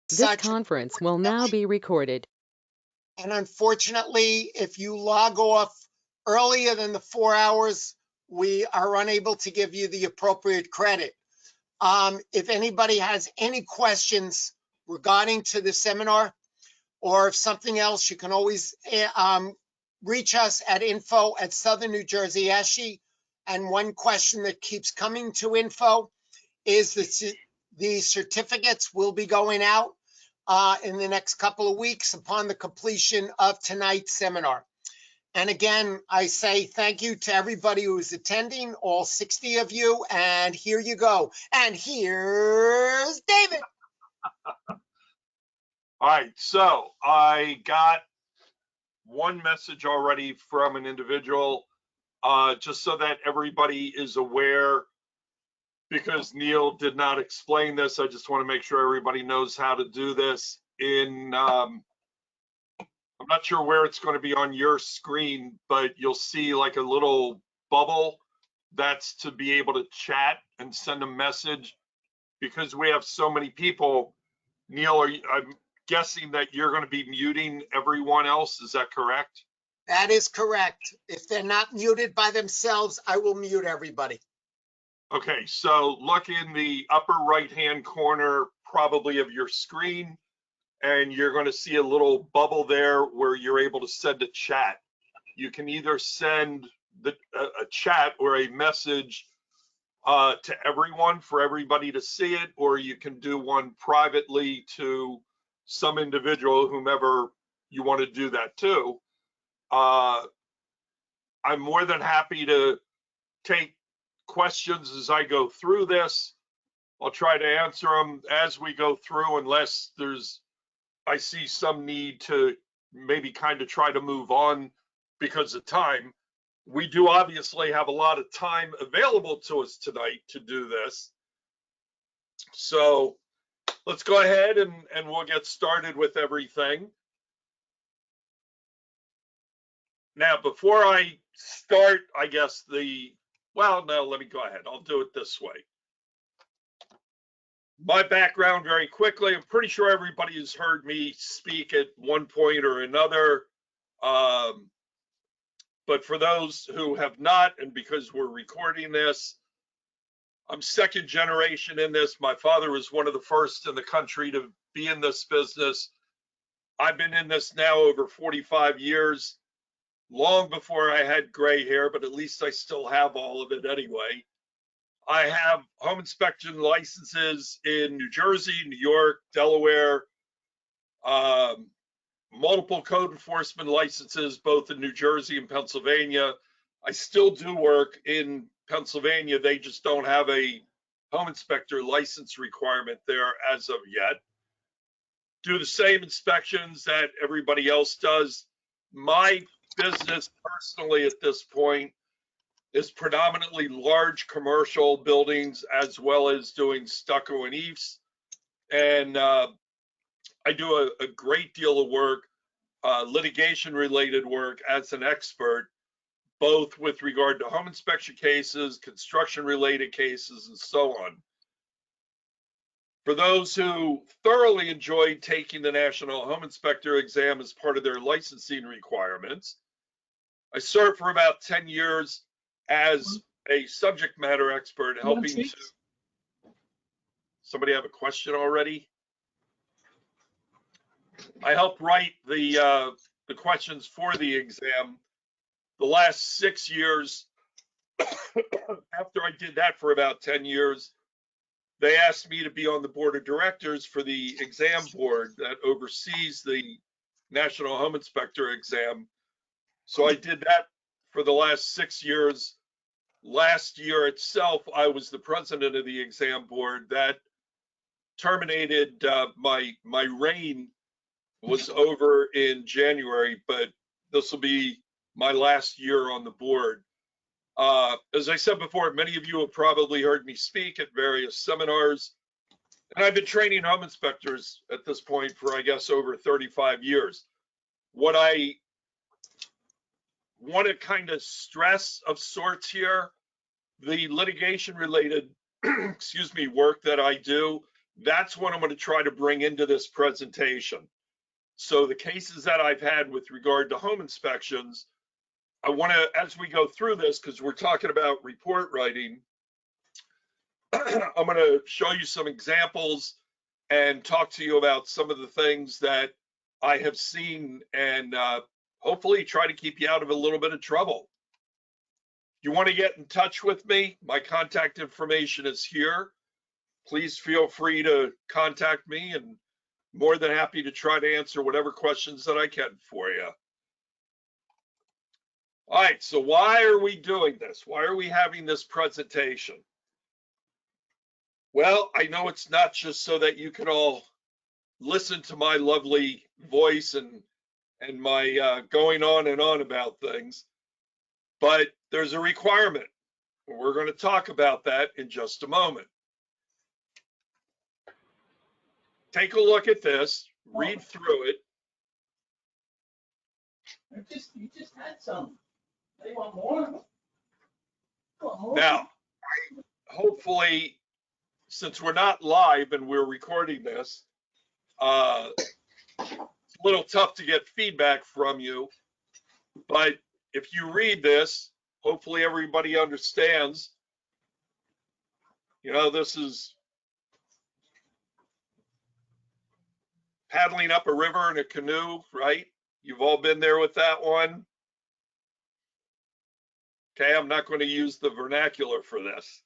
This such. conference will now be recorded. And unfortunately, if you log off earlier than the 4 hours, we are unable to give you the appropriate credit. If anybody has any questions regarding to the seminar or if something else, you can always reach us at info@Southern New Jersey ESHE. And one question that keeps coming to info is the certificates will be going out in the next couple of weeks upon the completion of tonight's seminar. And again, I say thank you to everybody who is attending, all 60 of you, and here you go. And here's David. All right, so I got one message already from an individual, just so that everybody is aware, because Neil did not explain this. I just want to make sure everybody knows how to do this. I'm not sure where it's going to be on your screen, but you'll see like a little bubble. That's to be able to chat and send a message. Because we have so many people, Neil, I'm guessing that you're going to be muting everyone else. Is that correct? That is correct. If they're not muted by themselves, I will mute everybody. Okay, so look in the upper right-hand corner, probably of your screen, and you're going to see a little bubble there where you're able to send a chat. You can either send a chat or a message to everyone for everybody to see it, or you can do one privately to some individual, whomever you want to do that to. I'm more than happy to take questions as I go through this. I'll try to answer them as we go through, unless I see some need to maybe kind of try to move on because of time. We do obviously have a lot of time available to us tonight to do this. So let's go ahead and we'll get started with everything. Now, before I start, I guess well, no, let me go ahead. I'll do it this way. My background very quickly. I'm pretty sure everybody has heard me speak at one point or another. But for those who have not, and because we're recording this, I'm second generation in this. My father was one of the first in the country to be in this business. I've been in this now over 45 years, long before I had gray hair, but at least I still have all of it anyway. I have home inspection licenses in New Jersey, New York, Delaware, multiple code enforcement licenses, both in New Jersey and Pennsylvania. I still do work in Pennsylvania. They just don't have a home inspector license requirement there as of yet. Do the same inspections that everybody else does. My business personally at this point is predominantly large commercial buildings, as well as doing stucco and eaves. And I do a great deal of work, litigation related work as an expert, both with regard to home inspection cases, construction related cases, and so on. For those who thoroughly enjoyed taking the National Home Inspector exam as part of their licensing requirements, I served for about 10 years as a subject matter expert, helping to. Somebody have a question already? I helped write the questions for the exam. The last 6 years, after I did that for about 10 years, they asked me to be on the board of directors for the exam board that oversees the National Home Inspector exam. So I did that for the last 6 years. Last year itself, I was the president of the exam board. That terminated. My reign was over in January, but this will be my last year on the board. As I said before, many of you have probably heard me speak at various seminars, and I've been training home inspectors at this point for, I guess, over 35 years. What I want to kind of stress of sorts here, the litigation related excuse me, work that I do, That's what I'm going to try to bring into this presentation. So the cases that I've had with regard to home inspections, I want to, as we go through this, because we're talking about report writing, I'm going to show you some examples and talk to you about some of the things that I have seen and hopefully try to keep you out of a little bit of trouble. You want to get in touch with me? My contact information is here. Please feel free to contact me, and more than happy to try to answer whatever questions that I can for you. All right, so why are we doing this? Why are we having this presentation? Well, I know it's not just so that you can all listen to my lovely voice and my going on and on about things, but there's a requirement. We're going to talk about that in just a moment. Take a look at this, read through it. You just had some. They want more. Now, hopefully, since we're not live and we're recording this, it's a little tough to get feedback from you, but if you read this, hopefully everybody understands. You know, this is paddling up a river in a canoe, right? You've all been there with that one. Okay, I'm not going to use the vernacular for this.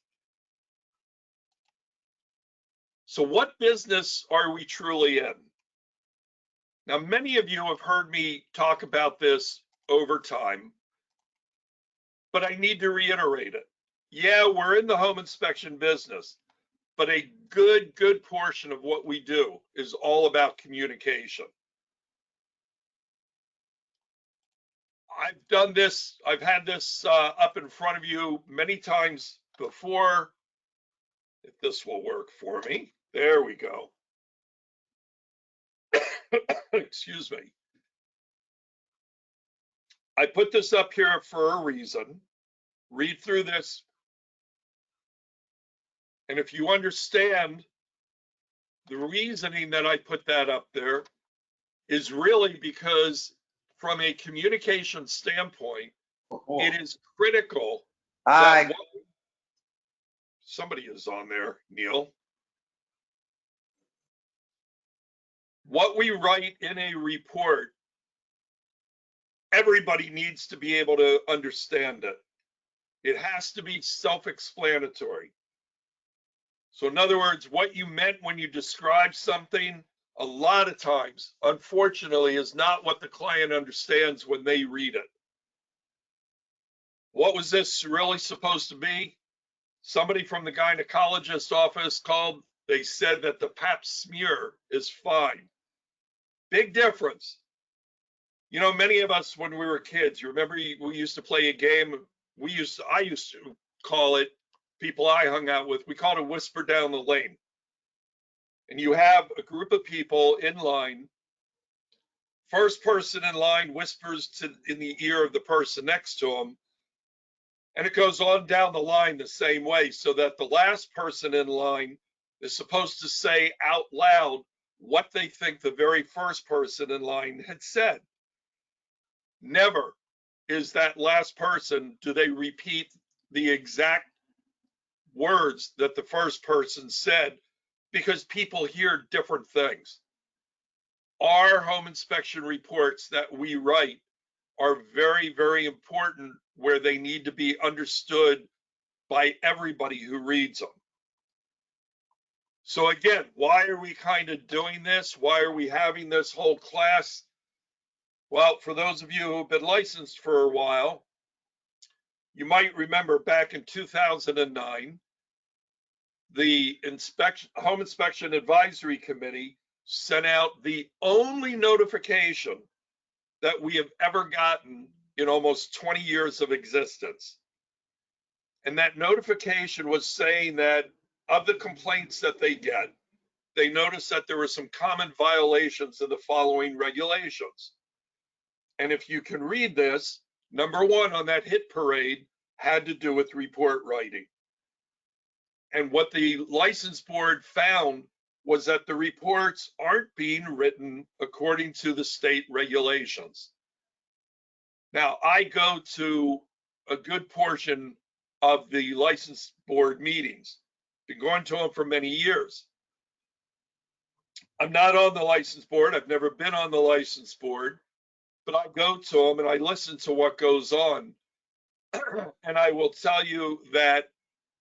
So what business are we truly in? Now, many of you have heard me talk about this over time, but I need to reiterate it. Yeah, we're in the home inspection business, but a good portion of what we do is all about communication. I've done this, I've had this up in front of you many times before. If this will work for me, there we go. Excuse me. I put this up here for a reason. Read through this. And if you understand the reasoning that I put that up there is really because from a communication standpoint, it is critical that somebody is on there, Neil. What we write in a report, everybody needs to be able to understand it. It has to be self-explanatory. So in other words, what you meant when you described something, a lot of times, unfortunately, is not what the client understands when they read it. What was this really supposed to be? Somebody from the gynecologist office called. They said that the pap smear is fine. Big difference. You know, many of us when we were kids, you remember we used to play a game. I used to call it, people I hung out with, we called it Whisper Down the Lane. And you have a group of people in line. First person in line whispers in the ear of the person next to them. And it goes on down the line the same way, so that the last person in line is supposed to say out loud what they think the very first person in line had said. Never is that last person, do they repeat the exact words that the first person said, because people hear different things. Our home inspection reports that we write are very important, where they need to be understood by everybody who reads them. So again, why are we kind of doing this? Why are we having this whole class? Well, for those of you who have been licensed for a while, you might remember back in 2009, the Home Inspection Advisory Committee sent out the only notification that we have ever gotten in almost 20 years of existence. And that notification was saying that of the complaints that they get, they noticed that there were some common violations of the following regulations. And if you can read this, number one on that hit parade had to do with report writing. And what the license board found was that the reports aren't being written according to the state regulations. Now, I go to a good portion of the license board meetings, been going to them for many years. I'm not on the license board. I've never been on the license board, but I go to them and I listen to what goes on. And I will tell you that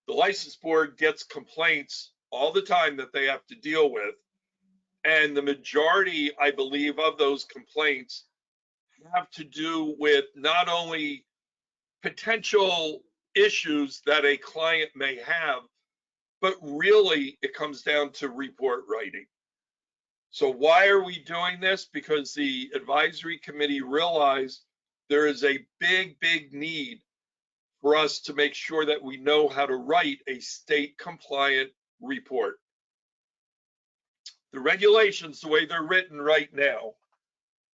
the license board gets complaints all the time that they have to deal with. And the majority, I believe, of those complaints have to do with not only potential issues that a client may have, but really it comes down to report writing. So why are we doing this? Because the advisory committee realized there is a big need for us to make sure that we know how to write a state compliant report. The regulations, the way they're written right now,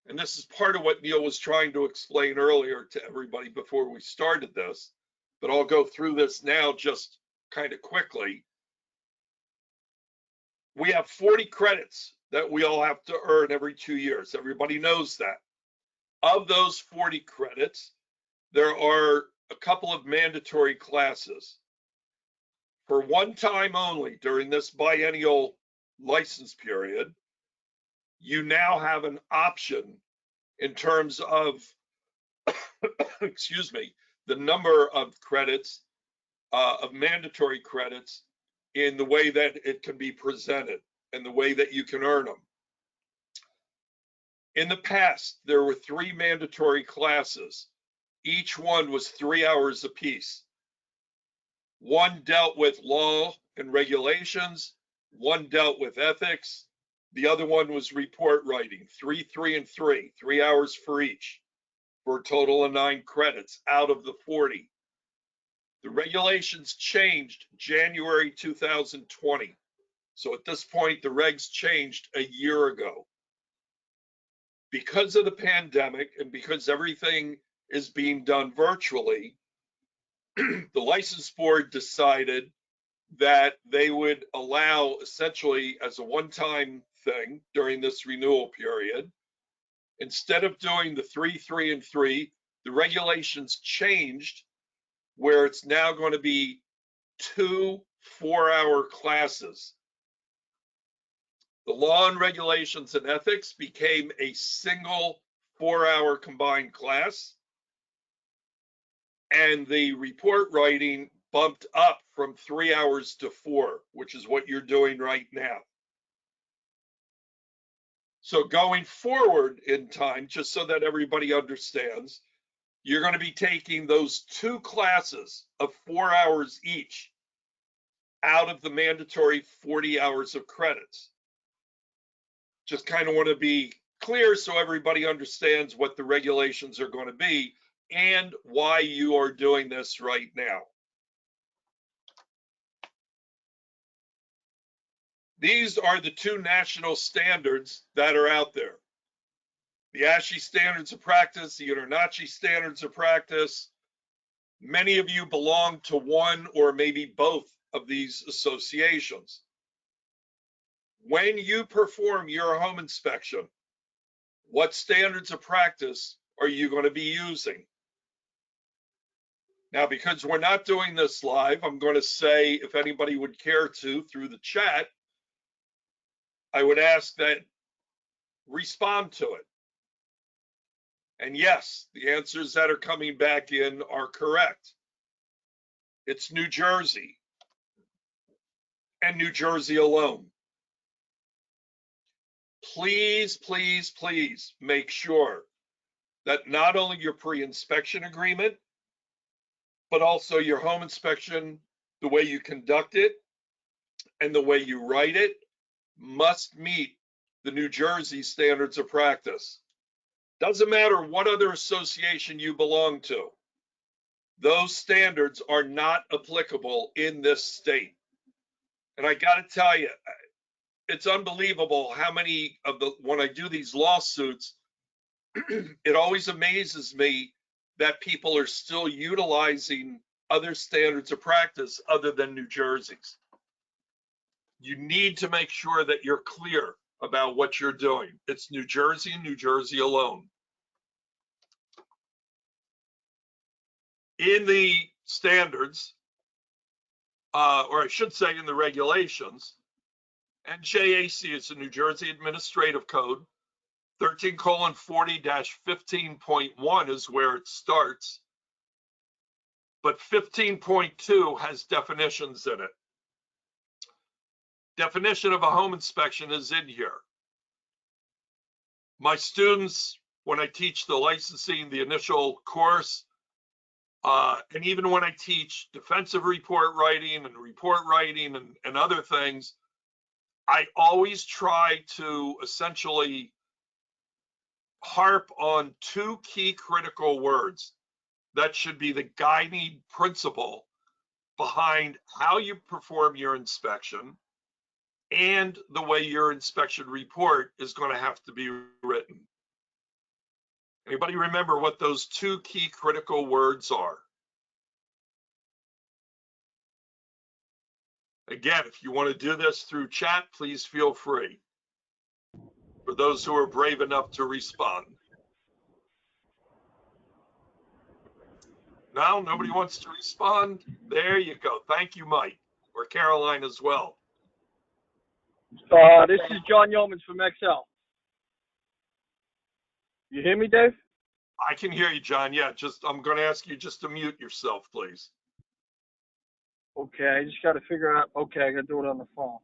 and this is part of what Neil was trying to explain earlier to everybody before we started this, but I'll go through this now just kind of quickly. We have 40 credits that we all have to earn every 2 years. Everybody knows that. Of those 40 credits, there are a couple of mandatory classes. For one time only during this biennial license period, you now have an option in terms of, excuse me, the number of credits, of mandatory credits in the way that it can be presented and the way that you can earn them. In the past, there were 3 mandatory classes. Each one was 3 hours apiece. One dealt with law and regulations, one dealt with ethics, the other one was report writing, 3, 3, and 3, 3 hours for each, for a total of 9 credits out of the 40. The regulations changed January 2020. So at this point, the regs changed a year ago. Because of the pandemic and because everything is being done virtually, the license board decided that they would allow, essentially as a one-time thing during this renewal period, instead of doing the 3, 3, and 3, the regulations changed where it's now going to be 2 4-hour classes. The law and regulations and ethics became a single 4-hour combined class, and the report writing bumped up from 3 hours to 4, which is what you're doing right now. So going forward in time, just so that everybody understands, you're going to be taking those 2 classes of 4 hours each out of the mandatory 40 hours of credits. Just kind of want to be clear so everybody understands what the regulations are going to be and why you are doing this right now. These are the 2 national standards that are out there. The ASHI standards of practice, the InterNACHI standards of practice. Many of you belong to one or maybe both of these associations. When you perform your home inspection, what standards of practice are you going to be using? Now, because we're not doing this live, I'm going to say, if anybody would care to, through the chat, I would ask that respond to it. And yes, the answers that are coming back in are correct. It's New Jersey and New Jersey alone. Please, please, please make sure that not only your pre-inspection agreement, but also your home inspection, the way you conduct it and the way you write it, must meet the New Jersey standards of practice. Doesn't matter what other association you belong to. Those standards are not applicable in this state. And I got to tell you, it's unbelievable how many of the, when I do these lawsuits, it always amazes me that people are still utilizing other standards of practice other than New Jersey's. you need to make sure that you're clear about what you're doing. It's New Jersey and New Jersey alone. In the standards, or I should say in the regulations, NJAC is the New Jersey Administrative Code, 13:40-15.1 is where it starts, but 15.2 has definitions in it. Definition of a home inspection is in here. My students, when I teach the licensing, the initial course, and even when I teach defensive report writing and other things, I always try to essentially harp on two key critical words that should be the guiding principle behind how you perform your inspection and the way your inspection report is going to have to be written. Anybody remember what those two key critical words are? Again, if you want to do this through chat, please feel free. For those who are brave enough to respond. No, nobody wants to respond? There you go. Thank you, Mike, or Caroline as well. This is John Yeomans from XL. You hear me, Dave? I can hear you, John. Yeah, I'm going to ask you just to mute yourself, please. Okay, I just got to figure out. Okay, I got to do it on the phone.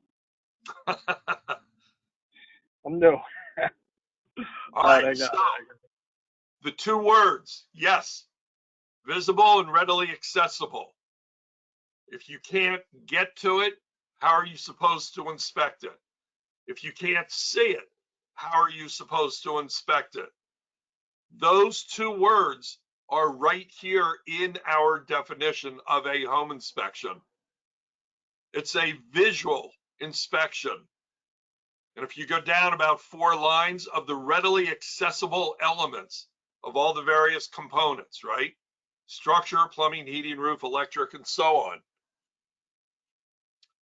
I'm new. All right, so the two words, yes, visible and readily accessible. If you can't get to it, how are you supposed to inspect it? If you can't see it, how are you supposed to inspect it? Those two words are right here in our definition of a home inspection. It's a visual inspection. And if you go down about 4 lines of the readily accessible elements of all the various components, right? Structure, plumbing, heating, roof, electric, and so on.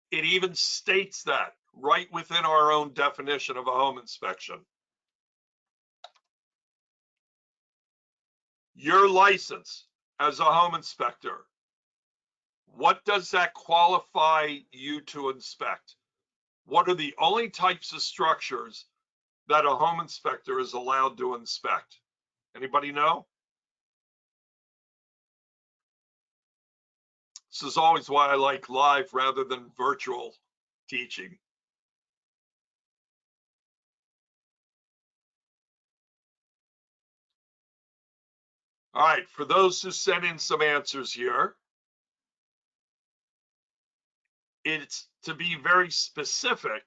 It even states that right within our own definition of a home inspection. Your license as a home inspector, what does that qualify you to inspect? What are the only types of structures that a home inspector is allowed to inspect? Anybody know? This is always why I like live rather than virtual teaching. All right, for those who sent in some answers here, it's, to be very specific,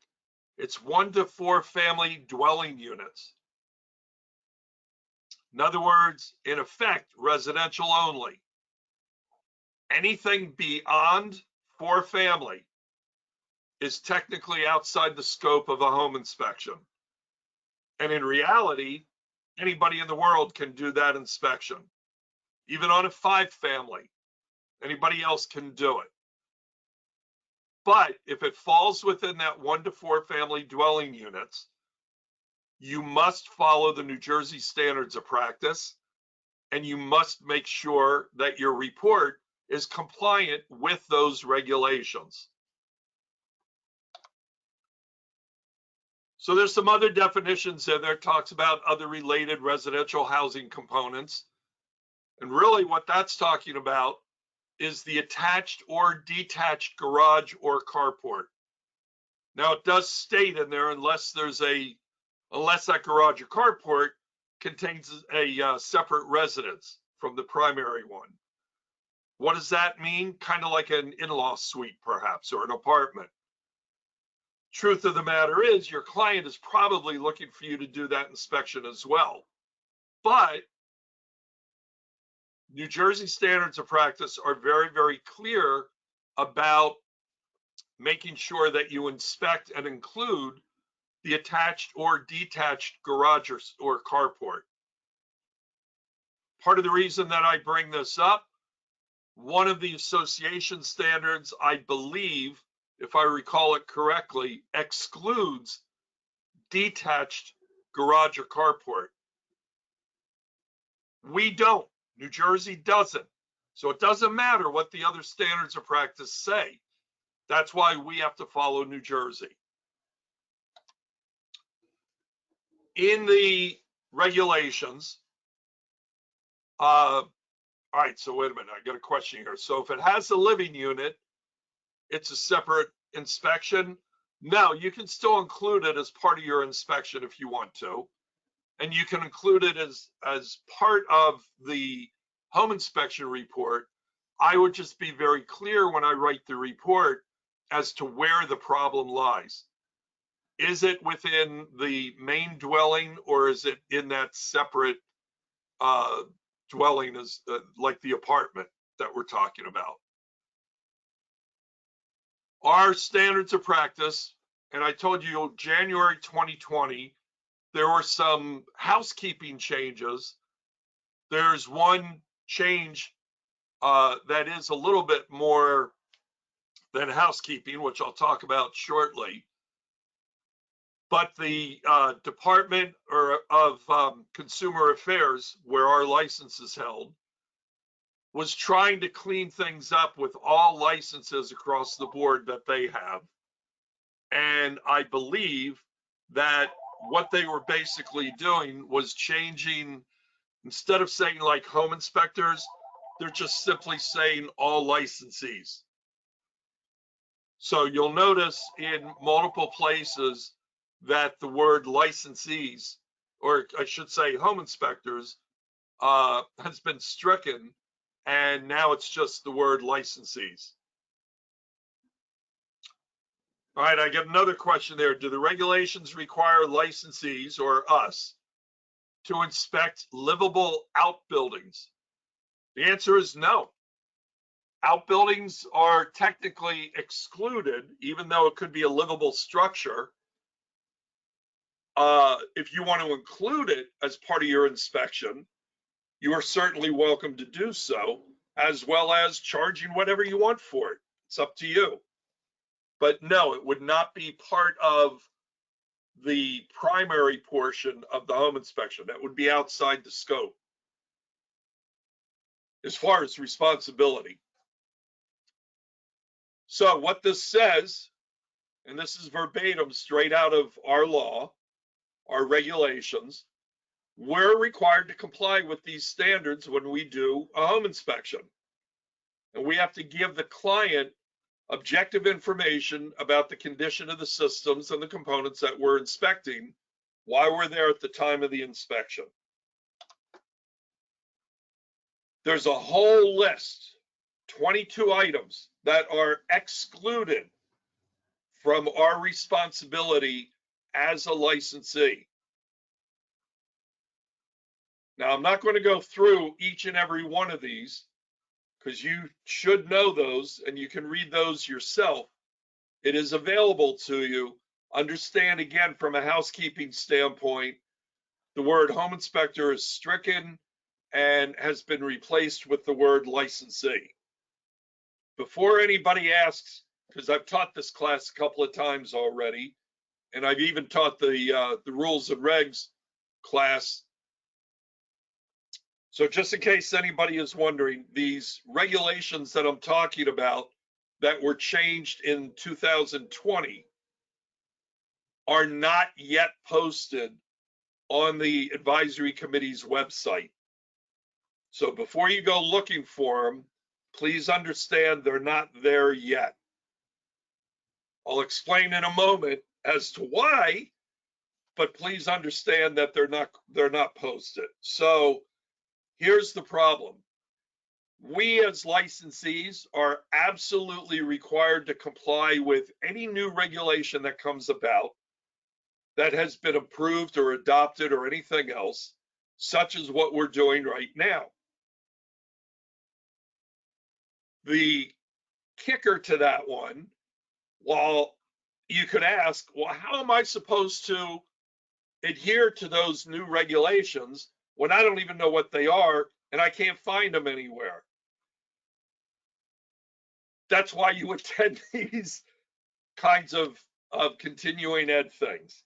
it's 1 to 4 family dwelling units. In other words, in effect, residential only. Anything beyond 4 family is technically outside the scope of a home inspection. And in reality, anybody in the world can do that inspection. Even on a 5 family, anybody else can do it. But if it falls within that 1 to 4 family dwelling units, you must follow the New Jersey standards of practice, and you must make sure that your report is compliant with those regulations. So there's some other definitions in there, talks about other related residential housing components. And really what that's talking about is the attached or detached garage or carport. Now it does state in there, unless that garage or carport contains a separate residence from the primary one. What does that mean? Kind of like an in-law suite perhaps, or an apartment. Truth of the matter is your client is probably looking for you to do that inspection as well. But New Jersey standards of practice are very, very clear about making sure that you inspect and include the attached or detached garage or carport. Part of the reason that I bring this up, one of the association standards, I believe, if I recall it correctly, excludes detached garage or carport. We don't. New Jersey doesn't. So it doesn't matter what the other standards of practice say. That's why we have to follow New Jersey. In the regulations, all right, so wait a minute, I got a question here. So if it has a living unit, it's a separate inspection. No, you can still include it as part of your inspection if you want to. And you can include it as part of the home inspection report. I would just be very clear when I write the report as to where the problem lies. Is it within the main dwelling, or is it in that separate dwelling as like the apartment that we're talking about? Our standards of practice, and I told you January 2020, there were some housekeeping changes. There's one change that is a little bit more than housekeeping, which I'll talk about shortly. But the Department of Consumer Affairs, where our license is held, was trying to clean things up with all licenses across the board that they have. And I believe that what they were basically doing was changing, instead of saying like home inspectors, they're just simply saying all licensees. So you'll notice in multiple places that the word licensees, or I should say home inspectors, has been stricken, and now it's just the word licensees. All right, I get another question there. Do the regulations require licensees, or us, to inspect livable outbuildings? The answer is no. Outbuildings are technically excluded, even though it could be a livable structure. If you want to include it as part of your inspection, you are certainly welcome to do so, as well as charging whatever you want for it. It's up to you. But no, it would not be part of the primary portion of the home inspection. That would be outside the scope as far as responsibility. So what this says, and this is verbatim straight out of our law, our regulations, we're required to comply with these standards when we do a home inspection. And we have to give the client objective information about the condition of the systems and the components that we're inspecting while we're there at the time of the inspection. There's a whole list, 22 items that are excluded from our responsibility as a licensee. Now, I'm not going to go through each and every one of these, because you should know those and you can read those yourself. It is available to you. Understand, again, from a housekeeping standpoint, the word home inspector is stricken and has been replaced with the word licensee. Before anybody asks, because I've taught this class a couple of times already, and I've even taught the rules and regs class. So just in case anybody is wondering, these regulations that I'm talking about that were changed in 2020 are not yet posted on the advisory committee's website. So before you go looking for them, please understand they're not there yet. I'll explain in a moment as to why, but please understand that they're not posted. So here's the problem. We as licensees are absolutely required to comply with any new regulation that comes about that has been approved or adopted or anything else, such as what we're doing right now. The kicker to that one, while you could ask, well, how am I supposed to adhere to those new regulations when I don't even know what they are and I can't find them anywhere? That's why you attend these kinds of continuing ed things.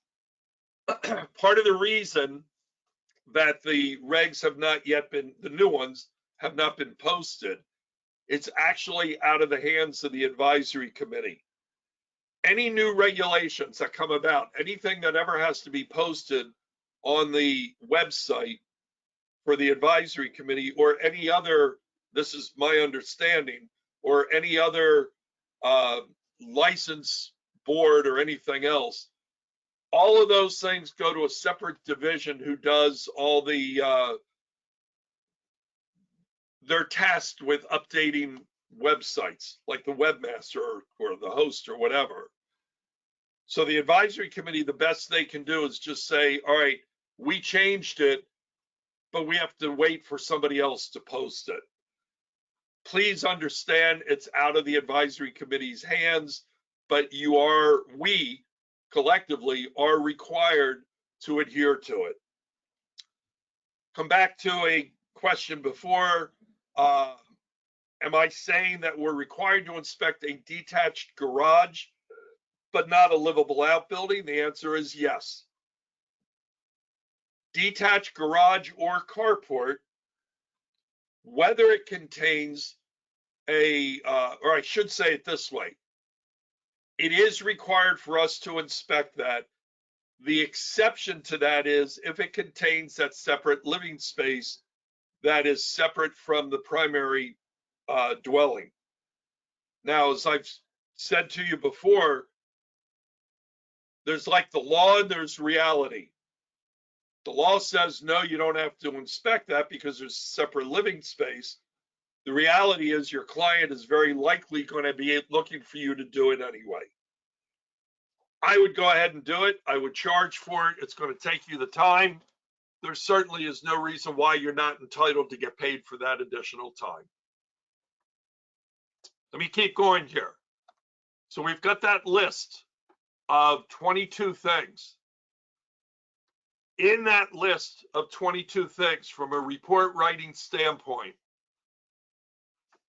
Part of the reason that the regs have not yet been, the new ones have not been posted, it's actually out of the hands of the advisory committee. Any new regulations that come about, anything that ever has to be posted on the website for the advisory committee or any other, this is my understanding, or any other license board or anything else, all of those things go to a separate division who does all the, they're tasked with updating websites, like the webmaster or the host or whatever. So the advisory committee, the best they can do is just say, all right, we changed it, but we have to wait for somebody else to post it. Please understand it's out of the advisory committee's hands, but we collectively are required to adhere to it. Come back to a question before. Am I saying that we're required to inspect a detached garage, but not a livable outbuilding? The answer is yes. Detached garage or carport, whether it contains a, or I should say it this way, it is required for us to inspect that. The exception to that is if it contains that separate living space that is separate from the primary dwelling. Now, as I've said to you before, there's like the law and there's reality. The law says, no, you don't have to inspect that because there's separate living space. The reality is your client is very likely going to be looking for you to do it anyway. I would go ahead and do it. I would charge for it. It's going to take you the time. There certainly is no reason why you're not entitled to get paid for that additional time. Let me keep going here. So we've got that list of 22 things. In that list of 22 things, from a report writing standpoint,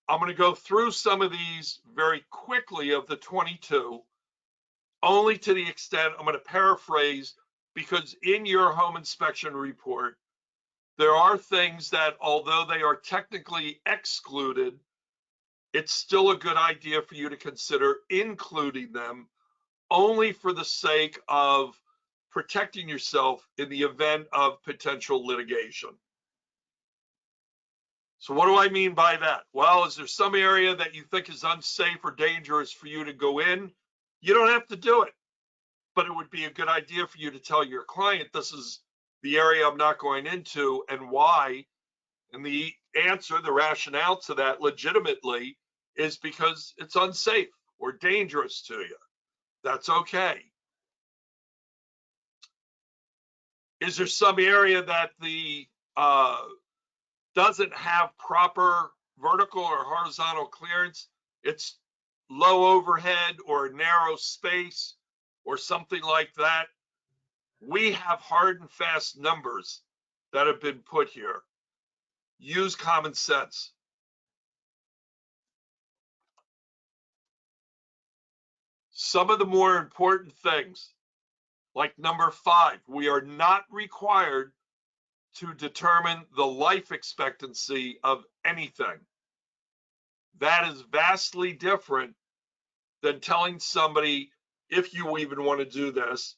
I'm going to go through some of these very quickly of the 22, only to the extent I'm going to paraphrase, because in your home inspection report, there are things that, although they are technically excluded, it's still a good idea for you to consider including them, only for the sake of protecting yourself in the event of potential litigation. So what do I mean by that? Well, is there some area that you think is unsafe or dangerous for you to go in? You don't have to do it, but it would be a good idea for you to tell your client, this is the area I'm not going into and why. And the answer, the rationale to that legitimately is because it's unsafe or dangerous to you. That's okay. Is there some area that the doesn't have proper vertical or horizontal clearance? It's low overhead or narrow space or something like that. We have hard and fast numbers that have been put here. Use common sense. Some of the more important things, like number 5, we are not required to determine the life expectancy of anything. That is vastly different than telling somebody, if you even want to do this,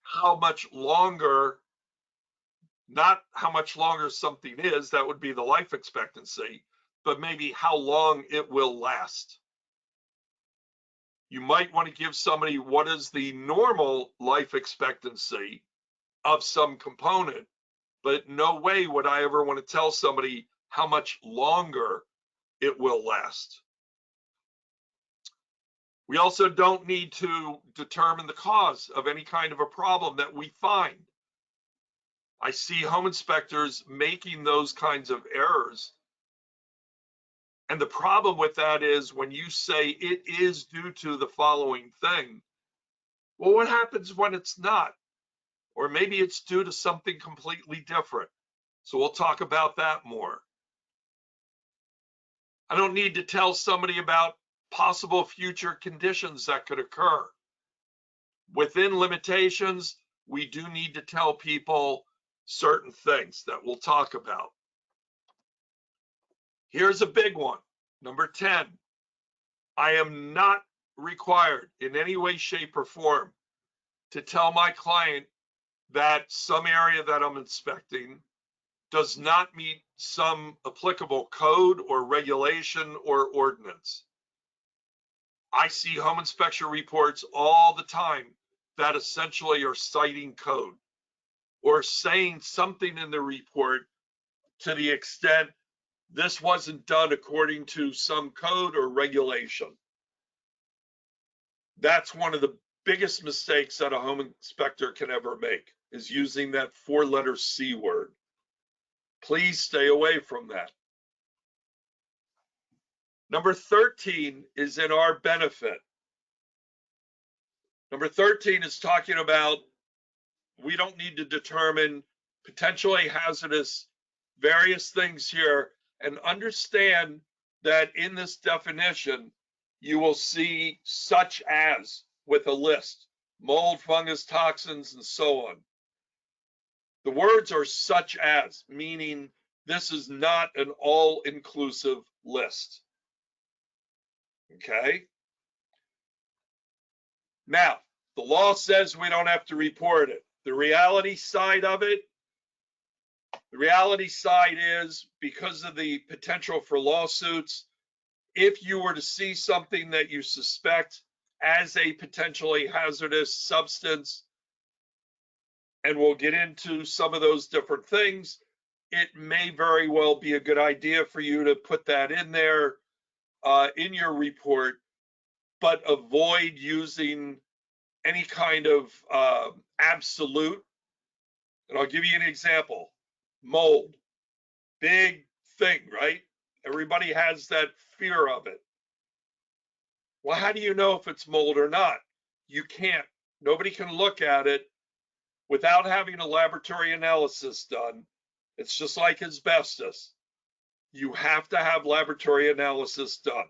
how much longer, not how much longer something is, that would be the life expectancy, but maybe how long it will last. You might want to give somebody what is the normal life expectancy of some component, but no way would I ever want to tell somebody how much longer it will last. We also don't need to determine the cause of any kind of a problem that we find. I see home inspectors making those kinds of errors. And the problem with that is when you say it is due to the following thing, well, what happens when it's not? Or maybe it's due to something completely different. So we'll talk about that more. I don't need to tell somebody about possible future conditions that could occur. Within limitations, we do need to tell people certain things that we'll talk about. Here's a big one. Number 10, I am not required in any way, shape, or form to tell my client that some area that I'm inspecting does not meet some applicable code or regulation or ordinance. I see home inspection reports all the time that essentially are citing code or saying something in the report to the extent this wasn't done according to some code or regulation. That's one of the biggest mistakes that a home inspector can ever make, is using that 4-letter C word. Please stay away from that. Number 13 is in our benefit. Number 13 is talking about we don't need to determine potentially hazardous various things here, and understand that in this definition, you will see such as with a list, mold, fungus, toxins, and so on. The words are such as, meaning this is not an all-inclusive list. Okay? Now, the law says we don't have to report it. The reality side of it, is because of the potential for lawsuits, if you were to see something that you suspect as a potentially hazardous substance, and we'll get into some of those different things, it may very well be a good idea for you to put that in there in your report, but avoid using any kind of absolute. And I'll give you an example. Mold, big thing, right? Everybody has that fear of it. Well, how do you know if it's mold or not? You can't. Nobody can look at it without having a laboratory analysis done. It's just like asbestos. You have to have laboratory analysis done.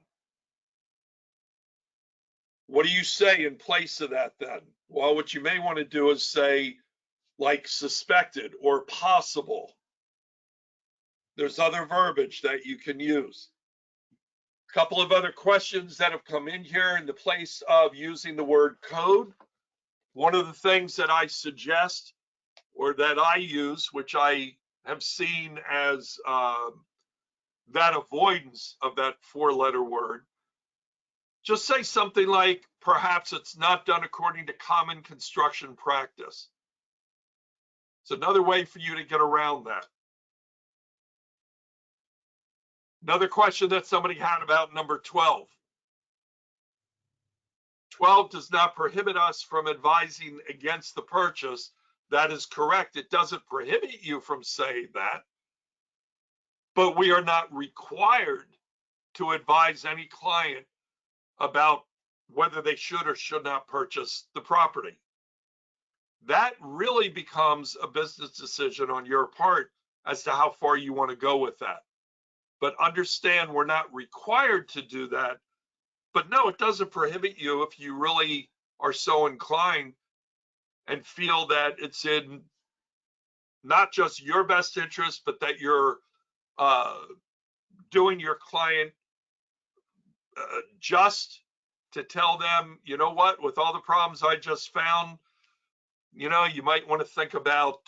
What do you say in place of that then? Well, what you may want to do is say like suspected or possible. There's other verbiage that you can use. A couple of other questions that have come in here in the place of using the word code. One of the things that I suggest or that I use, which I have seen as that avoidance of that 4-letter word, just say something like, perhaps it's not done according to common construction practice. It's another way for you to get around that. Another question that somebody had about number 12. 12 does not prohibit us from advising against the purchase. That is correct. It doesn't prohibit you from saying that, but we are not required to advise any client about whether they should or should not purchase the property. That really becomes a business decision on your part as to how far you want to go with that. But understand we're not required to do that. But no, it doesn't prohibit you if you really are so inclined and feel that it's in not just your best interest, but that you're doing your client just to tell them, you know what, with all the problems I just found, you know, you might want to think about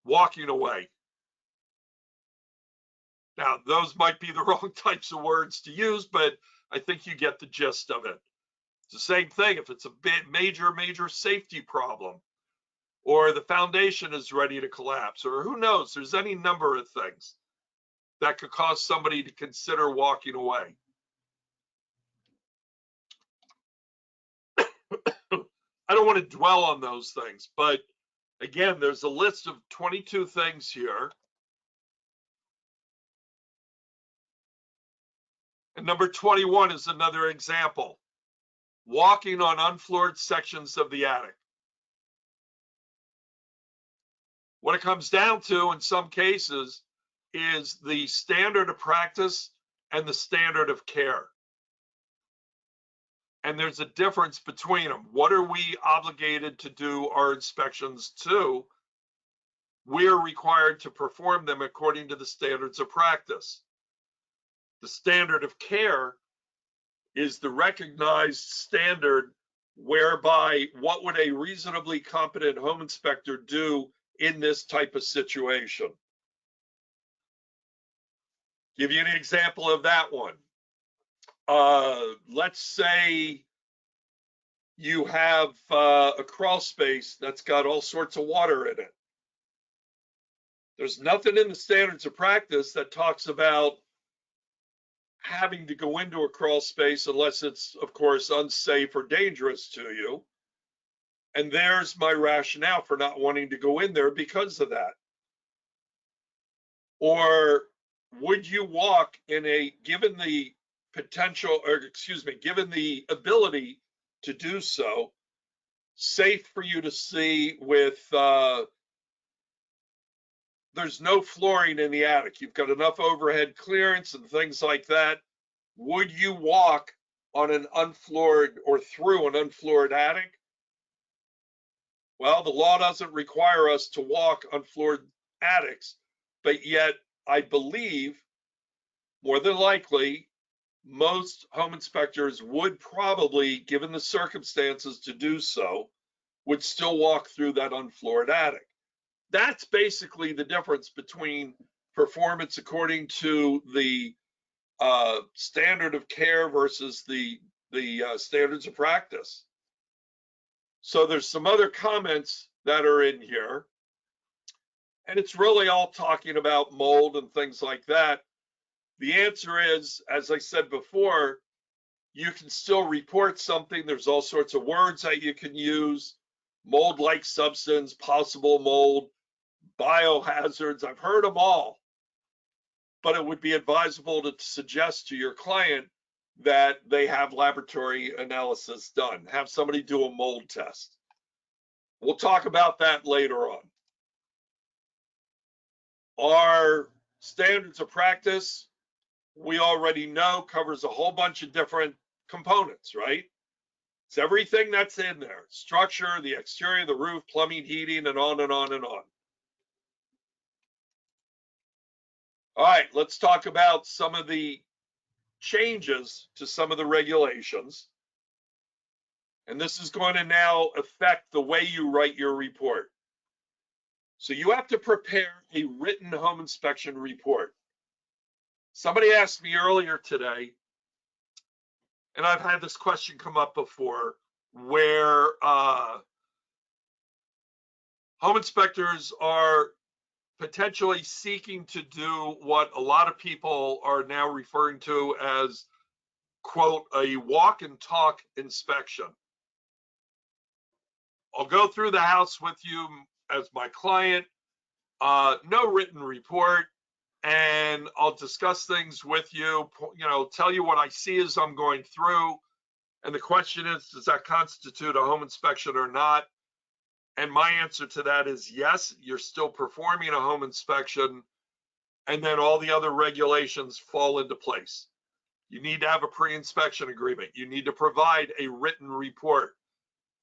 walking away. Now, those might be the wrong types of words to use, but I think you get the gist of it. It's the same thing if it's a major safety problem, or the foundation is ready to collapse, or who knows, there's any number of things that could cause somebody to consider walking away. I don't want to dwell on those things, but again, there's a list of 22 things here. And number 21 is another example. Walking on unfloored sections of the attic. What it comes down to in some cases is the standard of practice and the standard of care. And there's a difference between them. What are we obligated to do our inspections to? We're required to perform them according to the standards of practice. The standard of care is the recognized standard whereby what would a reasonably competent home inspector do in this type of situation? Give you an example of that one. Let's say you have a crawl space that's got all sorts of water in it. There's nothing in the standards of practice that talks about having to go into a crawl space unless it's, of course, unsafe or dangerous to you. And there's my rationale for not wanting to go in there because of that. Or would you walk in a, given the potential, or excuse me, given the ability to do so, safe for you to see with, there's no flooring in the attic. You've got enough overhead clearance and things like that. Would you walk on an unfloored or through an unfloored attic? Well, the law doesn't require us to walk unfloored attics, but yet I believe more than likely most home inspectors would probably, given the circumstances to do so, would still walk through that unfloored attic. That's basically the difference between performance according to the standard of care versus the standards of practice. So there's some other comments that are in here, and it's really all talking about mold and things like that. The answer is, as I said before, you can still report something. There's all sorts of words that you can use: mold-like substance, possible mold, biohazards. I've heard them all, but it would be advisable to suggest to your client that they have laboratory analysis done. Have somebody do a mold test. We'll talk about that later on. Our standards of practice, we already know, covers a whole bunch of different components, right? It's everything that's in there: structure, the exterior, the roof, plumbing, heating, and on and on and on. All right, let's talk about some of the changes to some of the regulations. And this is going to now affect the way you write your report. So you have to prepare a written home inspection report. Somebody asked me earlier today, and I've had this question come up before, where home inspectors are potentially seeking to do what a lot of people are now referring to as, quote, a walk and talk inspection. I'll go through the house with you as my client, no written report, and I'll discuss things with you, tell you what I see as I'm going through. And the question is, does that constitute a home inspection or not? And my answer to that is yes, you're still performing a home inspection, and then all the other regulations fall into place. You need to have a pre-inspection agreement. You need to provide a written report,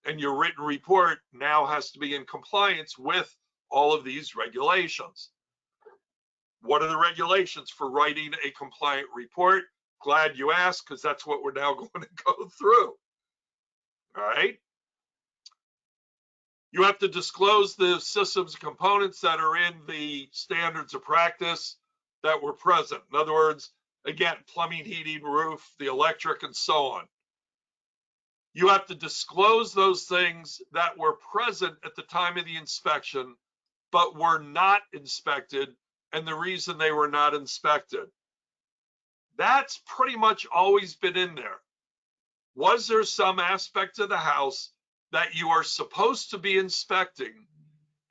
and your written report now has to be in compliance with all of these regulations. What are the regulations for writing a compliant report? Glad you asked, because that's what we're now going to go through. All right. You have to disclose the systems and components that are in the standards of practice that were present. In other words, again, plumbing, heating, roof, the electric, and so on. You have to disclose those things that were present at the time of the inspection, but were not inspected, and the reason they were not inspected. That's pretty much always been in there. Was there some aspect of the house that you are supposed to be inspecting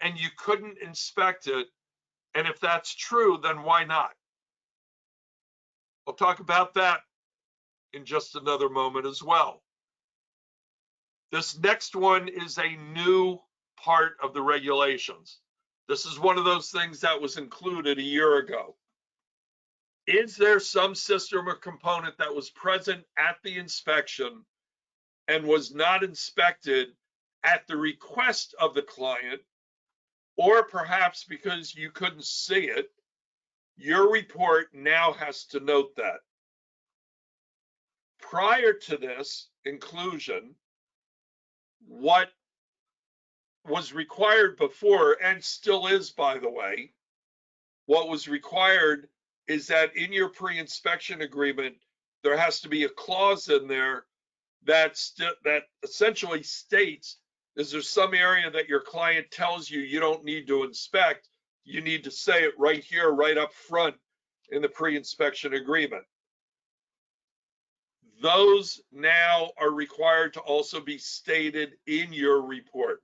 and you couldn't inspect it? And if that's true, then why not? I'll talk about that in just another moment as well. This next one is a new part of the regulations. This is one of those things that was included a year ago. Is there some system or component that was present at the inspection and was not inspected at the request of the client, or perhaps because you couldn't see it, your report now has to note that. Prior to this inclusion, what was required before, and still is, by the way, what was required is that in your pre-inspection agreement, there has to be a clause in there that essentially states, is there some area that your client tells you you don't need to inspect? You need to say it right here, right up front in the pre-inspection agreement. Those now are required to also be stated in your report.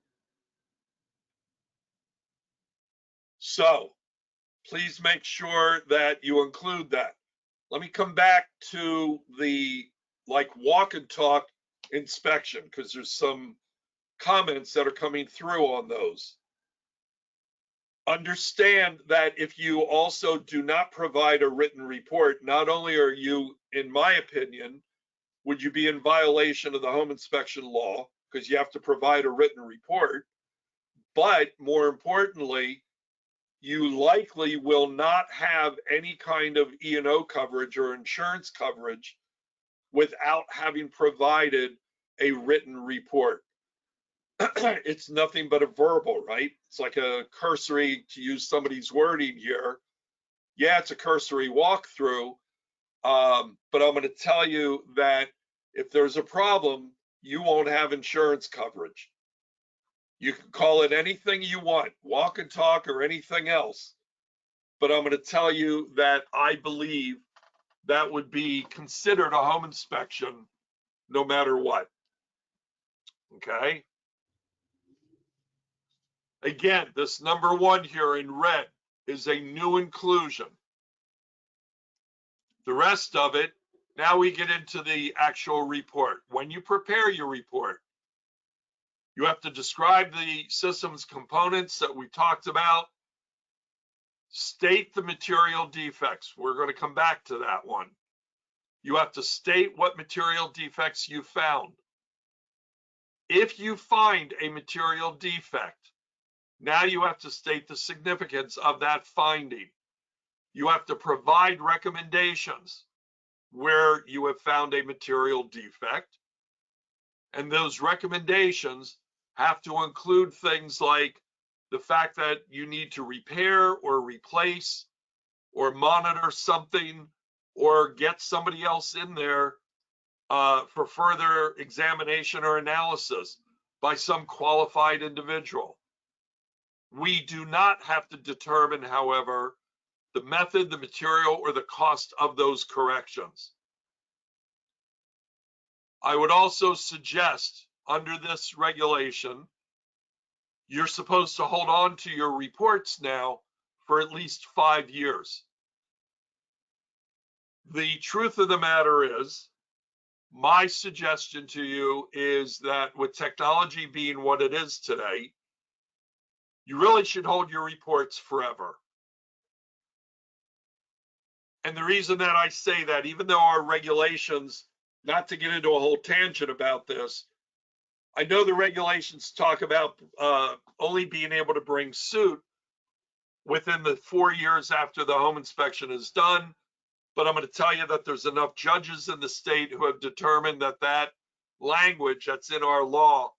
So please make sure that you include that. Let me come back to the walk and talk inspection, because there's some comments that are coming through on those. Understand that if you also do not provide a written report, not only are you, in my opinion, would you be in violation of the home inspection law, because you have to provide a written report, but more importantly, you likely will not have any kind of E&O coverage or insurance coverage without having provided a written report. It's nothing but a verbal, right? It's like a cursory, to use somebody's wording here. Yeah, it's a cursory walkthrough, but I'm going to tell you that if there's a problem, you won't have insurance coverage. You can call it anything you want, walk and talk or anything else, but I'm going to tell you that I believe that would be considered a home inspection no matter what. Okay? Again, this number 1 here in red is a new inclusion. The rest of it, now we get into the actual report. When you prepare your report, you have to describe the system's components that we talked about. State the material defects. We're going to come back to that one. You have to state what material defects you found. If you find a material defect, now you have to state the significance of that finding. You have to provide recommendations where you have found a material defect. And those recommendations have to include things like the fact that you need to repair or replace or monitor something or get somebody else in there for further examination or analysis by some qualified individual. We do not have to determine, however, the method, the material, or the cost of those corrections. I would also suggest, under this regulation, you're supposed to hold on to your reports now for at least 5 years. The truth of the matter is, my suggestion to you is that with technology being what it is today, you really should hold your reports forever. And the reason that I say that, even though our regulations, not to get into a whole tangent about this, I know the regulations talk about only being able to bring suit within the 4 years after the home inspection is done. But I'm going to tell you that there's enough judges in the state who have determined that that language that's in our law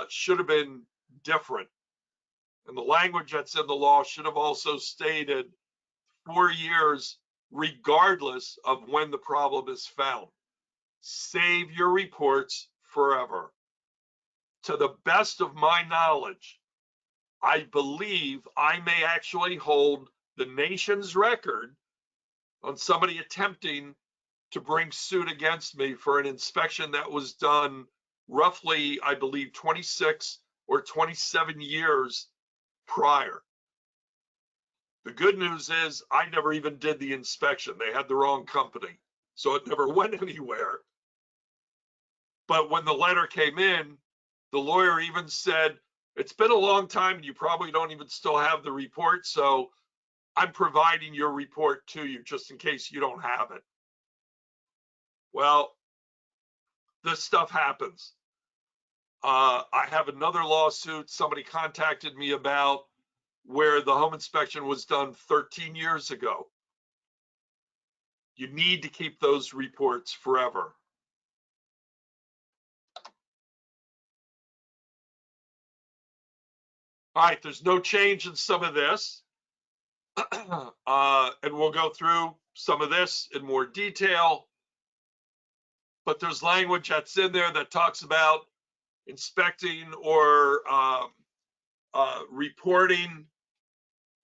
should have been different. And the language that's in the law should have also stated 4 years regardless of when the problem is found. Save your reports forever. To the best of my knowledge, I believe I may actually hold the nation's record on somebody attempting to bring suit against me for an inspection that was done roughly, I believe, 26 or 27 years prior. The good news is I never even did the inspection. They had the wrong company, so it never went anywhere. But when the letter came in, the lawyer even said, it's been a long time and you probably don't even still have the report, so I'm providing your report to you just in case you don't have it. Well, this stuff happens. I have another lawsuit somebody contacted me about where the home inspection was done 13 years ago. You need to keep those reports forever. All right, there's no change in some of this. And we'll go through some of this in more detail. But there's language that's in there that talks about inspecting or reporting,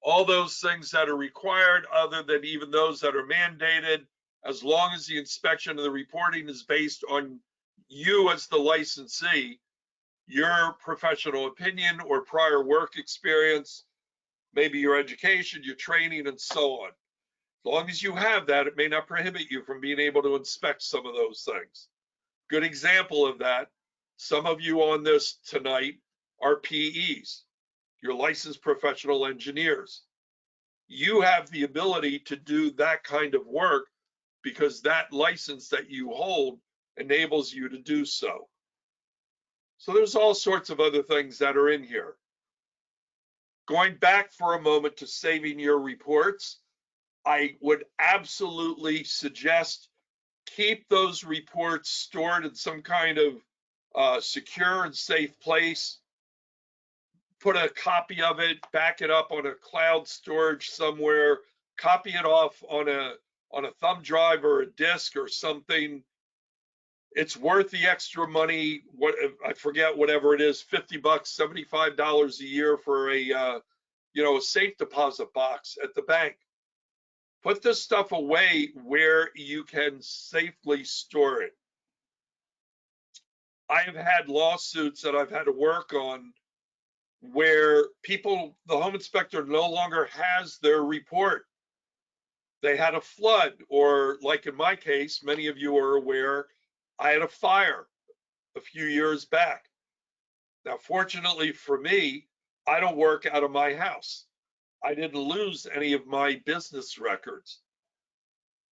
all those things that are required other than even those that are mandated, as long as the inspection and the reporting is based on you as the licensee, your professional opinion or prior work experience, maybe your education, your training, and so on. As long as you have that, it may not prohibit you from being able to inspect some of those things. Good example of that, some of you on this tonight are PEs, you're licensed professional engineers. You have the ability to do that kind of work because that license that you hold enables you to do so. So there's all sorts of other things that are in here. Going back for a moment to saving your reports, I would absolutely suggest keep those reports stored in some kind of secure and safe place. Put a copy of it, back it up on a cloud storage somewhere, copy it off on a thumb drive or a disk or something. It's worth the extra money. What I forget, whatever it is, $50, $75 a year for a safe deposit box at the bank. Put this stuff away where you can safely store it. I have had lawsuits that I've had to work on where the home inspector no longer has their report. They had a flood, or like in my case, many of you are aware, I had a fire a few years back. Now, fortunately for me, I don't work out of my house. I didn't lose any of my business records.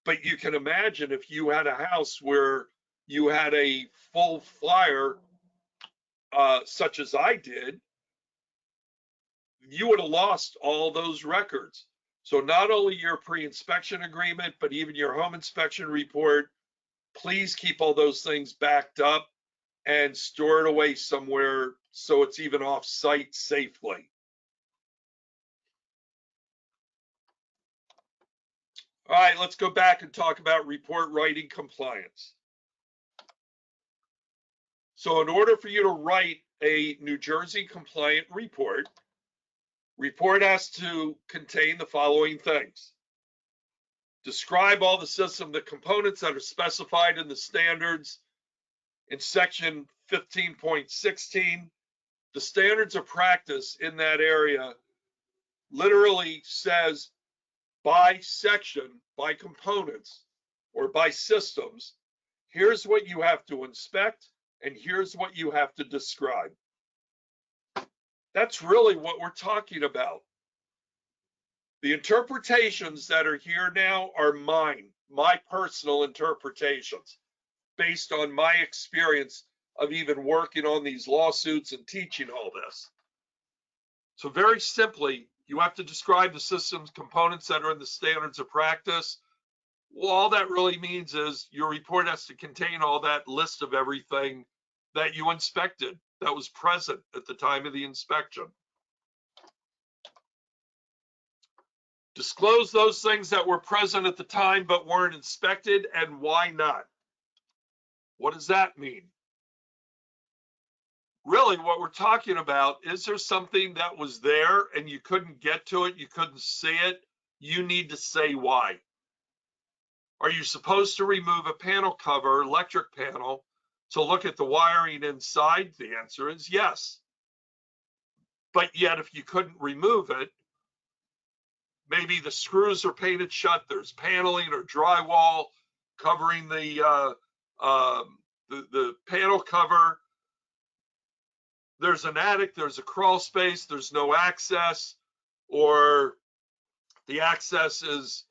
But you can imagine if you had a house where you had a full fire, such as I did, you would have lost all those records. So not only your pre-inspection agreement, but even your home inspection report, please keep all those things backed up and store it away somewhere so it's even off-site safely. All right, let's go back and talk about report writing compliance. So in order for you to write a New Jersey compliant report has to contain the following things. Describe all the system, the components that are specified in the standards in section 15.16. The standards of practice in that area literally says by section, by components, or by systems, here's what you have to inspect and here's what you have to describe. That's really what we're talking about. The interpretations that are here now are mine, my personal interpretations, based on my experience of even working on these lawsuits and teaching all this. So very simply, you have to describe the system's components that are in the standards of practice. Well, all that really means is your report has to contain all that list of everything that you inspected that was present at the time of the inspection. Disclose those things that were present at the time but weren't inspected, and why not? What does that mean? Really, what we're talking about, is there something that was there and you couldn't get to it, you couldn't see it? You need to say why. Are you supposed to remove a panel cover, electric panel, to look at the wiring inside? The answer is yes. But yet, if you couldn't remove it, maybe the screws are painted shut, there's paneling or drywall covering the panel cover. There's an attic, there's a crawl space, there's no access, or the access is,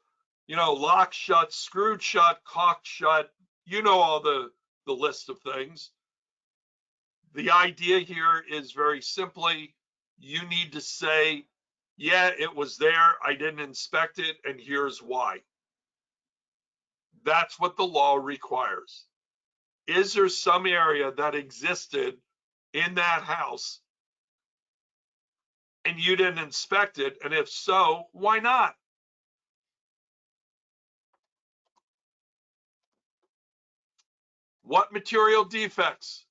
locked shut, screwed shut, caulked shut. You know all the the list of things. The idea here is very simply, you need to say, yeah, it was there, I didn't inspect it, and here's why. That's what the law requires. Is there some area that existed in that house and you didn't inspect it? And if so, why not? What material defects?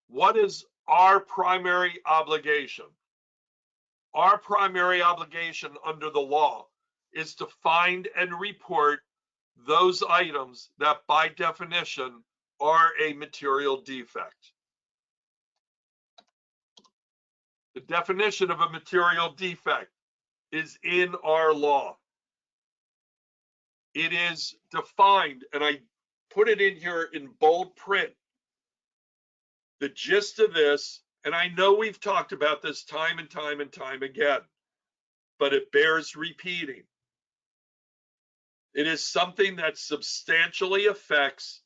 What is our primary obligation? Our primary obligation under the law is to find and report those items that by definition are a material defect. The definition of a material defect is in our law. It is defined, and I put it in here in bold print. The gist of this, and I know we've talked about this time and time and time again, but it bears repeating. It is something that substantially affects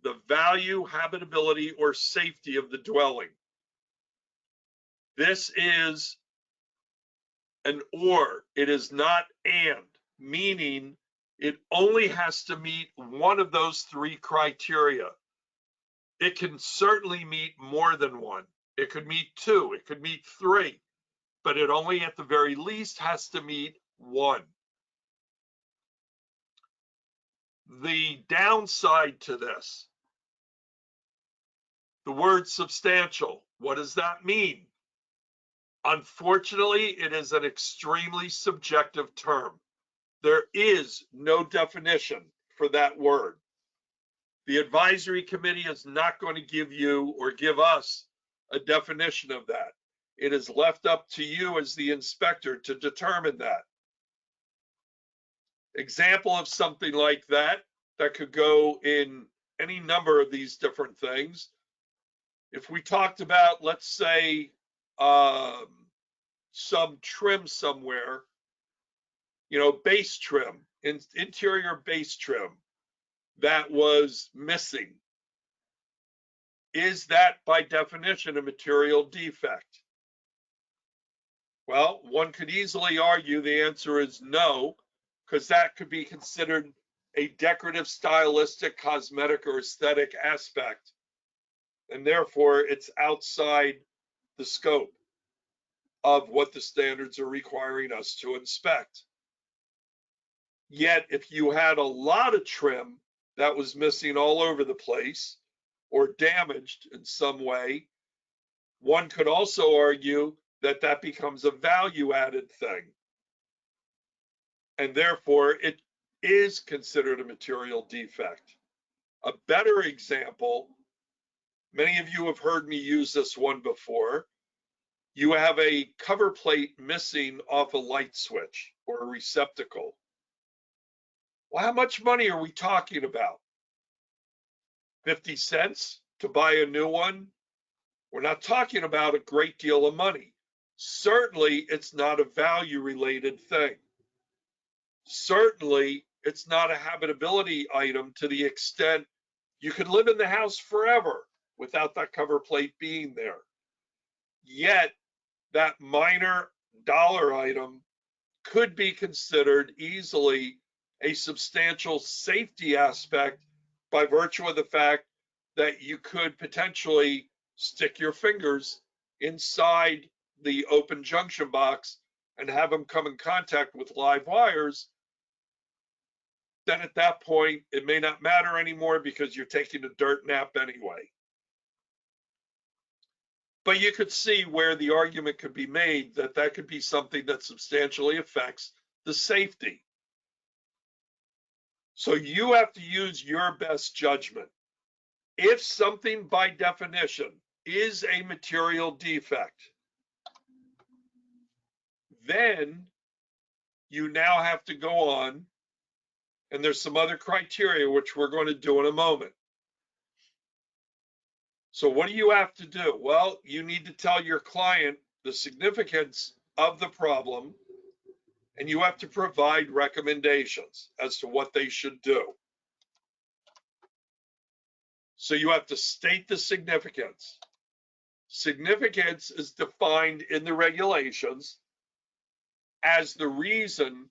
the value, habitability, or safety of the dwelling. This is an or, it is not and, meaning it only has to meet one of those three criteria. It can certainly meet more than one. It could meet two, it could meet three, but it only at the very least has to meet one. The downside to this, the word substantial, what does that mean? Unfortunately, it is an extremely subjective term. There is no definition for that word. The advisory committee is not going to give you or give us a definition of that. It is left up to you as the inspector to determine that. Example of something like that could go in any number of these different things. If we talked about, let's say, some trim somewhere, you know, base trim, interior base trim that was missing, is that by definition a material defect? Well, one could easily argue the answer is no, because that could be considered a decorative, stylistic, cosmetic, or aesthetic aspect, and therefore it's outside the scope of what the standards are requiring us to inspect. Yet, if you had a lot of trim that was missing all over the place or damaged in some way, one could also argue that that becomes a value-added thing. And therefore, it is considered a material defect. A better example, many of you have heard me use this one before. You have a cover plate missing off a light switch or a receptacle. Well, how much money are we talking about? 50 cents to buy a new one? We're not talking about a great deal of money. Certainly, it's not a value-related thing. Certainly, it's not a habitability item to the extent you could live in the house forever without that cover plate being there. Yet, that minor dollar item could be considered easily a substantial safety aspect by virtue of the fact that you could potentially stick your fingers inside the open junction box and have them come in contact with live wires. Then at that point, it may not matter anymore because you're taking a dirt nap anyway. But you could see where the argument could be made that that could be something that substantially affects the safety. So you have to use your best judgment. If something by definition is a material defect, then you now have to go on, and there's some other criteria which we're going to do in a moment. So what do you have to do? Well, you need to tell your client the significance of the problem, and you have to provide recommendations as to what they should do. So you have to state the significance. Significance is defined in the regulations as the reason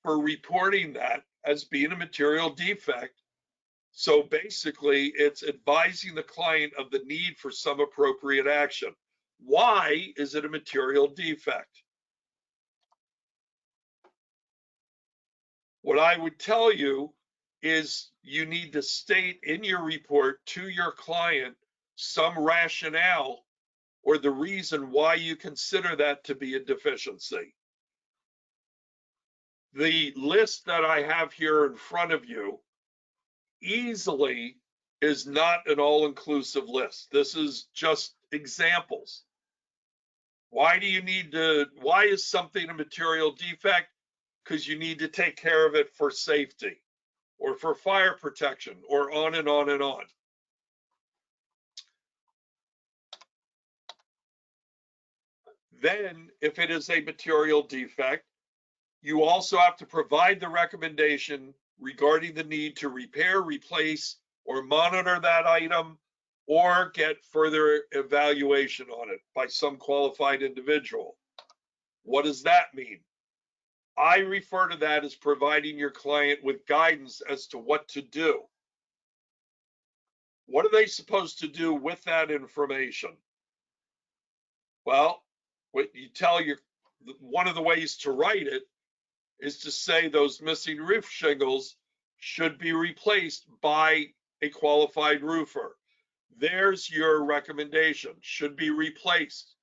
for reporting that as being a material defect. So basically, it's advising the client of the need for some appropriate action. Why is it a material defect? What I would tell you is you need to state in your report to your client some rationale or the reason why you consider that to be a deficiency. The list that I have here in front of you easily is not an all-inclusive list. This is just examples. Why is something a material defect? Because you need to take care of it for safety or for fire protection or on and on and on. Then, if it is a material defect, you also have to provide the recommendation regarding the need to repair, replace, or monitor that item, or get further evaluation on it by some qualified individual. What does that mean? I refer to that as providing your client with guidance as to what to do. What are they supposed to do with that information? Well, what you tell one of the ways to write it is to say those missing roof shingles should be replaced by a qualified roofer. There's your recommendation, should be replaced.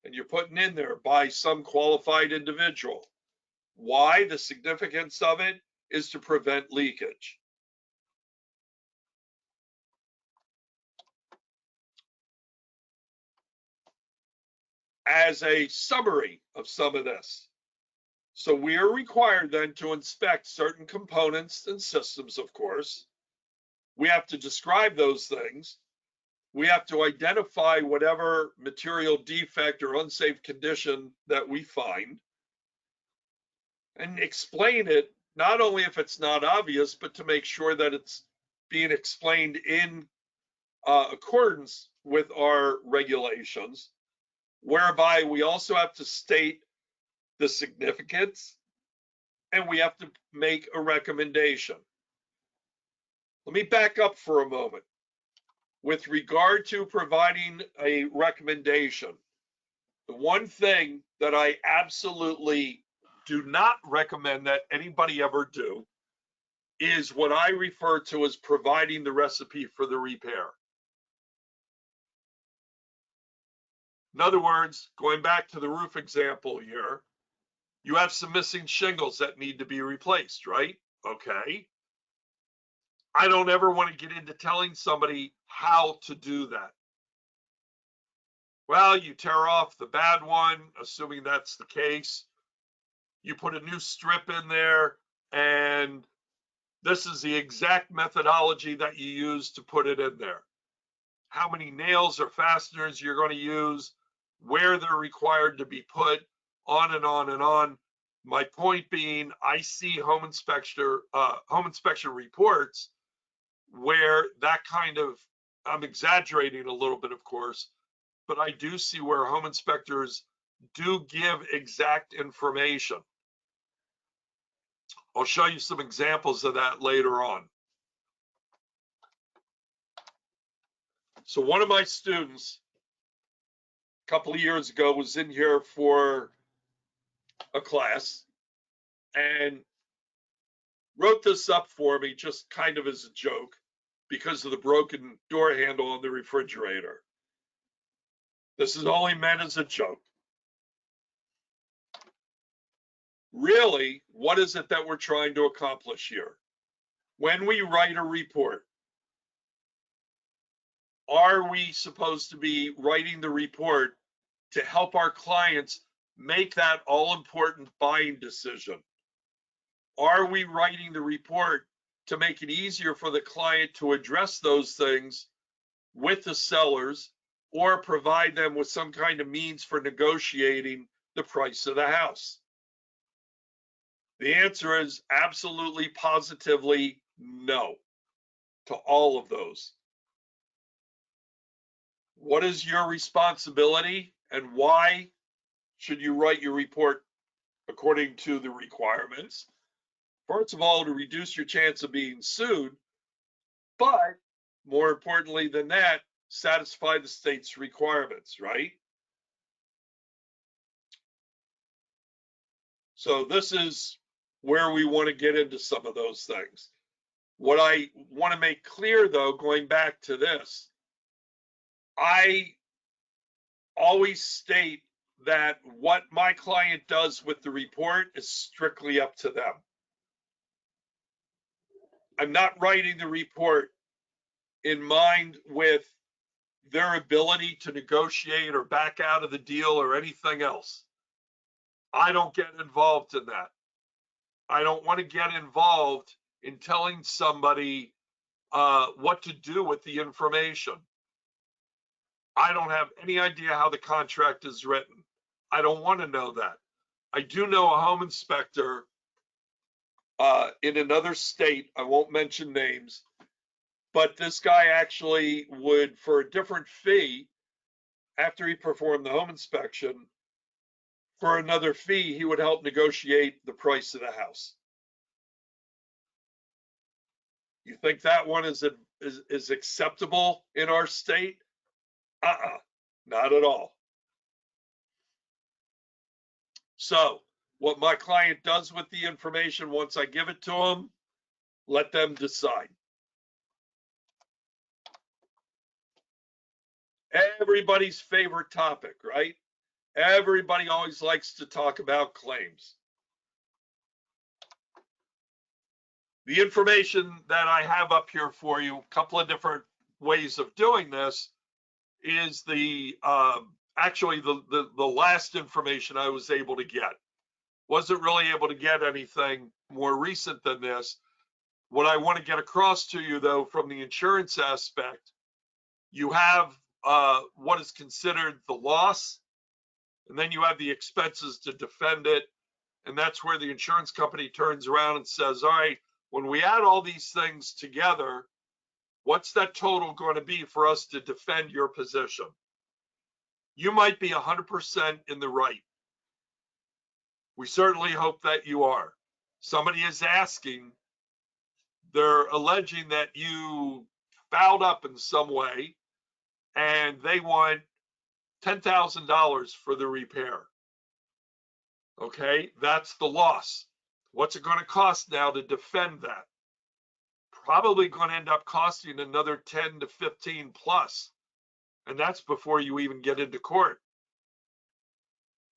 And you're putting in there by some qualified individual. Why? The significance of it is to prevent leakage. As a summary of some of this, so we are required then to inspect certain components and systems, of course. We have to describe those things. We have to identify whatever material defect or unsafe condition that we find and explain it, not only if it's not obvious, but to make sure that it's being explained in accordance with our regulations, whereby we also have to state the significance and we have to make a recommendation. Let me back up for a moment. With regard to providing a recommendation, the one thing that I absolutely do not recommend that anybody ever do is what I refer to as providing the recipe for the repair. In other words, going back to the roof example here, you have some missing shingles that need to be replaced, right? Okay. I don't ever want to get into telling somebody how to do that. Well, you tear off the bad one, assuming that's the case. You put a new strip in there, and this is the exact methodology that you use to put it in there. How many nails or fasteners you're going to use, where they're required to be put, on and on and on. My point being, I see home inspection reports where that kind of, I'm exaggerating a little bit, of course, but I do see where home inspectors do give exact information. I'll show you some examples of that later on. So one of my students a couple of years ago was in here for a class and wrote this up for me just kind of as a joke because of the broken door handle on the refrigerator. This is only meant as a joke. Really, what is it that we're trying to accomplish here? When we write a report, are we supposed to be writing the report to help our clients make that all-important buying decision? Are we writing the report to make it easier for the client to address those things with the sellers or provide them with some kind of means for negotiating the price of the house? The answer is absolutely, positively no to all of those. What is your responsibility and why should you write your report according to the requirements? First of all, to reduce your chance of being sued, but more importantly than that, satisfy the state's requirements, right? So this is where we want to get into some of those things. What I want to make clear, though, going back to this, I always state that what my client does with the report is strictly up to them. I'm not writing the report in mind with their ability to negotiate or back out of the deal or anything else. I don't get involved in that. I don't want to get involved in telling somebody what to do with the information. I don't have any idea how the contract is written. I don't want to know that. I do know a home inspector in another state, I won't mention names, but this guy actually would, for a different fee, after he performed the home inspection, for another fee, he would help negotiate the price of the house. You think that one is acceptable in our state? Not at all. So what my client does with the information once I give it to them, let them decide. Everybody's favorite topic, right? Everybody always likes to talk about claims. The information that I have up here for you, a couple of different ways of doing this, is the actually the last information I was able to get. Wasn't really able to get anything more recent than this. What I want to get across to you, though, from the insurance aspect, you have what is considered the loss, and then you have the expenses to defend it. And that's where the insurance company turns around and says, all right, when we add all these things together, what's that total going to be for us to defend your position? You might be 100% in the right. We certainly hope that you are. Somebody is asking, they're alleging that you fouled up in some way and they want $10,000 for the repair. Okay, that's the loss. What's it going to cost now to defend that? Probably going to end up costing another 10 to 15 plus. And that's before you even get into court.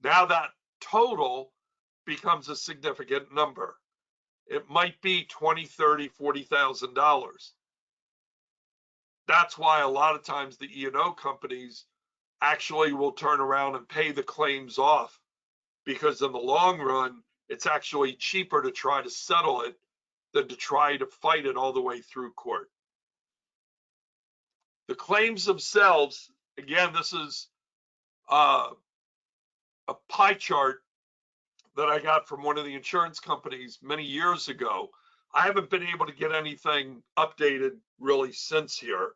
Now that total becomes a significant number. It might be $20, $30, $40,000. That's why a lot of times the E&O companies actually will turn around and pay the claims off, because in the long run, it's actually cheaper to try to settle it than to try to fight it all the way through court. The claims themselves, again, this is a pie chart that I got from one of the insurance companies many years ago. I haven't been able to get anything updated really since here.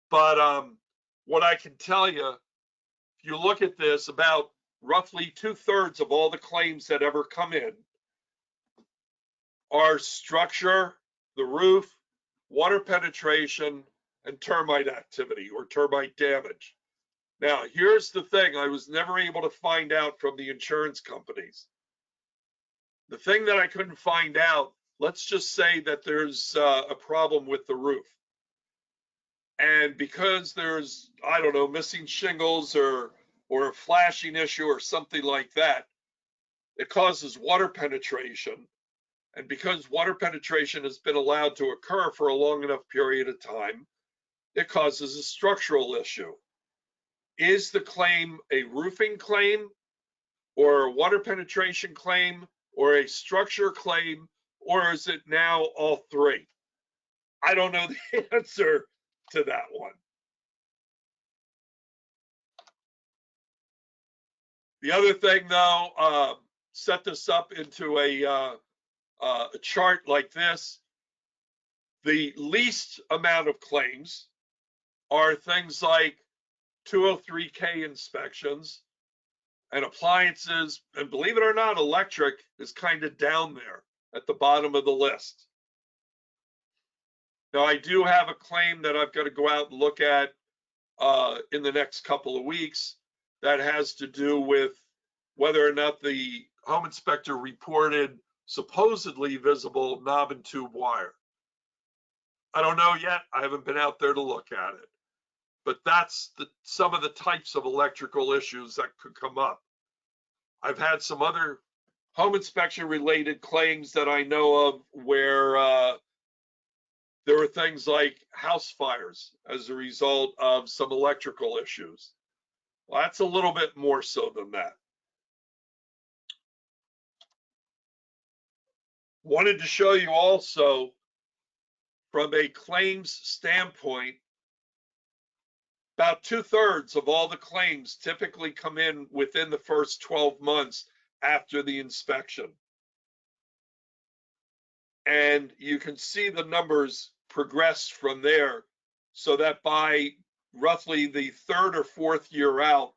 But what I can tell you, if you look at this, about roughly 2/3 of all the claims that ever come in are structure, the roof, water penetration, and termite activity or termite damage. Now, here's the thing I was never able to find out from the insurance companies. The thing that I couldn't find out, let's just say that there's a problem with the roof. And because there's, I don't know, missing shingles or a flashing issue or something like that, it causes water penetration. And because water penetration has been allowed to occur for a long enough period of time, it causes a structural issue. Is the claim a roofing claim or a water penetration claim or a structure claim, or is it now all three? I don't know the answer to that one. The other thing, though, set this up into a chart like this. The least amount of claims are things like 203K inspections, and appliances, and believe it or not, electric is kind of down there at the bottom of the list. Now, I do have a claim that I've got to go out and look at in the next couple of weeks that has to do with whether or not the home inspector reported supposedly visible knob and tube wire. I don't know yet. I haven't been out there to look at it. But that's some of the types of electrical issues that could come up. I've had some other home inspection related claims that I know of where there were things like house fires as a result of some electrical issues. Well, that's a little bit more so than that. Wanted to show you also from a claims standpoint, about 2/3 of all the claims typically come in within the first 12 months after the inspection. And you can see the numbers progress from there, so that by roughly the third or fourth year out,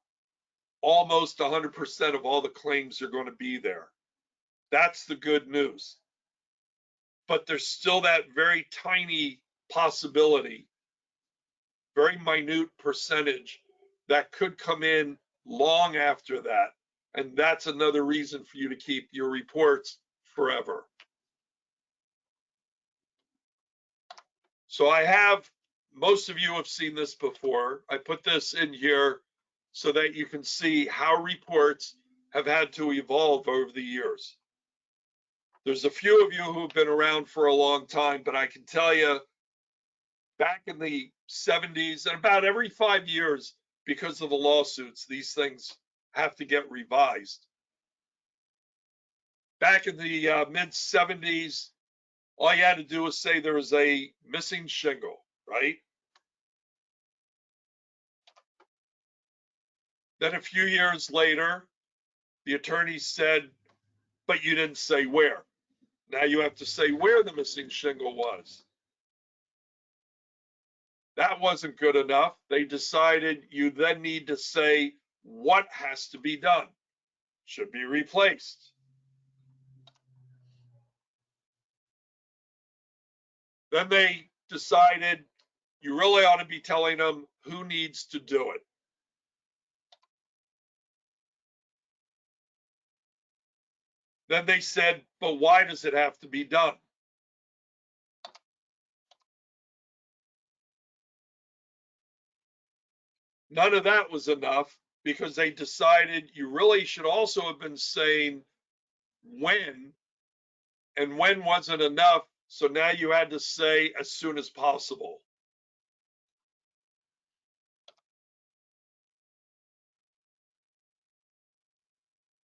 almost 100% of all the claims are going to be there. That's the good news. But there's still that very tiny possibility, very minute percentage that could come in long after that. And that's another reason for you to keep your reports forever. So most of you have seen this before. I put this in here so that you can see how reports have had to evolve over the years. There's a few of you who've been around for a long time, but I can tell you back in the 70s and about every 5 years, because of the lawsuits, these things have to get revised. Back in the mid 70s, all you had to do was say there was a missing shingle, right? Then a few years later, the attorney said, but you didn't say where. Now you have to say where the missing shingle was. That wasn't good enough. They decided you then need to say what has to be done. Should be replaced. Then they decided you really ought to be telling them who needs to do it. Then they said, but why does it have to be done? None of that was enough because they decided you really should also have been saying when, and when wasn't enough. So now you had to say as soon as possible.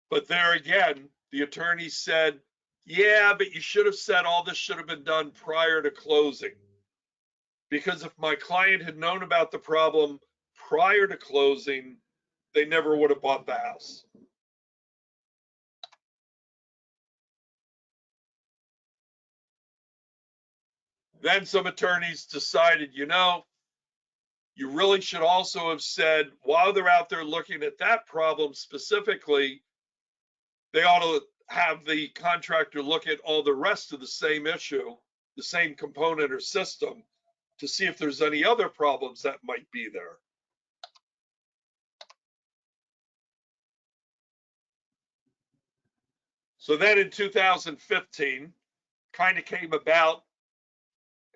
But there again, the attorney said, yeah, but you should have said all this should have been done prior to closing. Because if my client had known about the problem prior to closing, they never would have bought the house. Then some attorneys decided, you really should also have said, while they're out there looking at that problem specifically, they ought to have the contractor look at all the rest of the same issue, the same component or system, to see if there's any other problems that might be there. So then in 2015, kind of came about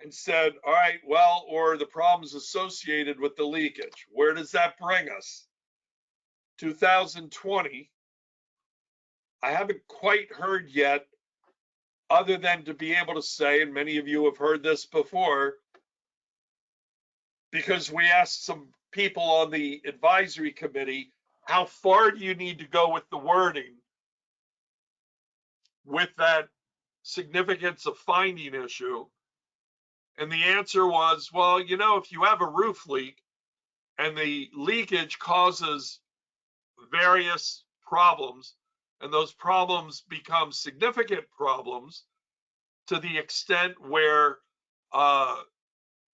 and said, all right, well, or the problems associated with the leakage. Where does that bring us? 2020, I haven't quite heard yet, other than to be able to say, and many of you have heard this before, because we asked some people on the advisory committee, how far do you need to go with the wording with that significance of finding issue? And the answer was, well, if you have a roof leak and the leakage causes various problems, and those problems become significant problems to the extent where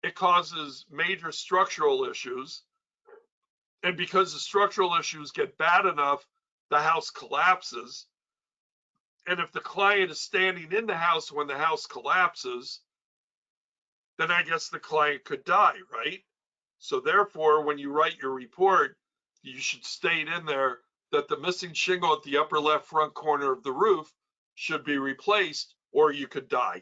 it causes major structural issues, And because the structural issues get bad enough, the house collapses. And if the client is standing in the house when the house collapses, then I guess the client could die, right? So therefore, when you write your report, you should state in there that the missing shingle at the upper left front corner of the roof should be replaced, or you could die.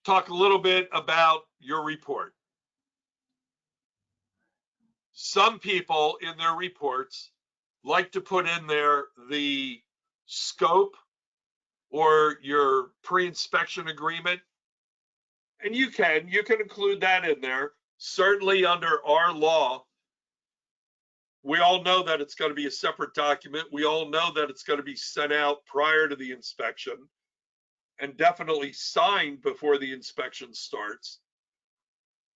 Talk a little bit about your report. Some people in their reports like to put in there the scope or your pre-inspection agreement. And you can include that in there. Certainly under our law, we all know that it's going to be a separate document. We all know that it's going to be sent out prior to the inspection and definitely signed before the inspection starts.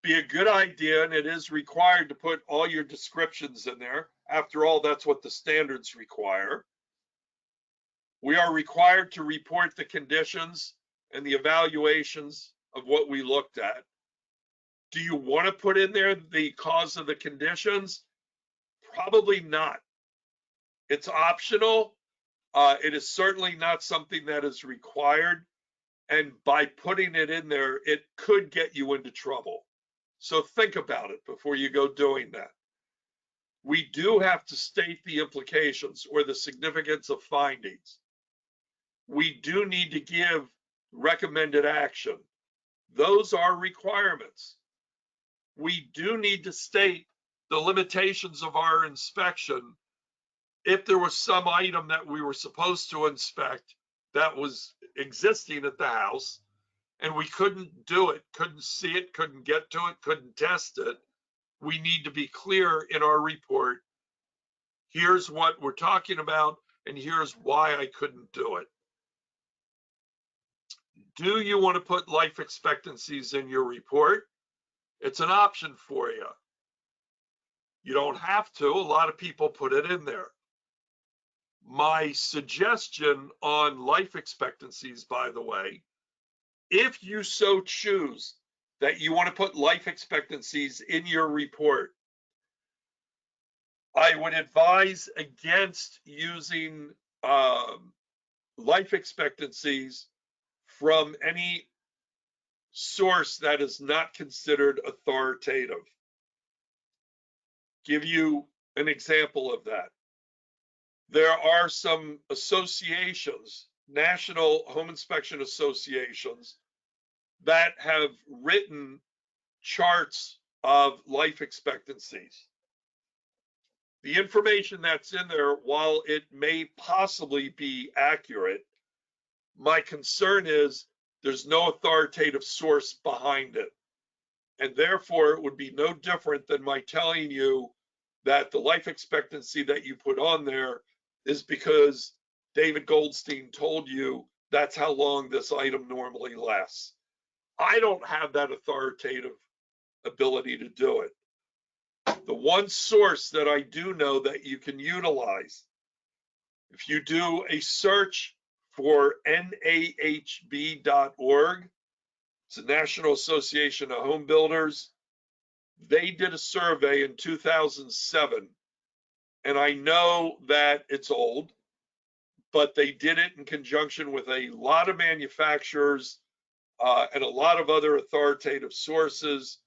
Be a good idea, and it is required to put all your descriptions in there. After all, that's what the standards require. We are required to report the conditions and the evaluations of what we looked at. Do you want to put in there the cause of the conditions? Probably not. It's optional. It is certainly not something that is required. And by putting it in there, it could get you into trouble. So think about it before you go doing that. We do have to state the implications or the significance of findings. We do need to give recommended action. Those are requirements. We do need to state the limitations of our inspection if there was some item that we were supposed to inspect that was existing at the house and we couldn't do it, couldn't see it, couldn't get to it, couldn't test it. We need to be clear in our report. Here's what we're talking about, and here's why I couldn't do it. Do you want to put life expectancies in your report? It's an option for you. You don't have to. A lot of people put it in there. My suggestion on life expectancies, by the way, if you so choose that you want to put life expectancies in your report, I would advise against using life expectancies from any source that is not considered authoritative. Give you an example of that. There are some associations, national home inspection associations, that have written charts of life expectancies. The information that's in there, while it may possibly be accurate, my concern is there's no authoritative source behind it. And therefore, it would be no different than my telling you that the life expectancy that you put on there is because David Goldstein told you that's how long this item normally lasts. I don't have that authoritative ability to do it. The one source that I do know that you can utilize, if you do a search for NAHB.org, it's the National Association of Home Builders. They did a survey in 2007, and I know that it's old, but they did it in conjunction with a lot of manufacturers and a lot of other authoritative sources,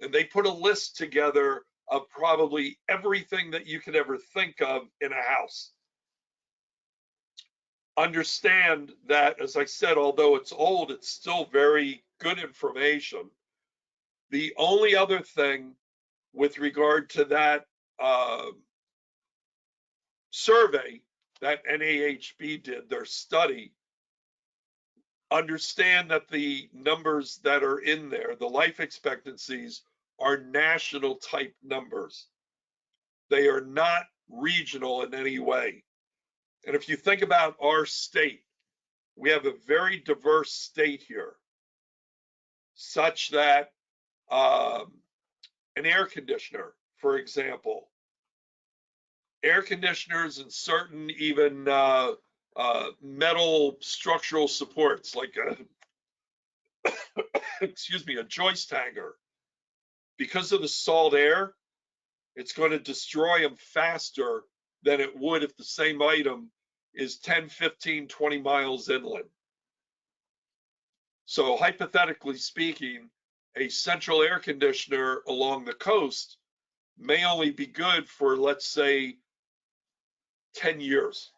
and they put a list together of probably everything that you could ever think of in a house. Understand that, as I said, although it's old, it's still very good information. The only other thing with regard to that survey that NAHB did, their study, understand that the numbers that are in there, the life expectancies, are national type numbers. They are not regional in any way. And if you think about our state, we have a very diverse state here, such that an air conditioner, for example, air conditioners and certain even metal structural supports like excuse me, a joist hanger. Because of the salt air, it's going to destroy them faster than it would if the same item is 10, 15, 20 miles inland. So hypothetically speaking, a central air conditioner along the coast may only be good for, let's say, 10 years.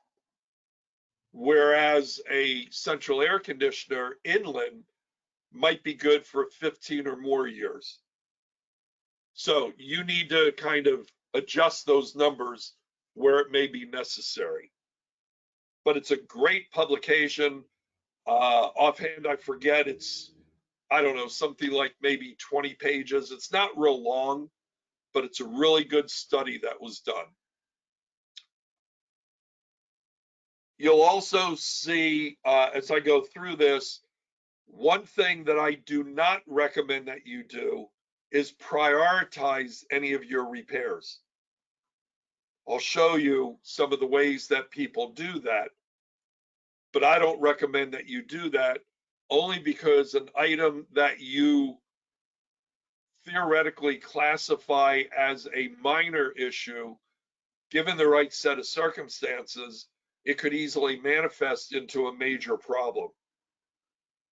Whereas a central air conditioner inland might be good for 15 or more years. So you need to kind of adjust those numbers where it may be necessary. But it's a great publication. Offhand, I forget, it's, I don't know, something like maybe 20 pages. It's not real long, but it's a really good study that was done. You'll also see, as I go through this, one thing that I do not recommend that you do is prioritize any of your repairs. I'll show you some of the ways that people do that, but I don't recommend that you do that, only because an item that you theoretically classify as a minor issue, given the right set of circumstances, it could easily manifest into a major problem.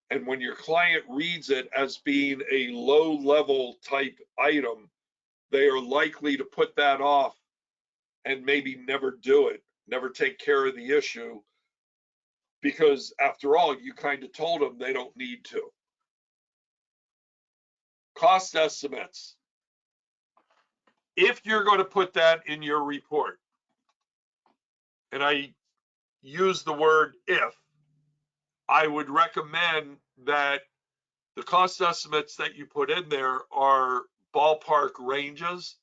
And when your client reads it as being a low-level type item, they are likely to put that off and maybe never do it, never take care of the issue, because after all, you kind of told them they don't need to. Cost estimates. If you're going to put that in your report, and I use the word if, I would recommend that the cost estimates that you put in there are ballpark ranges,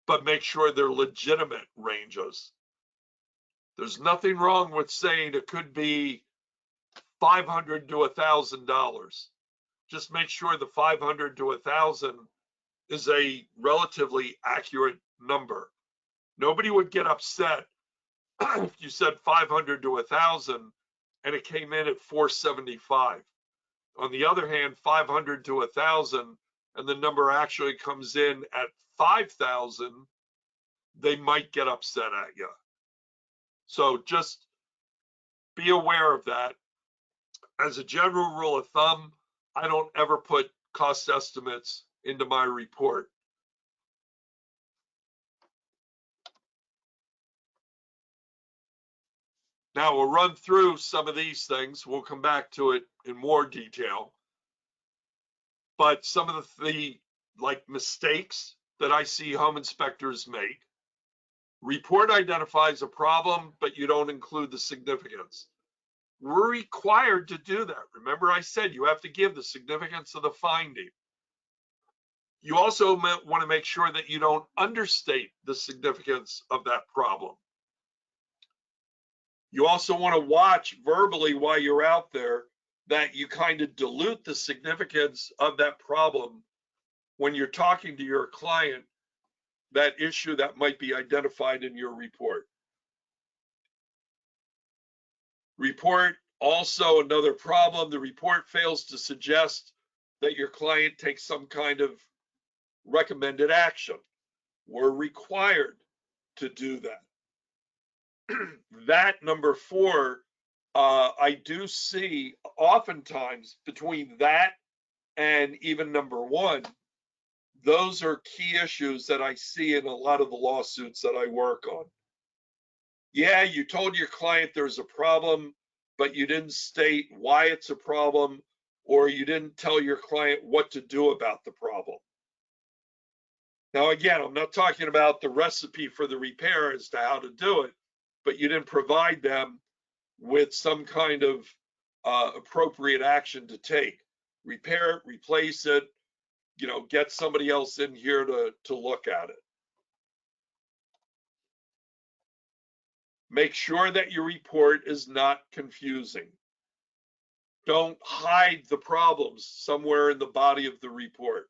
but make sure they're legitimate ranges. There's nothing wrong with saying it could be $500 to $1,000. Just make sure the 500 to 1,000 is a relatively accurate number. Nobody would get upset if you said 500 to 1,000 and it came in at 475. On the other hand, 500 to 1,000 and the number actually comes in at 5,000, they might get upset at you. So just be aware of that. As a general rule of thumb, I don't ever put cost estimates into my report. Now we'll run through some of these things. We'll come back to it in more detail. But some of the like mistakes that I see home inspectors make. Report identifies a problem, but you don't include the significance. We're required to do that. Remember I said you have to give the significance of the finding. You also want to make sure that you don't understate the significance of that problem. You also want to watch verbally while you're out there that you kind of dilute the significance of that problem when you're talking to your client, that issue that might be identified in your report. Report also another problem. The report fails to suggest that your client takes some kind of recommended action. We're required to do that. That number 4, I do see oftentimes between that and even number 1, those are key issues that I see in a lot of the lawsuits that I work on. Yeah, you told your client there's a problem, but you didn't state why it's a problem, or you didn't tell your client what to do about the problem. Now, again, I'm not talking about the recipe for the repair as to how to do it, but you didn't provide them with some kind of appropriate action to take. Repair it, replace it, you know, get somebody else in here to look at it. Make sure that your report is not confusing. Don't hide the problems somewhere in the body of the report.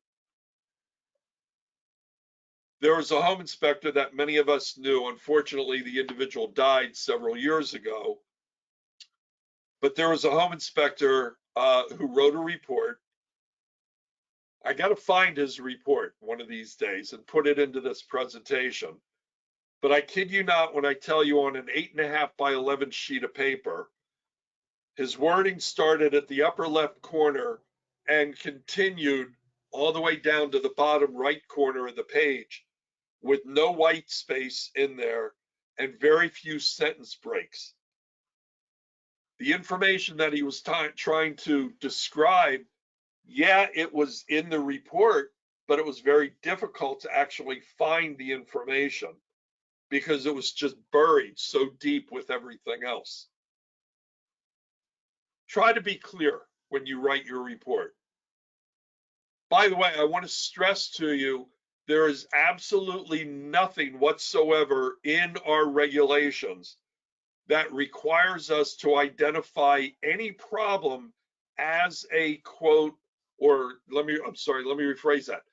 There was a home inspector that many of us knew. Unfortunately, the individual died several years ago. But there was a home inspector who wrote a report. I got to find his report one of these days and put it into this presentation. But I kid you not when I tell you, on an 8.5 by 11 sheet of paper, his wording started at the upper left corner and continued all the way down to the bottom right corner of the page, with no white space in there and very few sentence breaks. The information that he was trying to describe, yeah, it was in the report, but it was very difficult to actually find the information because it was just buried so deep with everything else. Try to be clear when you write your report. By the way, I want to stress to you, there is absolutely nothing whatsoever in our regulations that requires us to identify any problem as a quote, or let me rephrase that,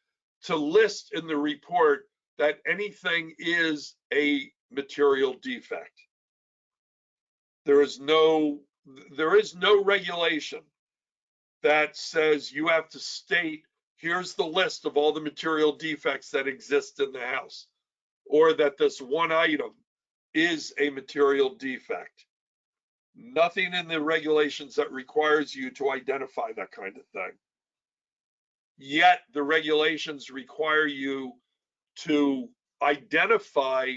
to list in the report that anything is a material defect. There is no regulation that says you have to state, here's the list of all the material defects that exist in the house, or that this one item is a material defect. Nothing in the regulations that requires you to identify that kind of thing. Yet the regulations require you to identify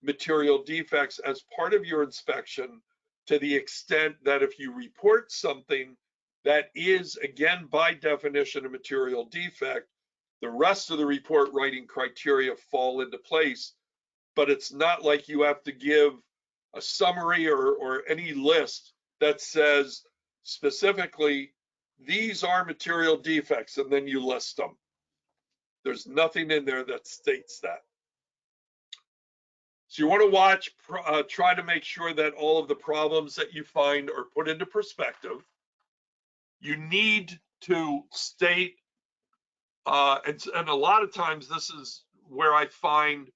material defects as part of your inspection, to the extent that if you report something that is, again, by definition, a material defect, the rest of the report writing criteria fall into place. But it's not like you have to give a summary or any list that says specifically, these are material defects, and then you list them. There's nothing in there that states that. So you want to try to make sure that all of the problems that you find are put into perspective. You need to state, and a lot of times this is where I find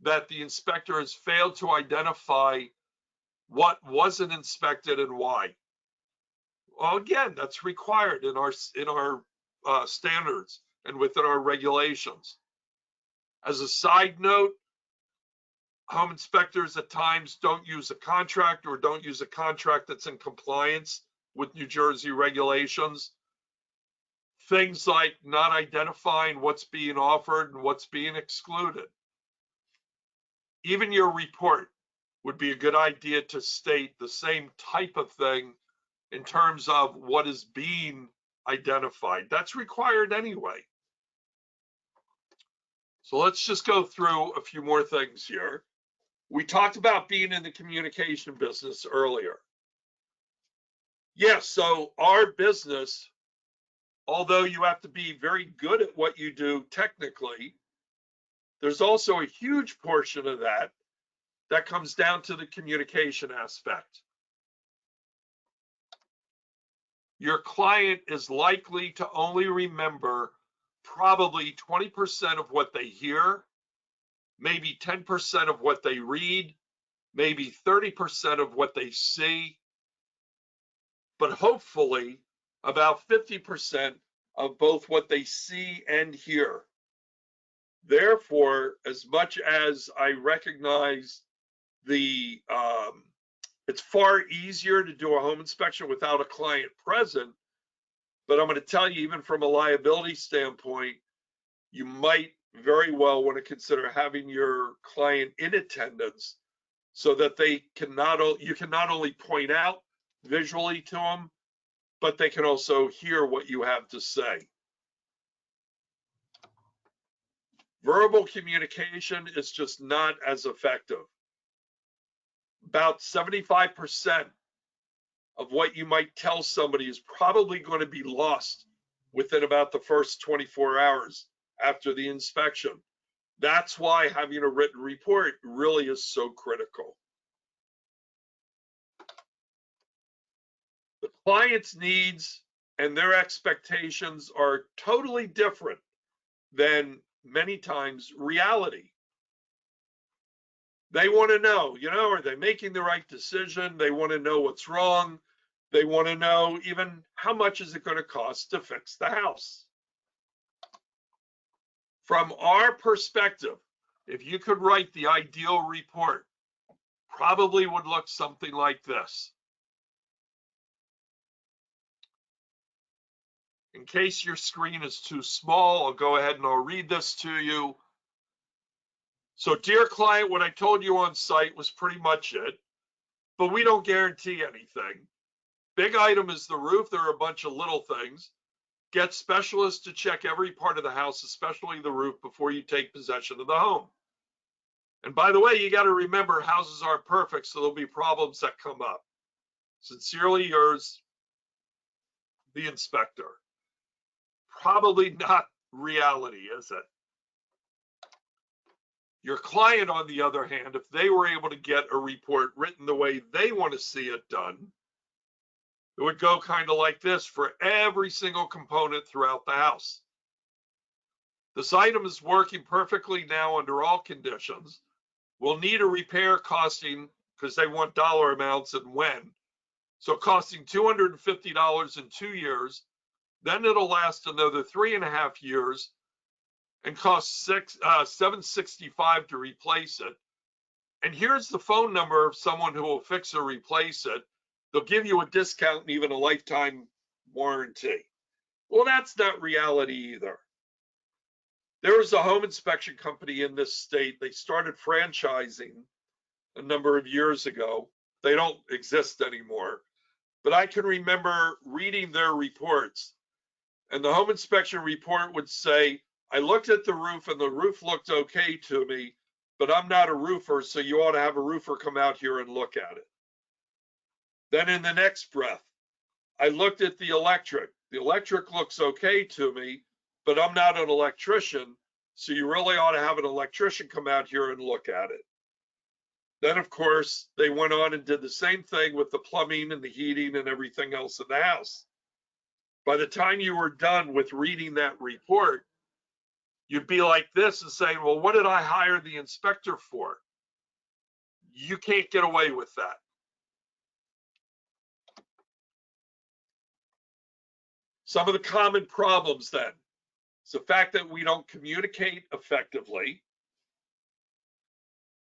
that the inspector has failed to identify what wasn't inspected and why. Well, again, that's required in our standards and within our regulations. As a side note, home inspectors at times don't use a contract, or don't use a contract that's in compliance with New Jersey regulations. Things like not identifying what's being offered and what's being excluded. Even your report would be a good idea to state the same type of thing in terms of what is being identified. That's required anyway. So let's just go through a few more things here. We talked about being in the communication business earlier. Yes, so our business, although you have to be very good at what you do technically, there's also a huge portion of that that comes down to the communication aspect. Your client is likely to only remember probably 20% of what they hear, maybe 10% of what they read, maybe 30% of what they see, but hopefully about 50% of both what they see and hear. Therefore, as much as I recognize it's far easier to do a home inspection without a client present, but I'm going to tell you, even from a liability standpoint, you might very well want to consider having your client in attendance, so that you can not only point out visually to them, but they can also hear what you have to say. Verbal communication is just not as effective. About 75% of what you might tell somebody is probably going to be lost within about the first 24 hours after the inspection. That's why having a written report really is so critical. The client's needs and their expectations are totally different than many times reality. They want to know, are they making the right decision? They want to know what's wrong. They want to know even how much is it going to cost to fix the house. From our perspective, if you could write the ideal report, probably would look something like this. In case your screen is too small, I'll go ahead and I'll read this to you. So, dear client, what I told you on site was pretty much it, but we don't guarantee anything. Big item is the roof. There are a bunch of little things. Get specialists to check every part of the house, especially the roof, before you take possession of the home. And by the way, you got to remember, houses aren't perfect, so there'll be problems that come up. Sincerely yours, the inspector. Probably not reality, is it? Your client, on the other hand, if they were able to get a report written the way they want to see it done, it would go kind of like this for every single component throughout the house. This item is working perfectly now under all conditions. We'll need a repair costing, because they want dollar amounts and when. So costing $250 in 2 years, then it'll last another 3.5 years and cost $765 to replace it. And here's the phone number of someone who will fix or replace it. They'll give you a discount and even a lifetime warranty. Well, that's not reality either. There was a home inspection company in this state. They started franchising a number of years ago. They don't exist anymore. But I can remember reading their reports. And the home inspection report would say, I looked at the roof and the roof looked okay to me, but I'm not a roofer, so you ought to have a roofer come out here and look at it. Then in the next breath, I looked at the electric. The electric looks okay to me, but I'm not an electrician, so you really ought to have an electrician come out here and look at it. Then, of course, they went on and did the same thing with the plumbing and the heating and everything else in the house. By the time you were done with reading that report, you'd be like this and saying, well, what did I hire the inspector for? You can't get away with that. Some of the common problems then is the fact that we don't communicate effectively,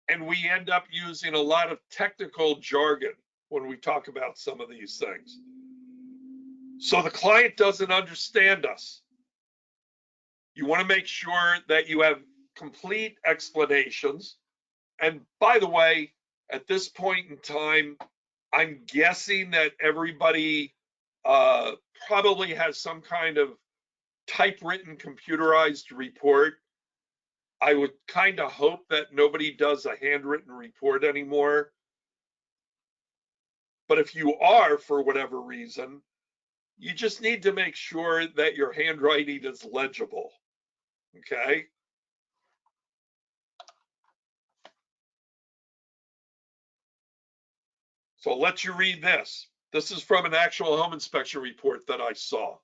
and we end up using a lot of technical jargon when we talk about some of these things. So the client doesn't understand us. You want to make sure that you have complete explanations. And by the way, at this point in time, I'm guessing that everybody probably has some kind of typewritten computerized report. I would kind of hope that nobody does a handwritten report anymore. But if you are, for whatever reason, you just need to make sure that your handwriting is legible, okay? So I'll let you read this. This is from an actual home inspection report that I saw.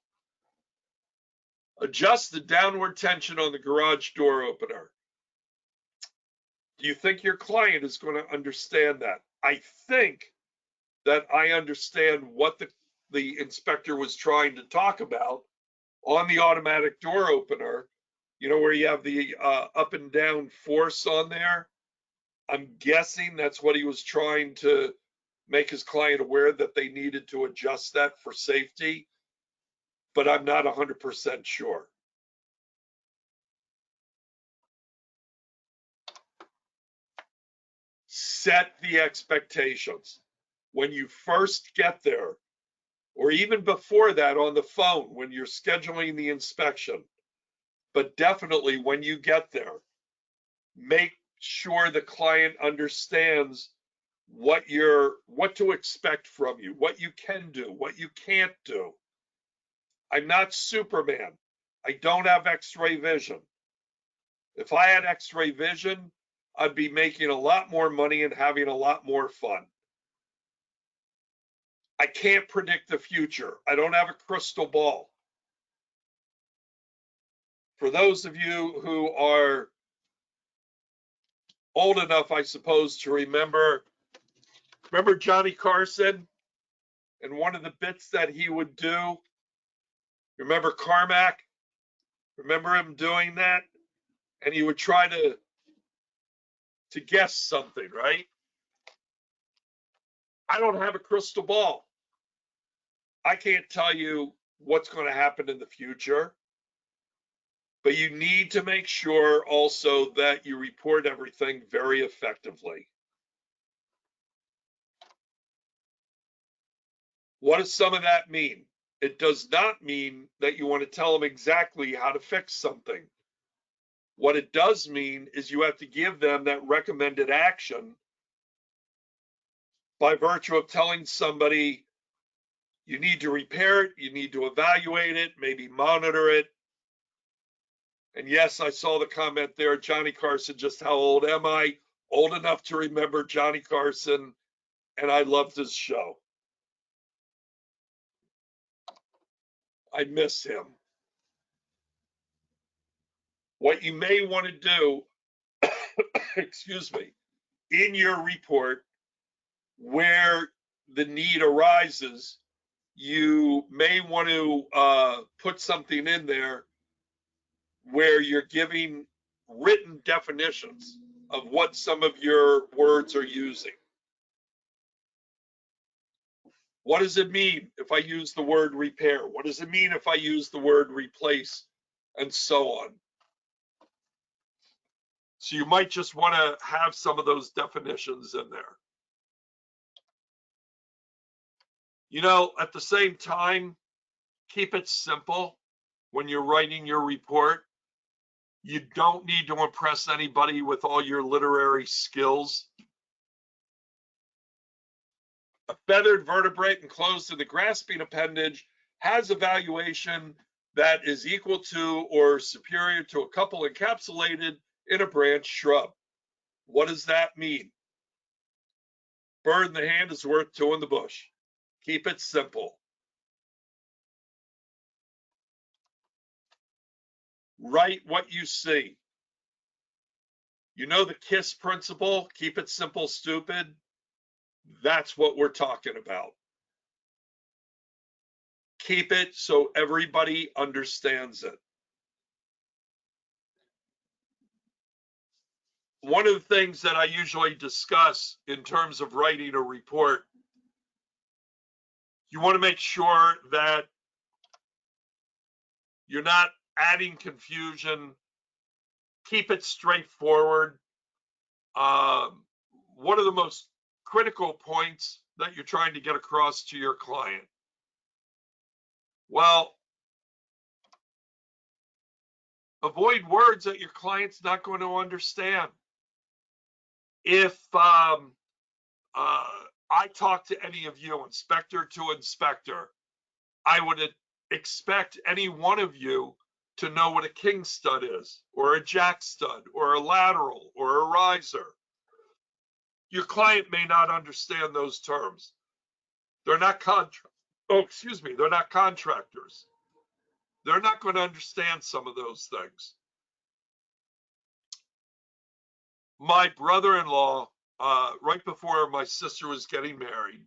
Adjust the downward tension on the garage door opener. Do you think your client is going to understand that? I think that I understand what the inspector was trying to talk about on the automatic door opener, you know, where you have the up and down force on there. I'm guessing that's what he was trying to make his client aware that they needed to adjust that for safety, but I'm not 100% sure. Set the expectations. When you first get there, or even before that on the phone when you're scheduling the inspection, but definitely when you get there, make sure the client understands what to expect from you, what you can do, what you can't do. I'm not Superman. I don't have X-ray vision. If I had X-ray vision, I'd be making a lot more money and having a lot more fun. I can't predict the future. I don't have a crystal ball. For those of you who are old enough, I suppose, to remember Johnny Carson And one of the bits that he would do, remember Carmack? Remember him doing that? And he would try to guess something, right? I don't have a crystal ball. I can't tell you what's going to happen in the future. But you need to make sure also that you report everything very effectively. What does some of that mean? It does not mean that you want to tell them exactly how to fix something. What it does mean is you have to give them that recommended action by virtue of telling somebody you need to repair it, you need to evaluate it, maybe monitor it. And yes, I saw the comment there, Johnny Carson, just how old am I? Old enough to remember Johnny Carson, and I loved his show. I miss him. What you may want to do, excuse me, in your report, where the need arises, you may want to put something in there where you're giving written definitions of what some of your words are using. What does it mean if I use the word repair? What does it mean if I use the word replace, and so on? So you might just want to have some of those definitions in there. You know, at the same time, keep it simple when you're writing your report. You don't need to impress anybody with all your literary skills. A feathered vertebrate enclosed in the grasping appendage has a valuation that is equal to or superior to a couple encapsulated in a branch shrub. What does that mean? Bird in the hand is worth two in the bush. Keep it simple. Write what you see. You know the KISS principle, keep it simple, stupid? That's what we're talking about. Keep it so everybody understands it. One of the things that I usually discuss in terms of writing a report, you want to make sure that you're not adding confusion. Keep it straightforward. What are the most critical points that you're trying to get across to your client? Well, avoid words that your client's not going to understand. If I talk to any of you, inspector to inspector, I would expect any one of you to know what a king stud is, or a jack stud, or a lateral, or a riser. Your client may not understand those terms. They're not they're not contractors. They're not going to understand some of those things. My brother-in-law, right before my sister was getting married,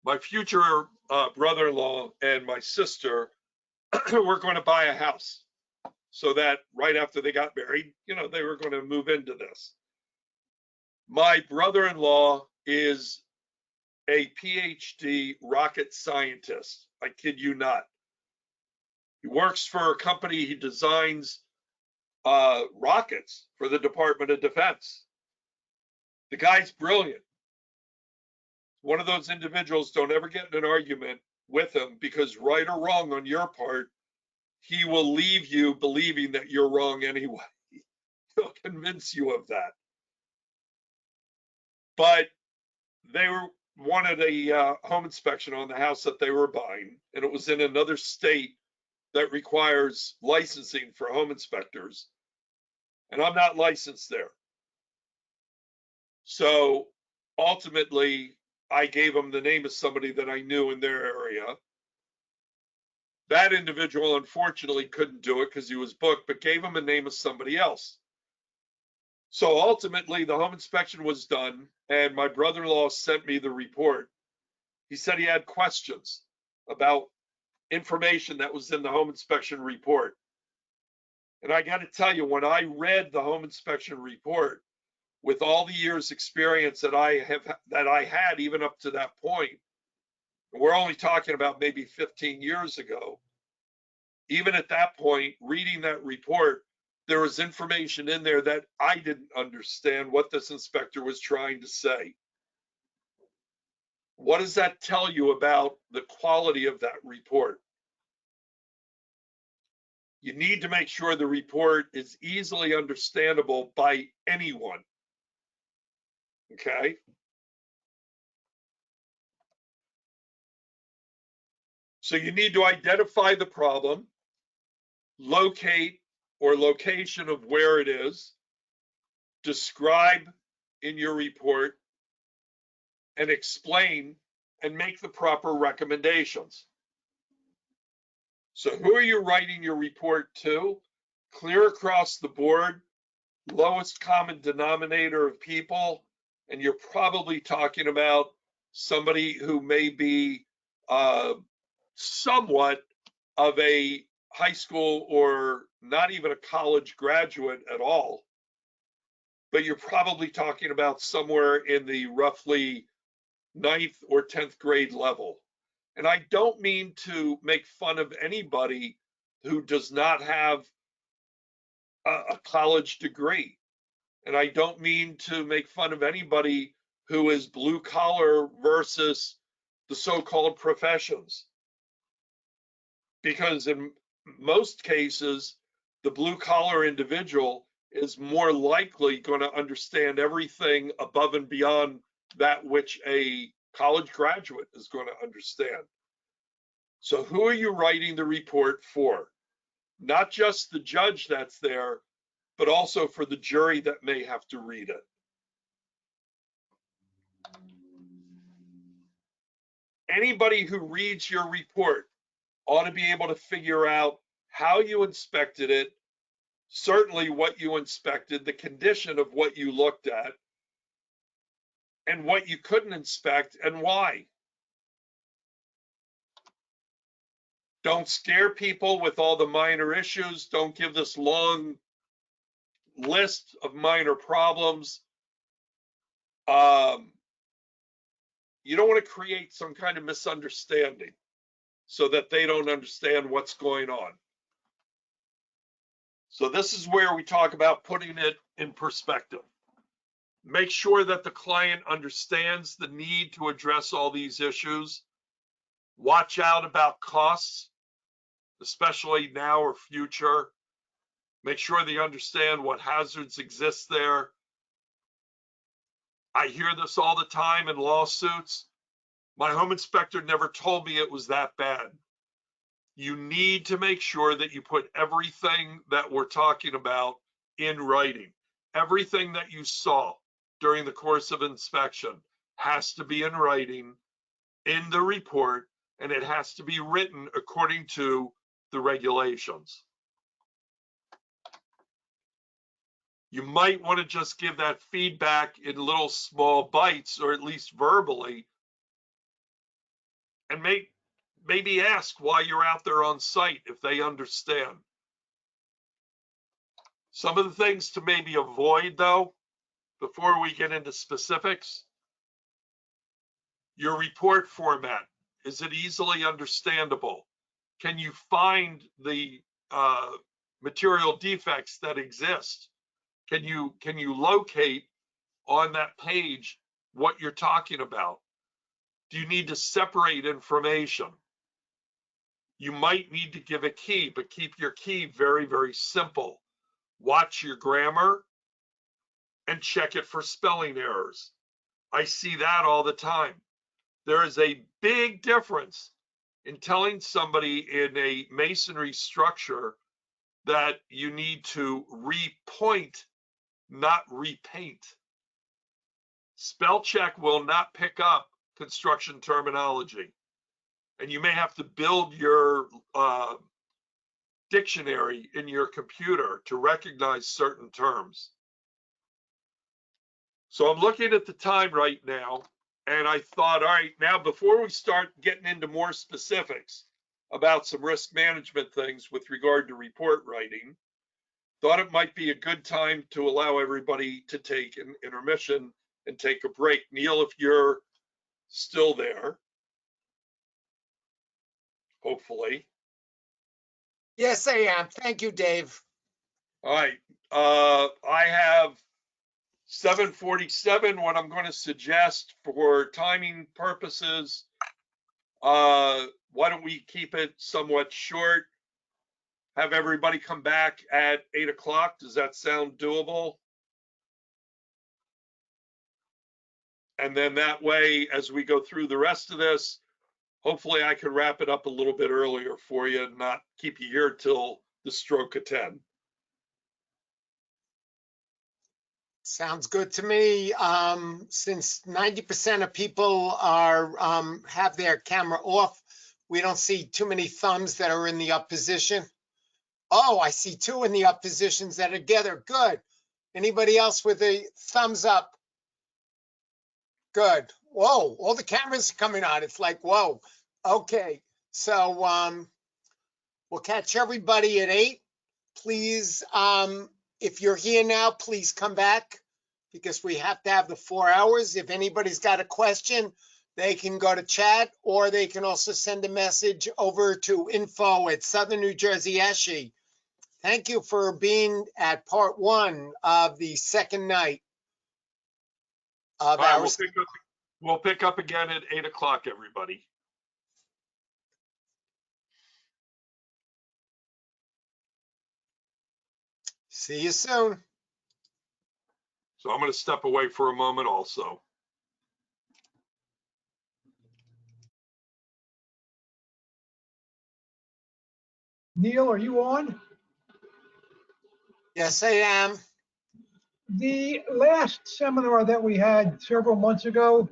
my future brother-in-law and my sister were going to buy a house, so that right after they got married, you know, they were going to move into this. My brother-in-law is a PhD rocket scientist. I kid you not. He works for a company. He designs rockets for the Department of Defense. The guy's brilliant. One of those individuals, don't ever get in an argument with him, because right or wrong on your part, he will leave you believing that you're wrong anyway. He'll convince you of that. But they wanted a home inspection on the house that they were buying, and it was in another state that requires licensing for home inspectors. And I'm not licensed there. So ultimately, I gave them the name of somebody that I knew in their area. That individual, unfortunately, couldn't do it because he was booked, but gave him a name of somebody else. So ultimately, the home inspection was done, and my brother-in-law sent me the report. He said he had questions about information that was in the home inspection report. And I got to tell you, when I read the home inspection report, with all the years experience that I had even up to that point, we're only talking about maybe 15 years ago. Even at that point, reading that report, there was information in there that I didn't understand what this inspector was trying to say. What does that tell you about the quality of that report? You need to make sure the report is easily understandable by anyone. Okay? So you need to identify the problem, locate or location of where it is, describe in your report, and explain and make the proper recommendations. So who are you writing your report to? Clear across the board, lowest common denominator of people, and you're probably talking about somebody who may be somewhat of a high school or not even a college graduate at all, but you're probably talking about somewhere in the roughly 9th or 10th grade level. And I don't mean to make fun of anybody who does not have a college degree. And I don't mean to make fun of anybody who is blue collar versus the so-called professions. Because in most cases, the blue collar individual is more likely going to understand everything above and beyond that which a college graduate is going to understand. So who are you writing the report for? Not just the judge that's there, but also for the jury that may have to read it. Anybody who reads your report ought to be able to figure out how you inspected it, certainly what you inspected, the condition of what you looked at, and what you couldn't inspect and why. Don't scare people with all the minor issues. Don't give this long list of minor problems. You don't want to create some kind of misunderstanding so that they don't understand what's going on. So this is where we talk about putting it in perspective. Make sure that the client understands the need to address all these issues. Watch out about costs, especially now or future. Make sure they understand what hazards exist there. I hear this all the time in lawsuits. My home inspector never told me it was that bad. You need to make sure that you put everything that we're talking about in writing. Everything that you saw during the course of inspection has to be in writing in the report, and it has to be written according to the regulations. You might want to just give that feedback in little small bites, or at least verbally, and maybe ask why you're out there on site if they understand. Some of the things to maybe avoid, though, before we get into specifics, your report format. Is it easily understandable? Can you find the material defects that exist? Can you locate on that page what you're talking about? Do you need to separate information? You might need to give a key, but keep your key very, very simple. Watch your grammar and check it for spelling errors. I see that all the time. There is a big difference in telling somebody in a masonry structure that you need to repoint, not repaint. Spell check will not pick up construction terminology. And you may have to build your dictionary in your computer to recognize certain terms. So I'm looking at the time right now. And I thought, all right, now before we start getting into more specifics about some risk management things with regard to report writing, thought it might be a good time to allow everybody to take an intermission and take a break. Neil, if you're still there, hopefully. Yes, I am. Thank you, Dave. All right, I have 7:47. What I'm going to suggest for timing purposes, why don't we keep it somewhat short? Have everybody come back at 8 o'clock. Does that sound doable? And then that way, as we go through the rest of this, hopefully I can wrap it up a little bit earlier for you and not keep you here till the stroke of 10. Sounds good to me. Since 90% of people are have their camera off, we don't see too many thumbs that are in the up position. Oh, I see two in the up positions that are together. Good. Anybody else with a thumbs up? Good. Whoa, all the cameras are coming on. It's like, whoa. Okay. So we'll catch everybody at 8. Please, if you're here now, please come back because we have to have the 4 hours. If anybody's got a question, they can go to chat or they can also send a message over to info@Southern New Jersey ESHE. Thank you for being at part 1 of the second night of All right, our. we'll pick up again at 8 o'clock, everybody. See you soon. So I'm going to step away for a moment also. Neil, are you on? Yes, I am. The last seminar that we had several months ago,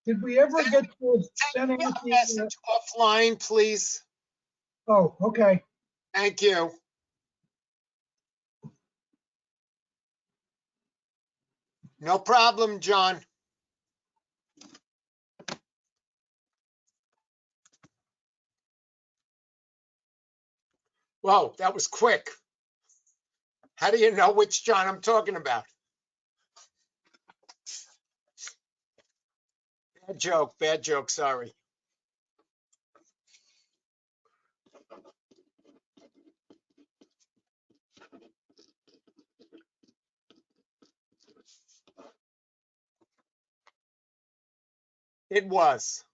did we ever get to send Send me out a the, message offline, please. oh, okay. Thank you. No problem, John. Whoa, that was quick. How do you know which John I'm talking about? Bad joke, sorry. It was.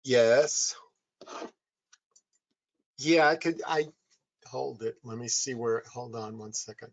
Yes. Yeah, I hold it. Let me see hold on 1 second.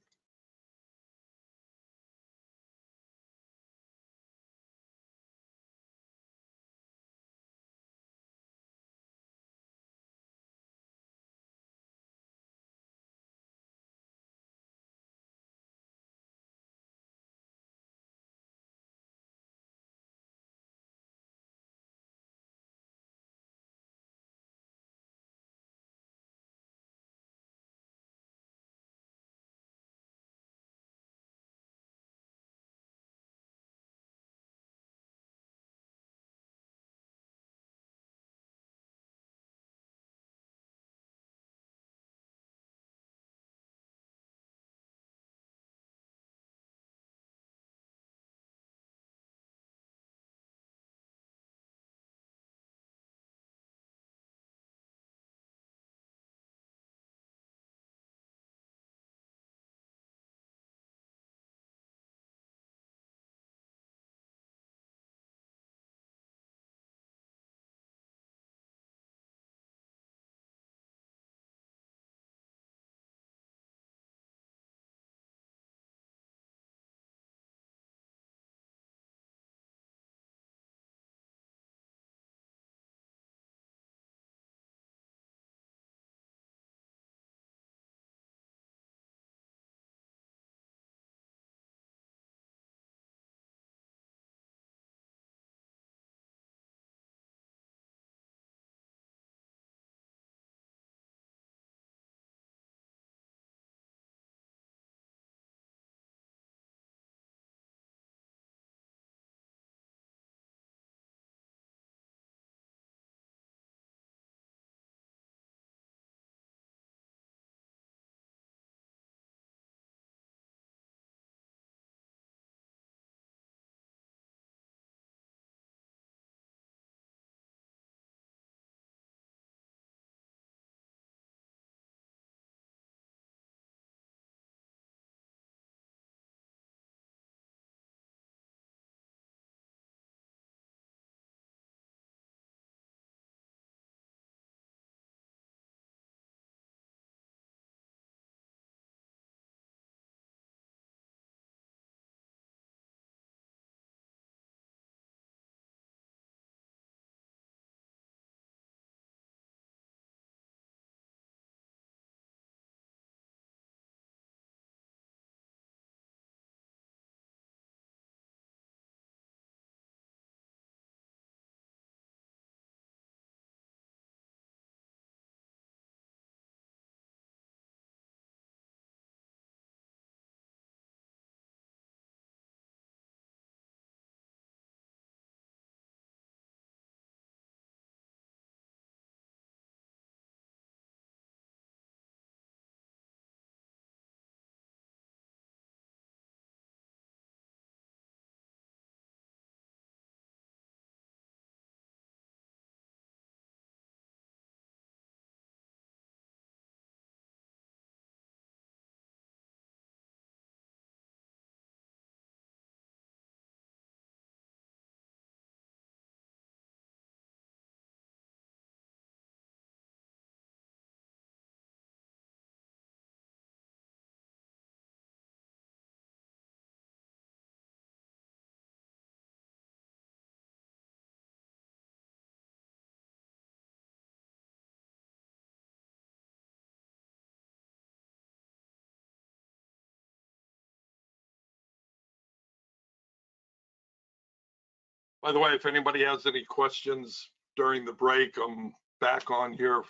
By the way, if anybody has any questions during the break, I'm back on here.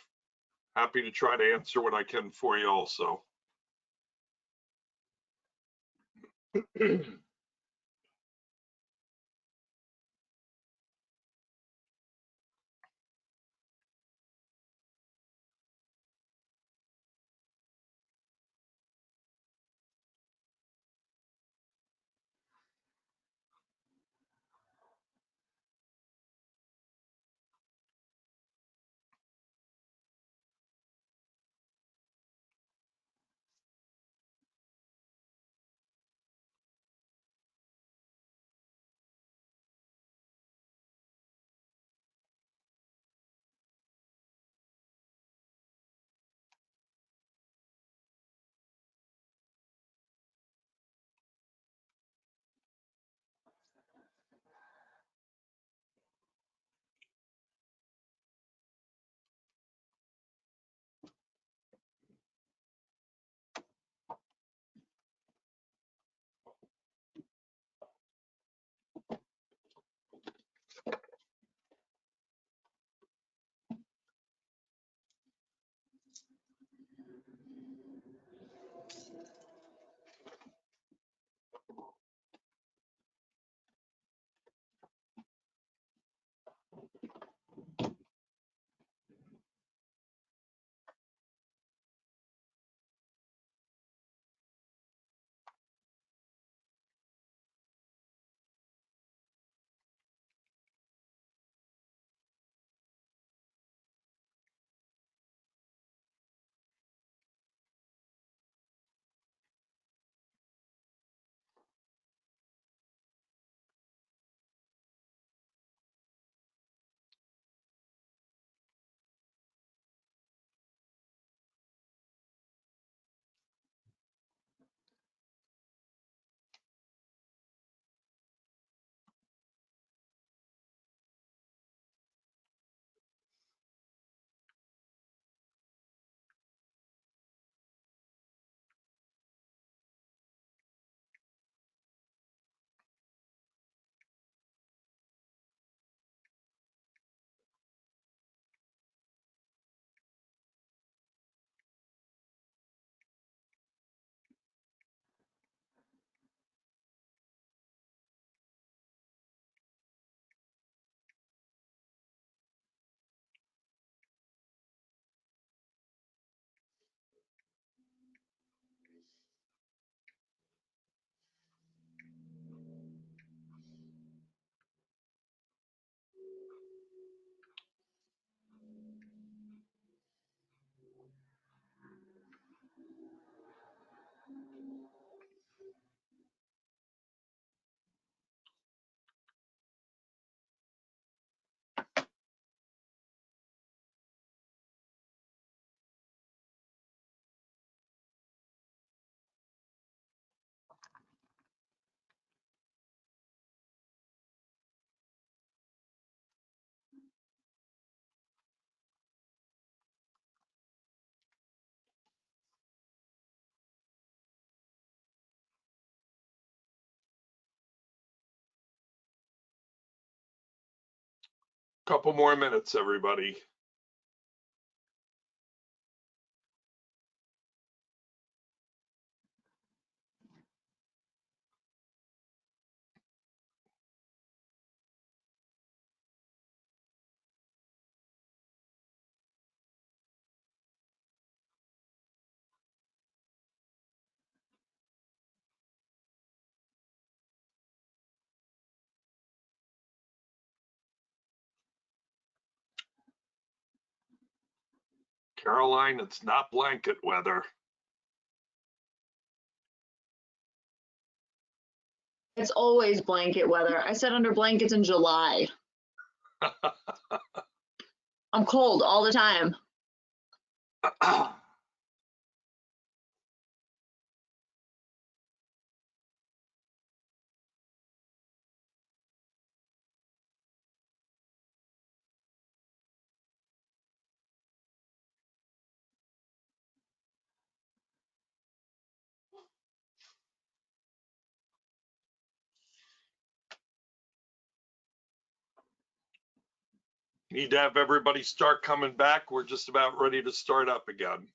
Happy to try to answer what I can for you also. Couple more minutes, everybody. Caroline, it's not blanket weather. It's always blanket weather. I sit under blankets in July. I'm cold all the time. Need to have everybody start coming back. We're just about ready to start up again.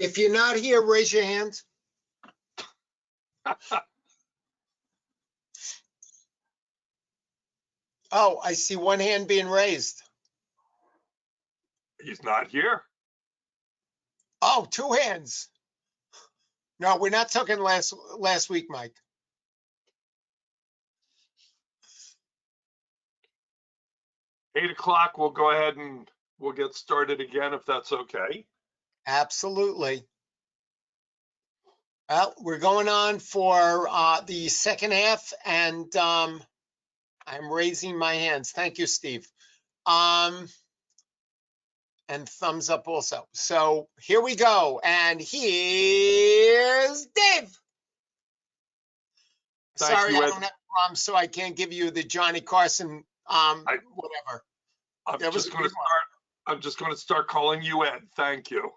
If you're not here, raise your hand. Oh, I see one hand being raised. He's not here. Oh, two hands. No, we're not talking last week, Mike. Eight o'clock, we'll go ahead and we'll get started again if that's okay. Absolutely. Well, we're going on for the second half, and I'm raising my hands. Thank you, Steve. And thumbs up also. So here we go. And here's Dave. Thank Sorry, you, I Ed. don't have drums, so I can't give you the Johnny Carson, whatever. I'm That was just a going to good one. start. I'm just going to start calling you Ed. Thank you.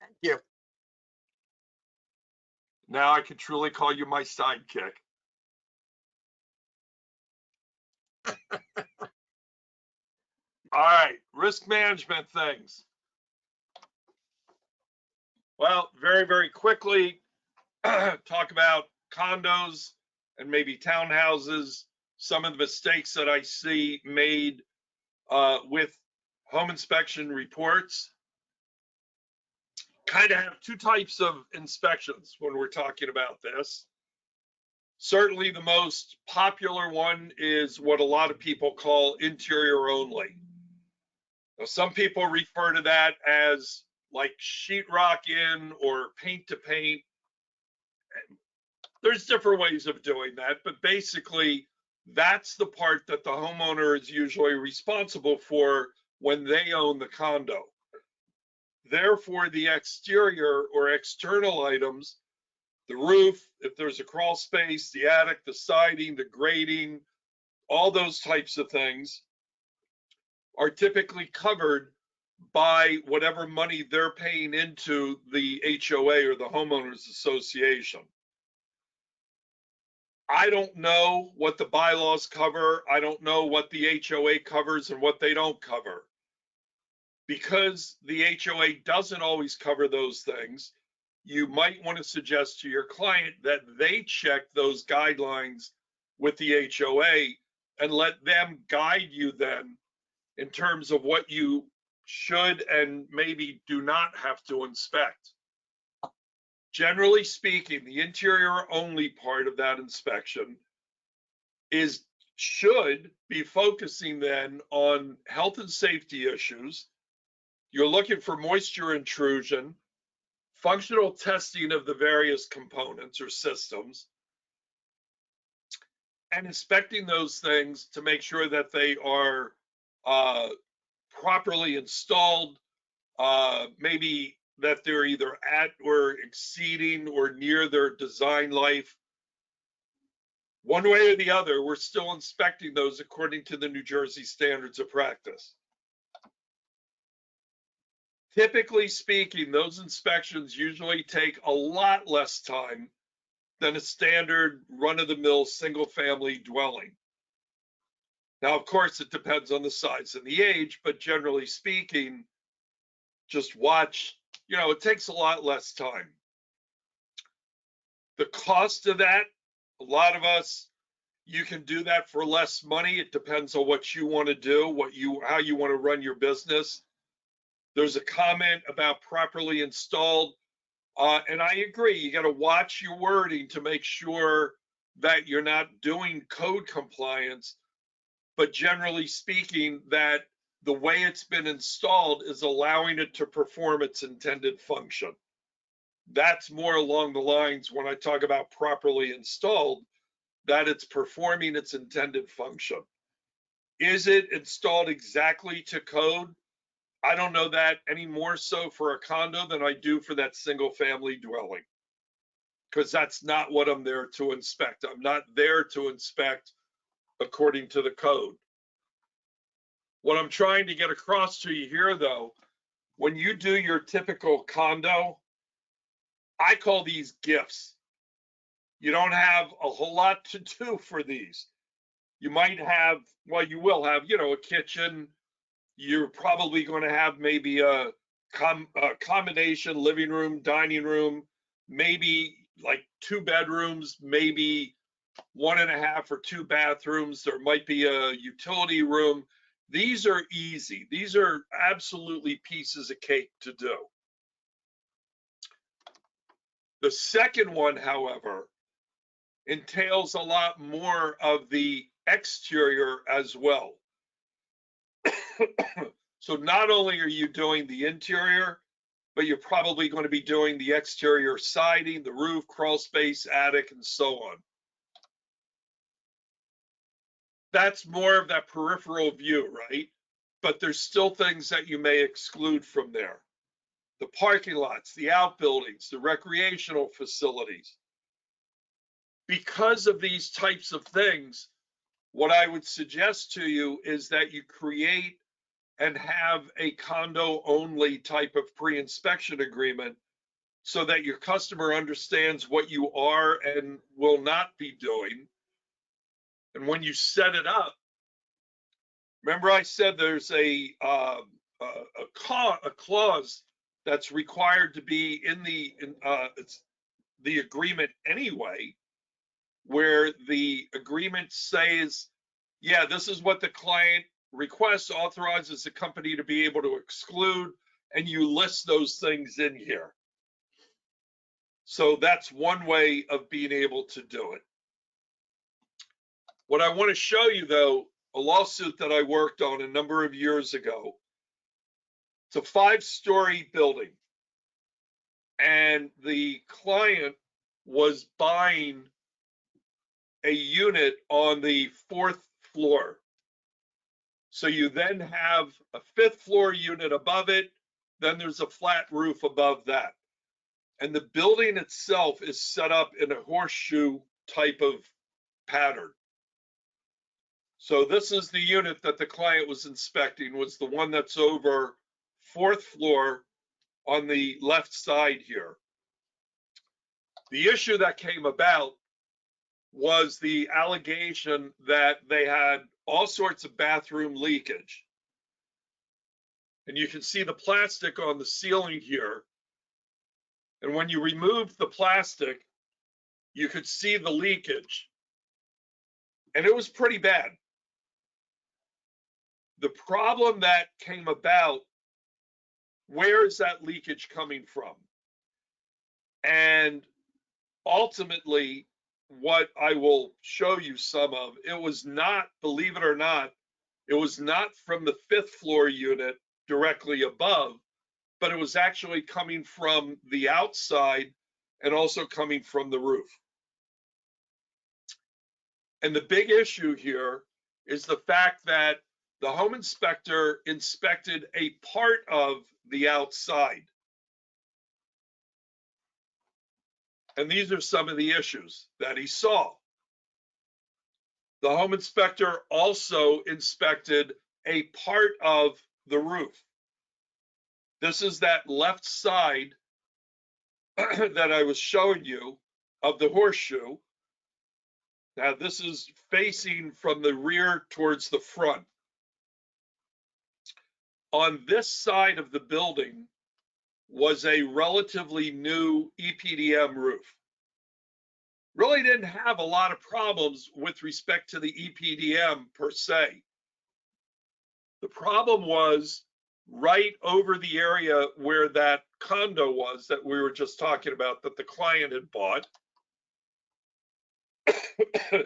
Thank you. Now I can truly call you my sidekick. All right, risk management things. Well, very, very quickly, talk about condos and maybe townhouses, some of the mistakes that I see made with home inspection reports. Kind of have two types of inspections when we're talking about this. Certainly the most popular one is what a lot of people call interior only. Now, some people refer to that as like sheetrock in or paint to paint. There's different ways of doing that, but basically that's the part that the homeowner is usually responsible for when they own the condo. Therefore, the exterior or external items, the roof, if there's a crawl space, the attic, the siding, the grading, all those types of things are typically covered by whatever money they're paying into the HOA or the homeowners association. I don't know what the bylaws cover. I don't know what the HOA covers and what they don't cover. Because the HOA doesn't always cover those things, you might want to suggest to your client that they check those guidelines with the HOA and let them guide you then in terms of what you should and maybe do not have to inspect. Generally speaking, the interior only part of that inspection should be focusing then on health and safety issues. You're looking for moisture intrusion, functional testing of the various components or systems, and inspecting those things to make sure that they are properly installed, maybe that they're either at or exceeding or near their design life. One way or the other, we're still inspecting those according to the New Jersey standards of practice. Typically speaking, those inspections usually take a lot less time than a standard run-of-the-mill single-family dwelling. Now, of course, it depends on the size and the age, but generally speaking, just watch, it takes a lot less time. The cost of that, a lot of us, you can do that for less money. It depends on what you want to do, how you want to run your business. There's a comment about properly installed, and I agree. You got to watch your wording to make sure that you're not doing code compliance, but generally speaking, that the way it's been installed is allowing it to perform its intended function. That's more along the lines when I talk about properly installed, that it's performing its intended function. Is it installed exactly to code? I don't know that any more so for a condo than I do for that single family dwelling, because that's not what I'm there to inspect. I'm not there to inspect according to the code. What I'm trying to get across to you here, though, when you do your typical condo, I call these gifts. You don't have a whole lot to do for these. You might have, well, you will have, a kitchen. You're probably going to have maybe a combination living room, dining room, maybe like 2 bedrooms, maybe 1.5 or 2 bathrooms. There might be a utility room. These are easy. These are absolutely pieces of cake to do. The second one, however, entails a lot more of the exterior as well. So not only are you doing the interior, but you're probably going to be doing the exterior siding, the roof, crawl space, attic, and so on. That's more of that peripheral view, right? But there's still things that you may exclude from there. The parking lots, the outbuildings, the recreational facilities. Because of these types of things, what I would suggest to you is that you create and have a condo only type of pre-inspection agreement so that your customer understands what you are and will not be doing. And when you set it up, remember I said there's a clause that's required to be in the agreement anyway, where the agreement says, yeah, this is what the client requests, authorizes the company to be able to exclude, and you list those things in here. So that's one way of being able to do it. What I want to show you, though, a lawsuit that I worked on a number of years ago. It's a 5-story building, and the client was buying a unit on the 4th floor. So you then have a 5th floor unit above it, then there's a flat roof above that. And the building itself is set up in a horseshoe type of pattern. So this is the unit that the client was inspecting, was the one that's over 4th floor on the left side here. The issue that came about was the allegation that they had all sorts of bathroom leakage. And you can see the plastic on the ceiling here. And when you remove the plastic, you could see the leakage. And it was pretty bad. The problem that came about, where is that leakage coming from? And ultimately, what I will show you some of, it was not, believe it or not, it was not from the 5th floor unit directly above, but it was actually coming from the outside and also coming from the roof. And the big issue here is the fact that the home inspector inspected a part of the outside. And these are some of the issues that he saw. The home inspector also inspected a part of the roof. This is that left side that I was showing you of the horseshoe. Now this is facing from the rear towards the front. On this side of the building was a relatively new EPDM roof. Really didn't have a lot of problems with respect to the EPDM per se. The problem was right over the area where that condo was that we were just talking about that the client had bought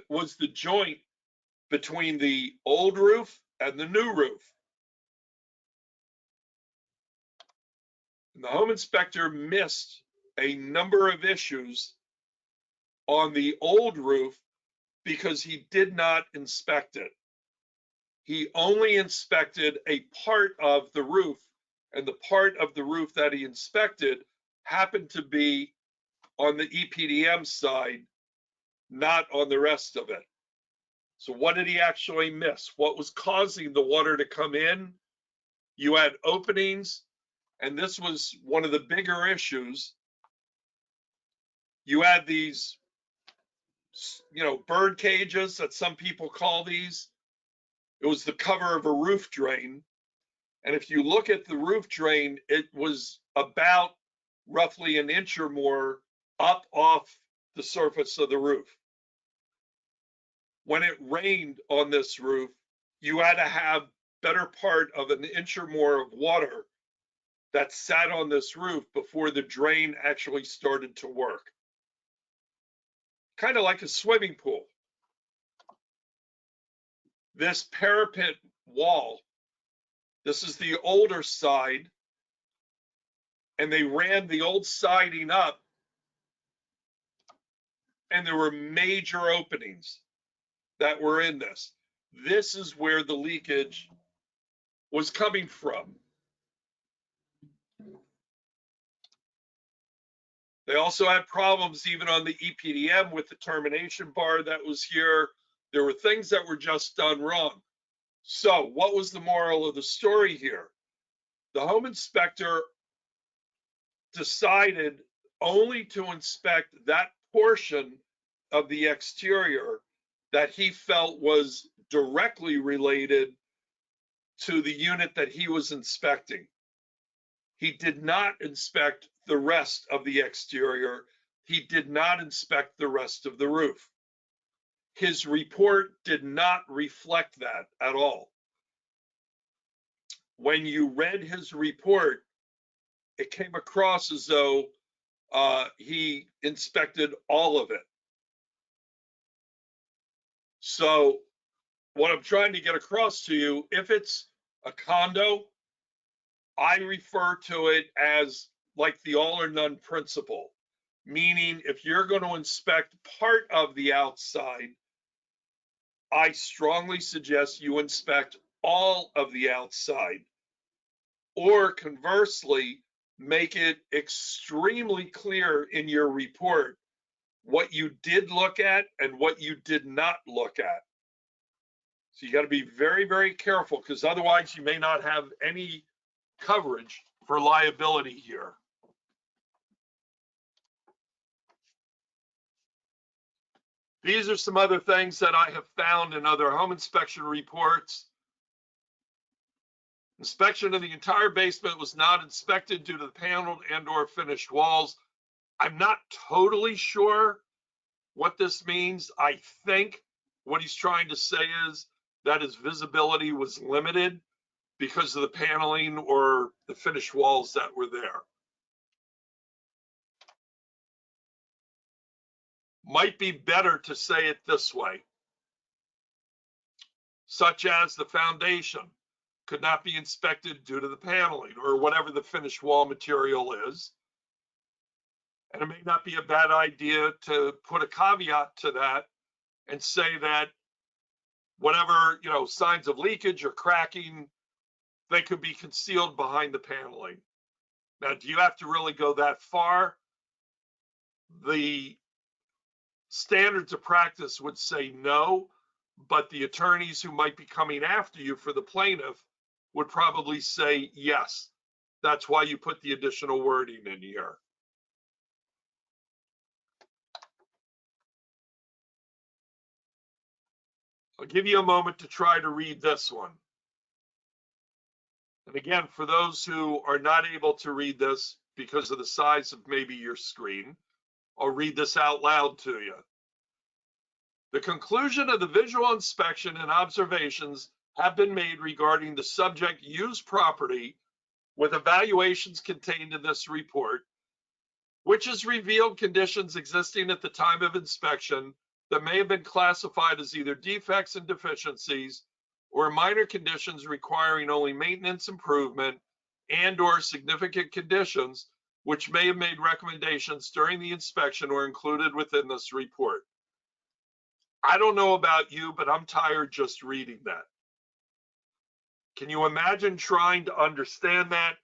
was the joint between the old roof and the new roof. And the home inspector missed a number of issues on the old roof because he did not inspect it. He only inspected a part of the roof, and the part of the roof that he inspected happened to be on the EPDM side, not on the rest of it. So what did he actually miss? What was causing the water to come in? You had openings, and this was one of the bigger issues. You had these, bird cages that some people call these. It was the cover of a roof drain. And if you look at the roof drain, it was about roughly an inch or more up off the surface of the roof. When it rained on this roof, you had to have better part of an inch or more of water that sat on this roof before the drain actually started to work. Kind of like a swimming pool. This parapet wall, this is the older side, and they ran the old siding up, and there were major openings that were in this. This is where the leakage was coming from. They also had problems even on the EPDM with the termination bar that was here. There were things that were just done wrong. So what was the moral of the story here? The home inspector decided only to inspect that portion of the exterior that he felt was directly related to the unit that he was inspecting. He did not inspect the rest of the exterior. He did not inspect the rest of the roof. His report did not reflect that at all. When you read his report, it came across as though he inspected all of it. So what I'm trying to get across to you, if it's a condo, I refer to it as like the all or none principle, meaning if you're going to inspect part of the outside, I strongly suggest you inspect all of the outside, or conversely, make it extremely clear in your report what you did look at and what you did not look at. So you got to be very, very careful, because otherwise you may not have any coverage for liability here. These are some other things that I have found in other home inspection reports. Inspection of the entire basement was not inspected due to the paneled and/or finished walls. I'm not totally sure what this means. I think what he's trying to say is that his visibility was limited because of the paneling or the finished walls that were there. Might be better to say it this way, such as the foundation could not be inspected due to the paneling or whatever the finished wall material is. And it may not be a bad idea to put a caveat to that and say that whatever, signs of leakage or cracking, they could be concealed behind the paneling. Now, do you have to really go that far? The standards of practice would say no, but the attorneys who might be coming after you for the plaintiff would probably say yes. That's why you put the additional wording in here. I'll give you a moment to try to read this one. And again, for those who are not able to read this because of the size of maybe your screen, I'll read this out loud to you. The conclusion of the visual inspection and observations have been made regarding the subject used property with evaluations contained in this report, which has revealed conditions existing at the time of inspection that may have been classified as either defects and deficiencies or minor conditions requiring only maintenance improvement and/or significant conditions which may have made recommendations during the inspection or included within this report. I don't know about you, but I'm tired just reading that. Can you imagine trying to understand that?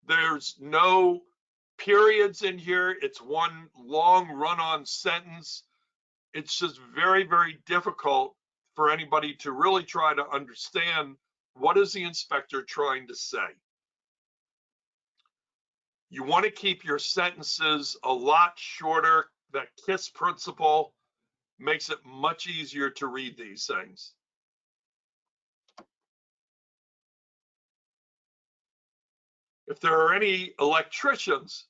There's no periods in here. It's one long run-on sentence. It's just very, very difficult for anybody to really try to understand what is the inspector trying to say. You want to keep your sentences a lot shorter. That KISS principle makes it much easier to read these things. If there are any electricians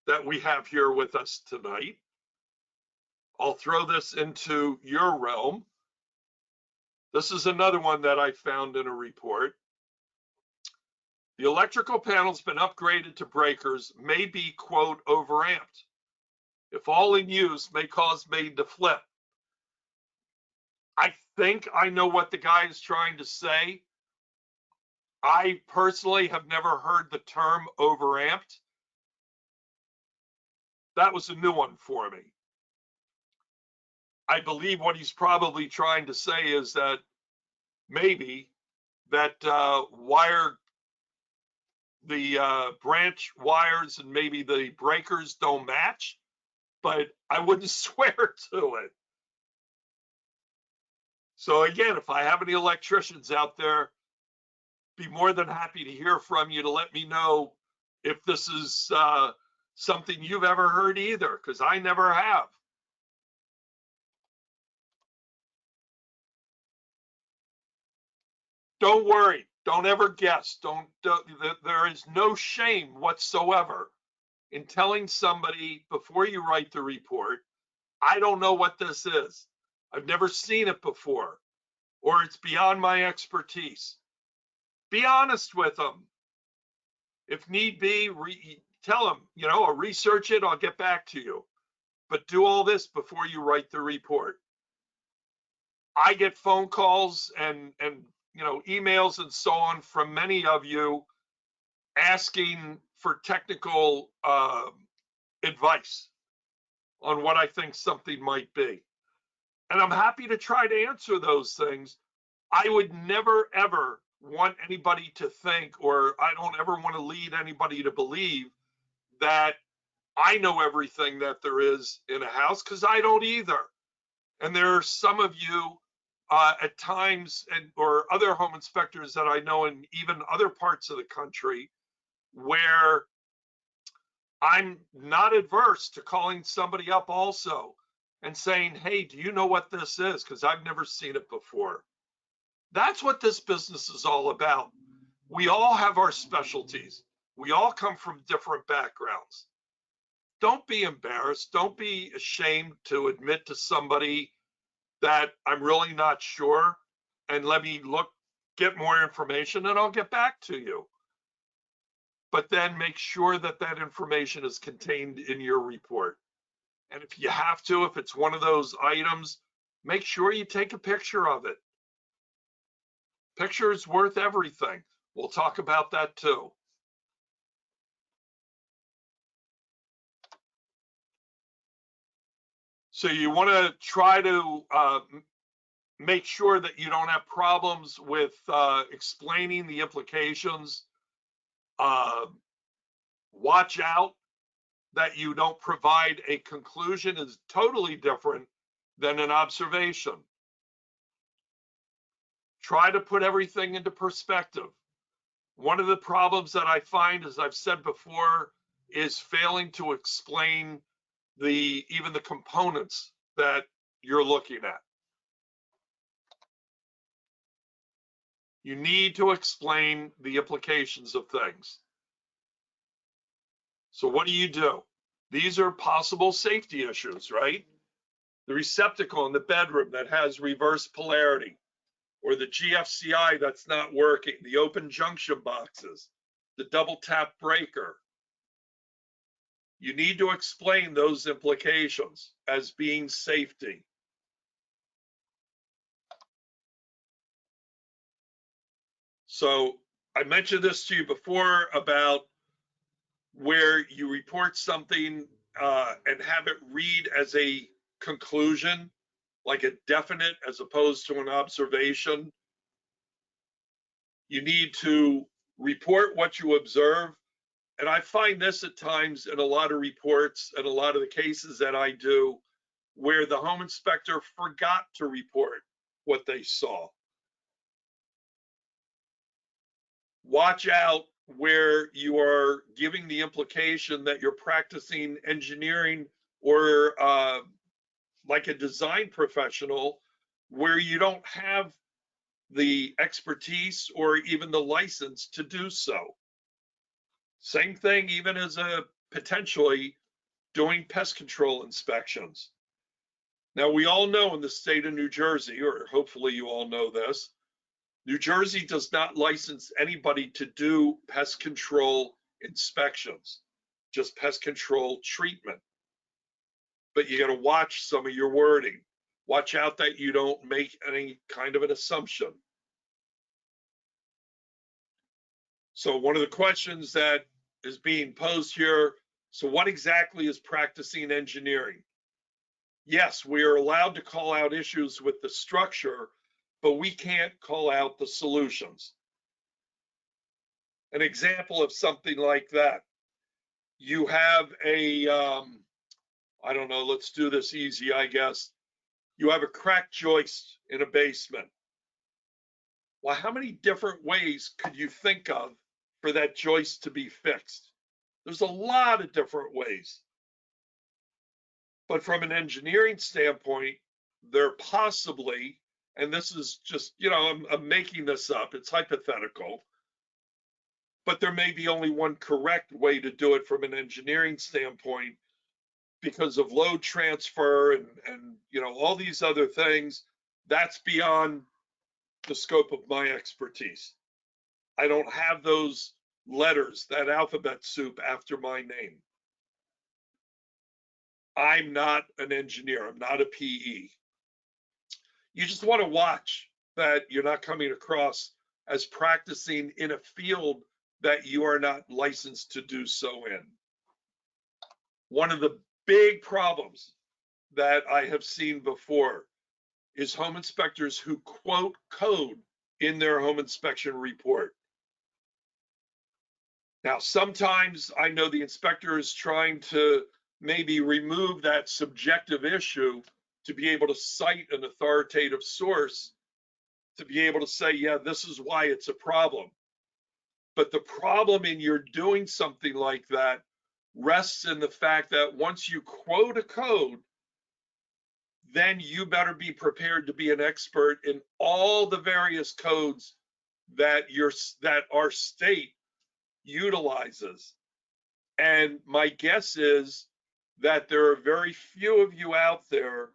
that we have here with us tonight, I'll throw this into your realm. This is another one that I found in a report. The electrical panel's been upgraded to breakers, may be, quote, overamped. If all in use, may cause main to flip. I think I know what the guy is trying to say. I personally have never heard the term overamped. That was a new one for me. I believe what he's probably trying to say is that maybe that the branch wires and maybe the breakers don't match, but I wouldn't swear to it. So again, if I have any electricians out there, be more than happy to hear from you to let me know if this is something you've ever heard either, because I never have. Don't worry. Don't ever guess. There is no shame whatsoever in telling somebody before you write the report, I don't know what this is. I've never seen it before, or it's beyond my expertise. Be honest with them. If need be, tell them, I'll research it, I'll get back to you. But do all this before you write the report. I get phone calls and emails and so on from many of you asking for technical advice on what I think something might be. And I'm happy to try to answer those things. I would never, ever want anybody to think, or I don't ever want to lead anybody to believe that I know everything that there is in a house, because I don't either. And there are some of you at times, or other home inspectors that I know in even other parts of the country, where I'm not adverse to calling somebody up also and saying, hey, do you know what this is? Because I've never seen it before. That's what this business is all about. We all have our specialties. We all come from different backgrounds. Don't be embarrassed. Don't be ashamed to admit to somebody that I'm really not sure, and let me get more information, and I'll get back to you. But then make sure that that information is contained in your report. And if you have to, if it's one of those items, make sure you take a picture of it. Picture is worth everything. We'll talk about that too. So you want to try to make sure that you don't have problems with explaining the implications. Watch out that you don't provide a conclusion is totally different than an observation. Try to put everything into perspective. One of the problems that I find, as I've said before, is failing to explain even the components that you're looking at. You need to explain the implications of things. So what do? These are possible safety issues, right? The receptacle in the bedroom that has reverse polarity, or the GFCI that's not working, the open junction boxes, the double tap breaker. You need to explain those implications as being safety. So I mentioned this to you before about where you report something and have it read as a conclusion. like a definite as opposed to an observation. You need to report what you observe. And I find this at times in a lot of reports and a lot of the cases that I do, where the home inspector forgot to report what they saw. Watch out where you are giving the implication that you're practicing engineering or like a design professional, where you don't have the expertise or even the license to do so. Same thing even as a potentially doing pest control inspections. Now, we all know in the state of New Jersey, or hopefully you all know this, New Jersey does not license anybody to do pest control inspections, just pest control treatment. But you got to watch some of your wording. Watch out that you don't make any kind of an assumption. So one of the questions that is being posed here, so what exactly is practicing engineering? Yes, we are allowed to call out issues with the structure, but we can't call out the solutions. An example of something like that, you have a, I don't know, let's do this easy, I guess. You have a cracked joist in a basement. Well, how many different ways could you think of for that joist to be fixed? There's a lot of different ways. But from an engineering standpoint, there possibly, and this is just, you know, I'm making this up, it's hypothetical, but there may be only one correct way to do it from an engineering standpoint because of load transfer and you know, all these other things. That's beyond the scope of my expertise. I don't have those letters, that alphabet soup after my name. I'm not an engineer, I'm not a PE. You just want to watch that you're not coming across as practicing in a field that you are not licensed to do so in. One of the big problems that I have seen before is home inspectors who quote code in their home inspection report. Now, sometimes I know the inspector is trying to maybe remove that subjective issue to be able to cite an authoritative source to be able to say, yeah, this is why it's a problem. But the problem in your doing something like that rests in the fact that once you quote a code, then you better be prepared to be an expert in all the various codes that our state utilizes. And my guess is that there are very few of you out there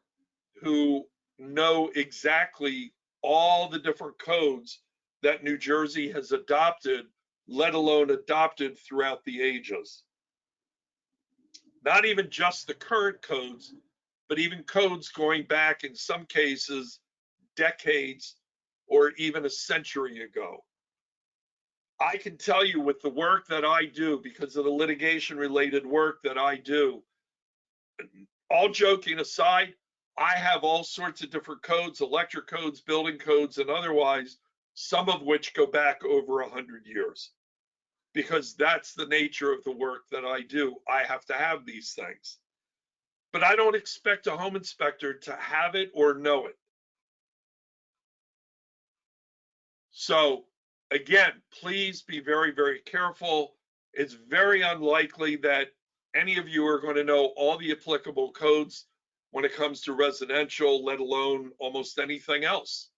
who know exactly all the different codes that New Jersey has adopted, let alone adopted throughout the ages. Not even just the current codes, but even codes going back in some cases decades or even a century ago. I can tell you with the work that I do, because of the litigation related work that I do, all joking aside, I have all sorts of different codes, electric codes, building codes, and otherwise, some of which go back over 100 years, because that's the nature of the work that I do. I have to have these things. But I don't expect a home inspector to have it or know it. So again, please be very, very careful. It's very unlikely that any of you are going to know all the applicable codes when it comes to residential, let alone almost anything else.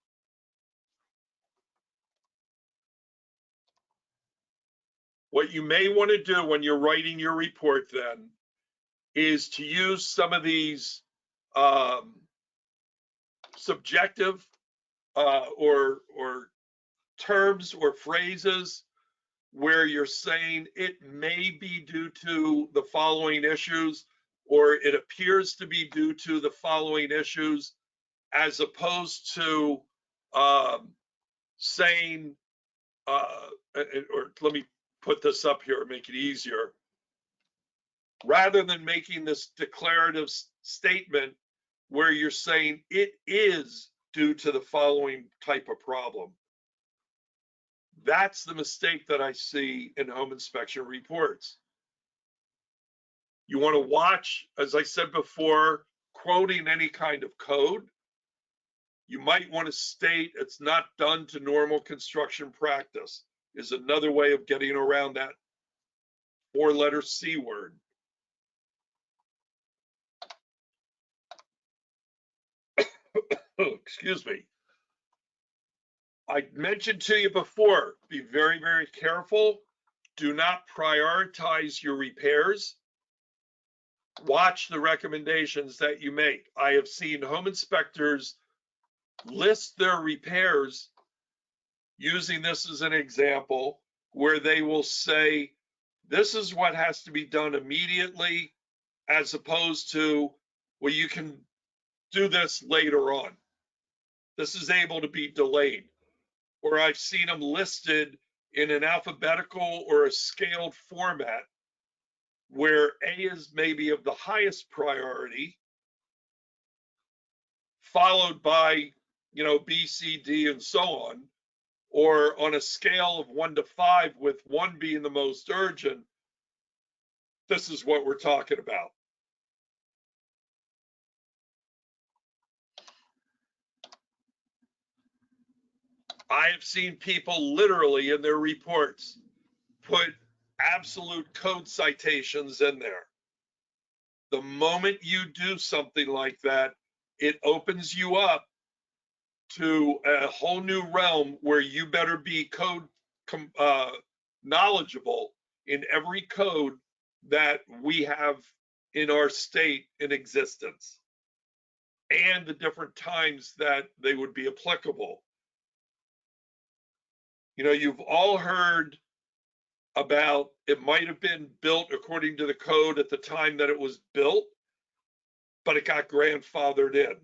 What you may want to do when you're writing your report then is to use some of these subjective or terms or phrases where you're saying it may be due to the following issues, or it appears to be due to the following issues, as opposed to saying, or let me put this up here and make it easier. Rather than making this declarative statement, where you're saying it is due to the following type of problem. That's the mistake that I see in home inspection reports. You want to watch, as I said before, quoting any kind of code. You might want to state it's not done to normal construction practice, is another way of getting around that four-letter C word. Excuse me. I mentioned to you before, be very, very careful. Do not prioritize your repairs. Watch the recommendations that you make. I have seen home inspectors list their repairs using this as an example, where they will say, this is what has to be done immediately, as opposed to, well, you can do this later on. This is able to be delayed. Or I've seen them listed in an alphabetical or a scaled format where A is maybe of the highest priority, followed by, you know, B, C, D, and so on, or on a scale of 1 to 5, with 1 being the most urgent. This is what we're talking about. I have seen people literally in their reports put absolute code citations in there. The moment you do something like that, it opens you up to a whole new realm where you better be code knowledgeable in every code that we have in our state in existence, and the different times that they would be applicable. You know, you've all heard about it might have been built according to the code at the time that it was built, but it got grandfathered in.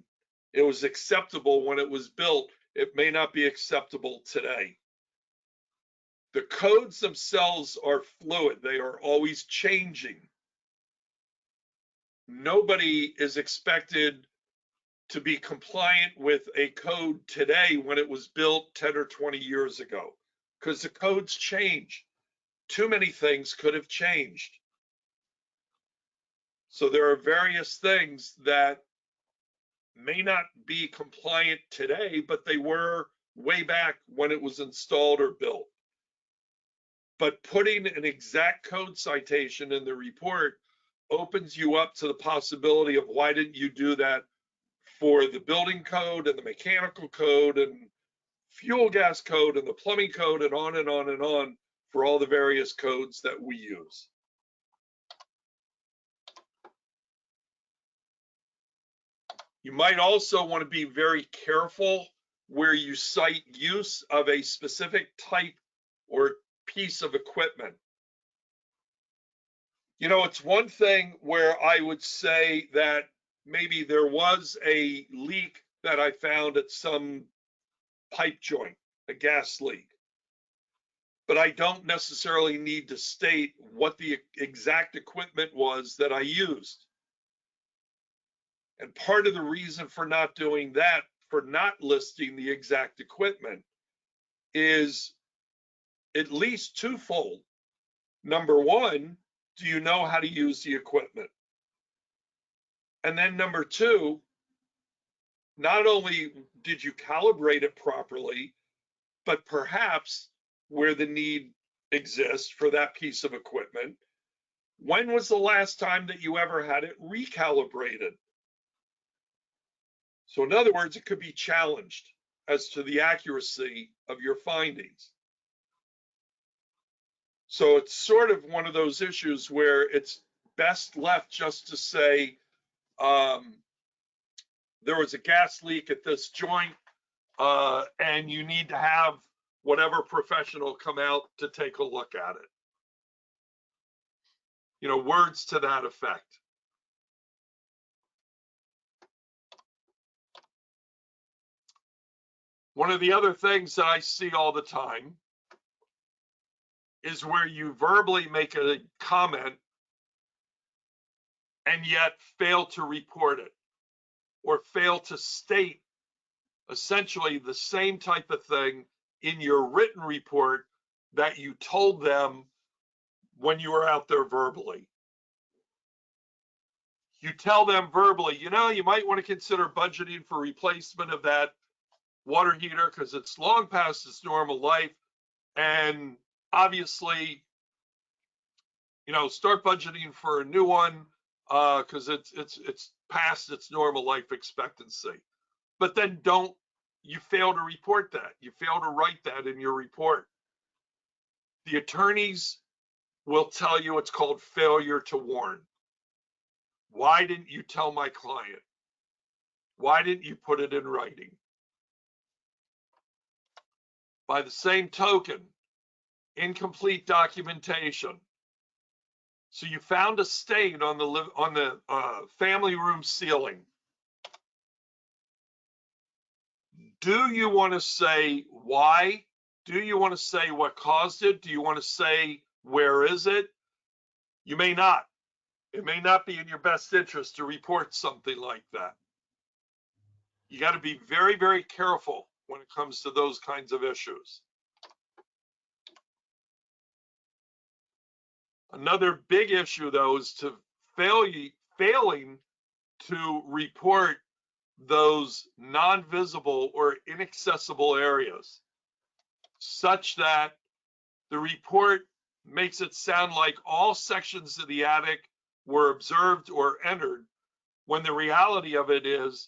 It was acceptable when it was built. It may not be acceptable today. The codes themselves are fluid. They are always changing. Nobody is expected to be compliant with a code today when it was built 10 or 20 years ago, because the codes change. Too many things could have changed. So there are various things that may not be compliant today, but they were way back when it was installed or built. But putting an exact code citation in the report opens you up to the possibility of, why didn't you do that for the building code and the mechanical code and fuel gas code and the plumbing code, and on and on and on, for all the various codes that we use. You might also want to be very careful where you cite use of a specific type or piece of equipment. You know, it's one thing where I would say that maybe there was a leak that I found at some pipe joint, a gas leak, but I don't necessarily need to state what the exact equipment was that I used. And part of the reason for not doing that, for not listing the exact equipment, is at least twofold. Number one, do you know how to use the equipment? And then number two, not only did you calibrate it properly, but perhaps where the need exists for that piece of equipment, when was the last time that you ever had it recalibrated? So in other words, it could be challenged as to the accuracy of your findings. So it's sort of one of those issues where it's best left just to say, there was a gas leak at this joint, and you need to have whatever professional come out to take a look at it. You know, words to that effect. One of the other things that I see all the time is where you verbally make a comment and yet fail to report it. or fail to state essentially the same type of thing in your written report that you told them when you were out there verbally. You tell them verbally, you know, you might want to consider budgeting for replacement of that water heater because it's long past its normal life. And obviously, you know, start budgeting for a new one because it's past its normal life expectancy. But then you fail to report that. You fail to write that in your report. The attorneys will tell you it's called failure to warn. Why didn't you tell my client? Why didn't you put it in writing? By the same token, incomplete documentation. So you found a stain on the family room ceiling. Do you want to say why? Do you want to say what caused it? Do you want to say where is it? You may not. It may not be in your best interest to report something like that. You got to be very, very careful when it comes to those kinds of issues. Another big issue, though, is to failing to report those non-visible or inaccessible areas, such that the report makes it sound like all sections of the attic were observed or entered, when the reality of it is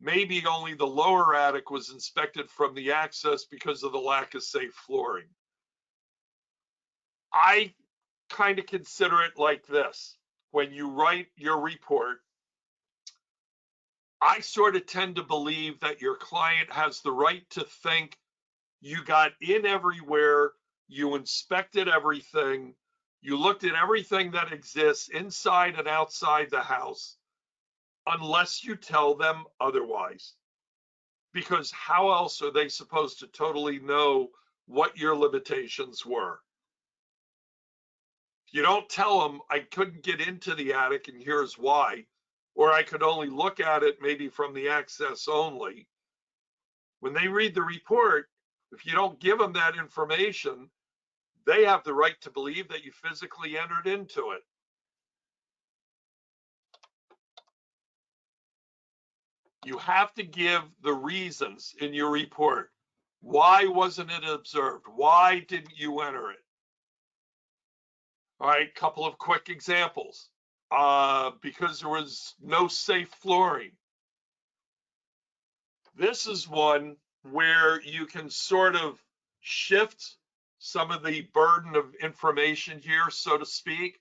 maybe only the lower attic was inspected from the access because of the lack of safe flooring. I kind of consider it like this. When you write your report, I sort of tend to believe that your client has the right to think you got in everywhere, you inspected everything, you looked at everything that exists inside and outside the house, unless you tell them otherwise. Because how else are they supposed to totally know what your limitations were? If you don't tell them, I couldn't get into the attic and here's why, or I could only look at it maybe from the access only. When they read the report, if you don't give them that information, they have the right to believe that you physically entered into it. You have to give the reasons in your report. Why wasn't it observed? Why didn't you enter it? All right, couple of quick examples. Because there was no safe flooring. This is one where you can sort of shift some of the burden of information here, so to speak,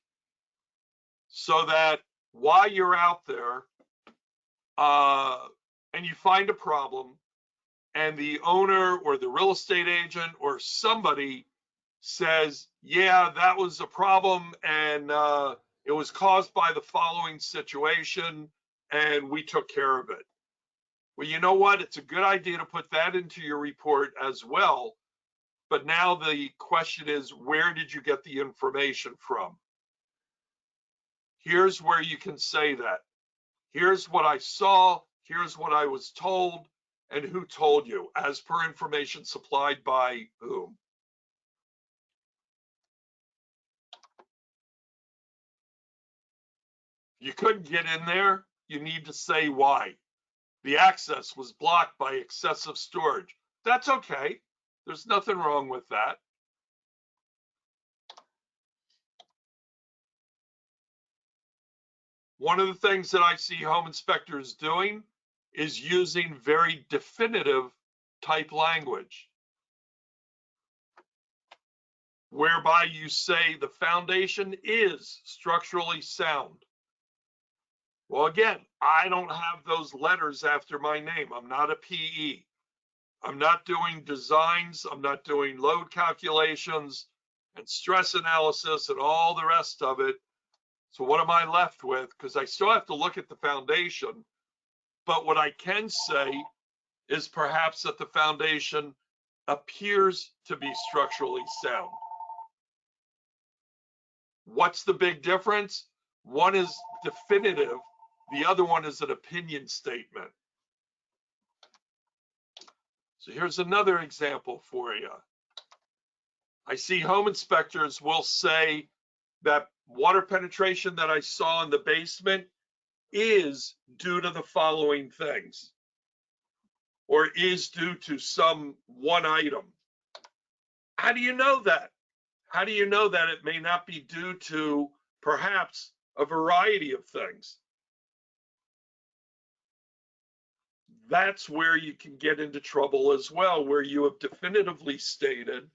so that while you're out there and you find a problem and the owner or the real estate agent or somebody says, yeah, that was a problem and it was caused by the following situation and we took care of it. Well, you know what? It's a good idea to put that into your report as well. But now the question is, where did you get the information from? Here's where you can say that. Here's what I saw. Here's what I was told. And who told you, as per information supplied by whom? You couldn't get in there. You need to say why. The access was blocked by excessive storage. That's okay. There's nothing wrong with that. One of the things that I see home inspectors doing is using very definitive type language, whereby you say the foundation is structurally sound. Well, again, I don't have those letters after my name. I'm not a PE. I'm not doing designs. I'm not doing load calculations and stress analysis and all the rest of it. So what am I left with? Because I still have to look at the foundation. But what I can say is perhaps that the foundation appears to be structurally sound. What's the big difference? One is definitive The other one is an opinion statement. So here's another example for you. I see home inspectors will say that water penetration that I saw in the basement is due to the following things, or is due to some one item. How do you know that? How do you know that it may not be due to perhaps a variety of things? That's where you can get into trouble as well, where you have definitively stated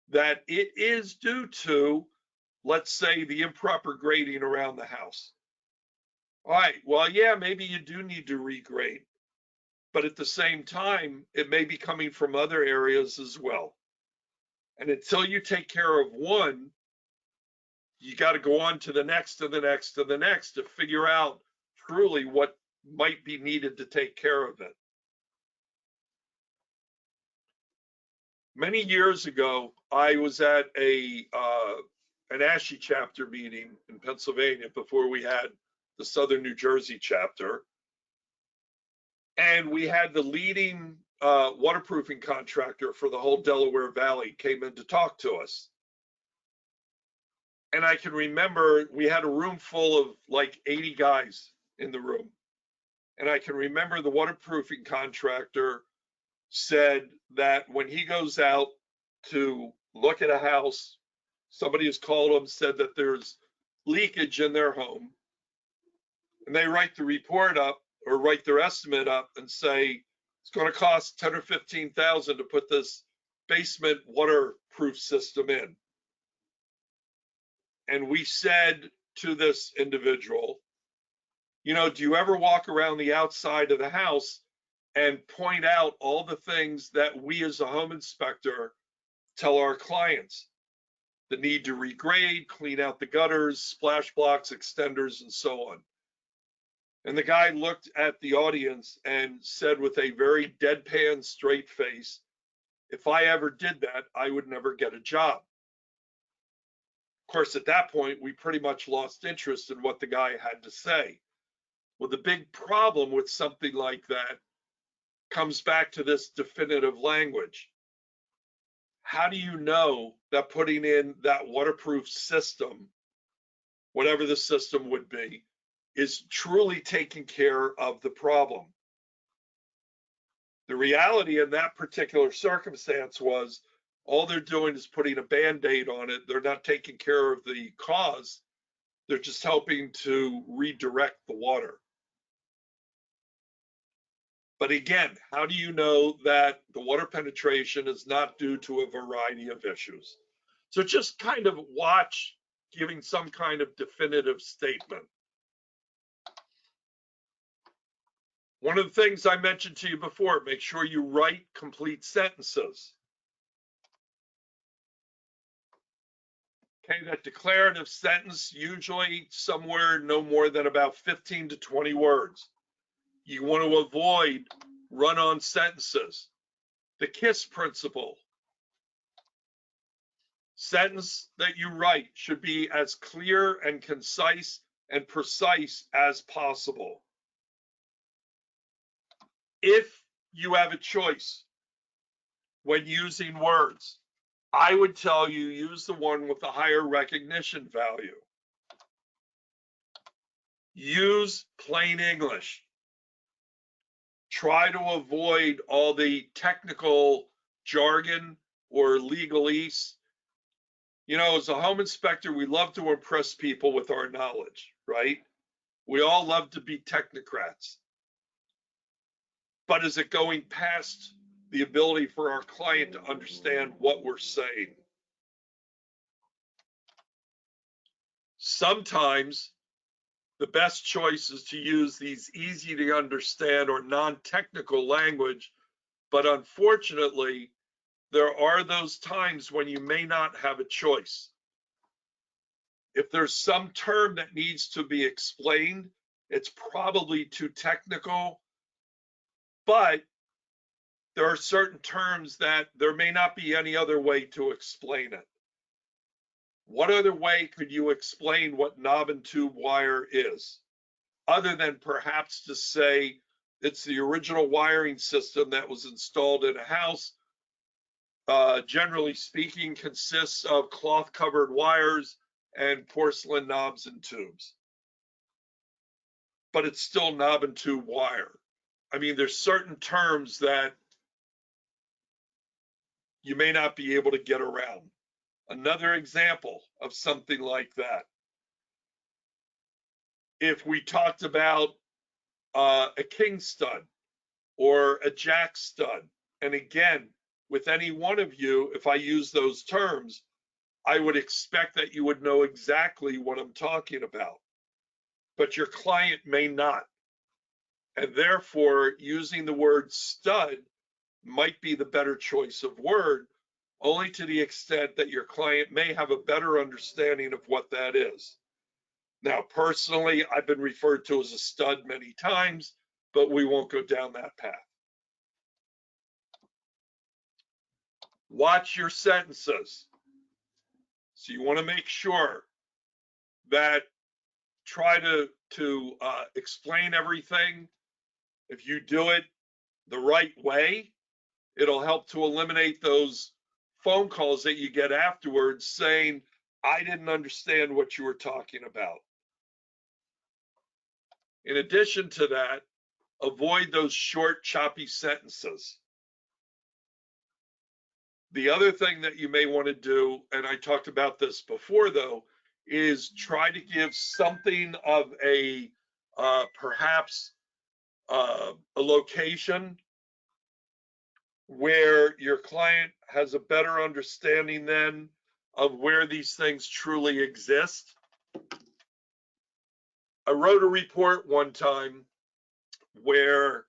that it is due to, let's say, the improper grading around the house. All right, well, yeah, maybe you do need to regrade, but at the same time, it may be coming from other areas as well. And until you take care of one, you got to go on to the next, to the next, to the next to figure out truly what might be needed to take care of it. Many years ago, I was at an ASHE chapter meeting in Pennsylvania before we had the Southern New Jersey chapter. And we had the leading waterproofing contractor for the whole Delaware Valley came in to talk to us. And I can remember we had a room full of like 80 guys in the room. And I can remember the waterproofing contractor said that when he goes out to look at a house, somebody has called him, said that there's leakage in their home. And they write the report up or write their estimate up and say, it's going to cost 10 or 15,000 to put this basement waterproof system in. And we said to this individual, you know, do you ever walk around the outside of the house and point out all the things that we as a home inspector tell our clients? The need to regrade, clean out the gutters, splash blocks, extenders, and so on. And the guy looked at the audience and said with a very deadpan, straight face, if I ever did that, I would never get a job. Of course, at that point, we pretty much lost interest in what the guy had to say. Well, the big problem with something like that comes back to this definitive language. How do you know that putting in that waterproof system, whatever the system would be, is truly taking care of the problem? The reality in that particular circumstance was all they're doing is putting a Band-Aid on it. They're not taking care of the cause. They're just helping to redirect the water. But again, how do you know that the water penetration is not due to a variety of issues? So just kind of watch giving some kind of definitive statement. One of the things I mentioned to you before, make sure you write complete sentences. Okay, that declarative sentence, usually somewhere no more than about 15 to 20 words. You want to avoid run-on sentences. The KISS principle. Sentence that you write should be as clear and concise and precise as possible. If you have a choice when using words, I would tell you use the one with the higher recognition value. Use plain English. Try to avoid all the technical jargon or legalese. You know, as a home inspector, we love to impress people with our knowledge, right? We all love to be technocrats. But is it going past the ability for our client to understand what we're saying? Sometimes the best choice is to use these easy to understand or non-technical language, but unfortunately, there are those times when you may not have a choice. If there's some term that needs to be explained, it's probably too technical, but there are certain terms that there may not be any other way to explain it. What other way could you explain what knob and tube wire is? other than perhaps to say it's the original wiring system that was installed in a house. Generally speaking, consists of cloth-covered wires and porcelain knobs and tubes. But it's still knob and tube wire. I mean, there's certain terms that you may not be able to get around. Another example of something like that. If we talked about a king stud or a jack stud, and again, with any one of you, if I use those terms, I would expect that you would know exactly what I'm talking about, but your client may not. And therefore, using the word stud might be the better choice of word, only to the extent that your client may have a better understanding of what that is. Now, personally, I've been referred to as a stud many times, but we won't go down that path. Watch your sentences. So you want to make sure that try to explain everything. If you do it the right way, it'll help to eliminate those phone calls that you get afterwards saying, I didn't understand what you were talking about. In addition to that, avoid those short, choppy sentences. The other thing that you may want to do, and I talked about this before though, is try to give something of a perhaps a location where your client has a better understanding then of where these things truly exist. I wrote a report one time where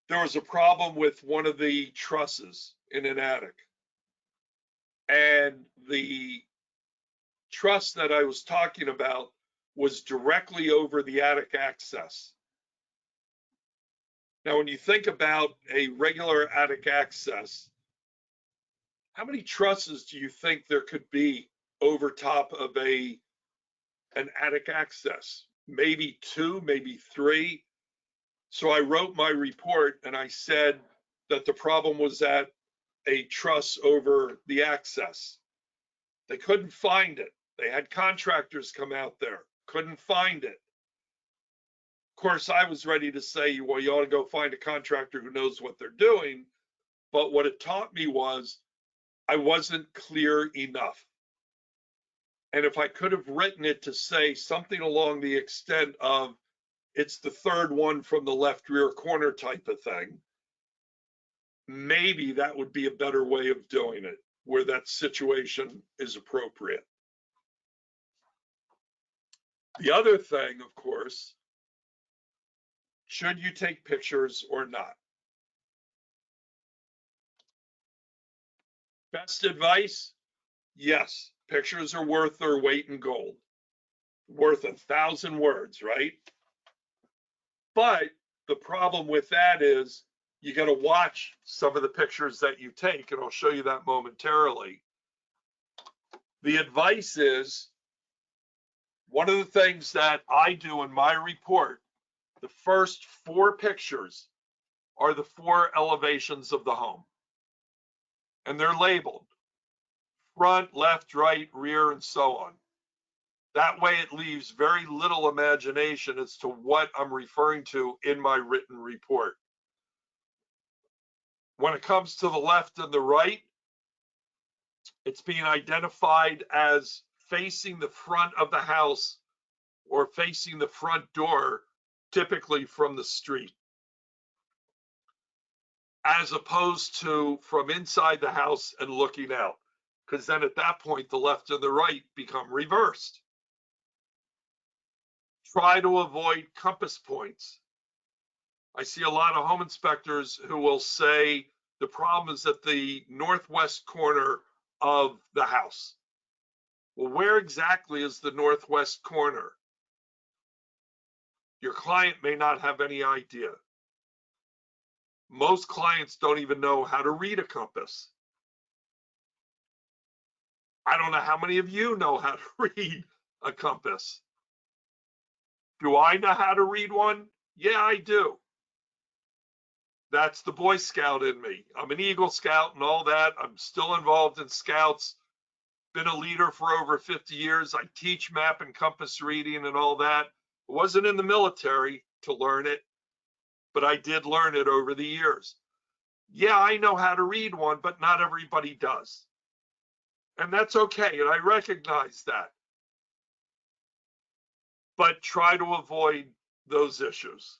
there was a problem with one of the trusses in an attic. And the truss that I was talking about was directly over the attic access. Now, when you think about a regular attic access, how many trusses do you think there could be over top of an attic access? Maybe 2, maybe 3. So I wrote my report and I said that the problem was at a truss over the access. They couldn't find it. They had contractors come out there, couldn't find it. Of course, I was ready to say, well, you ought to go find a contractor who knows what they're doing. But what it taught me was I wasn't clear enough. And if I could have written it to say something along the extent of it's the third one from the left rear corner type of thing, maybe that would be a better way of doing it, where that situation is appropriate. The other thing, of course, should you take pictures or not? Best advice? Yes, pictures are worth their weight in gold. Worth 1,000 words, right? But the problem with that is you got to watch some of the pictures that you take, and I'll show you that momentarily. The advice is, one of the things that I do in my report, the first 4 pictures are the 4 elevations of the home. And they're labeled front, left, right, rear, and so on. That way it leaves very little imagination as to what I'm referring to in my written report. When it comes to the left and the right, it's being identified as facing the front of the house or facing the front door, typically from the street, as opposed to from inside the house and looking out, because then at that point, the left and the right become reversed. Try to avoid compass points. I see a lot of home inspectors who will say the problem is at the northwest corner of the house. Well, where exactly is the northwest corner? Your client may not have any idea. Most clients don't even know how to read a compass. I don't know how many of you know how to read a compass. Do I know how to read one? Yeah, I do. That's the Boy Scout in me. I'm an Eagle Scout and all that. I'm still involved in Scouts. Been a leader for over 50 years. I teach map and compass reading and all that. I wasn't in the military to learn it, but I did learn it over the years. Yeah, I know how to read one, but not everybody does. And that's okay, and I recognize that. But try to avoid those issues.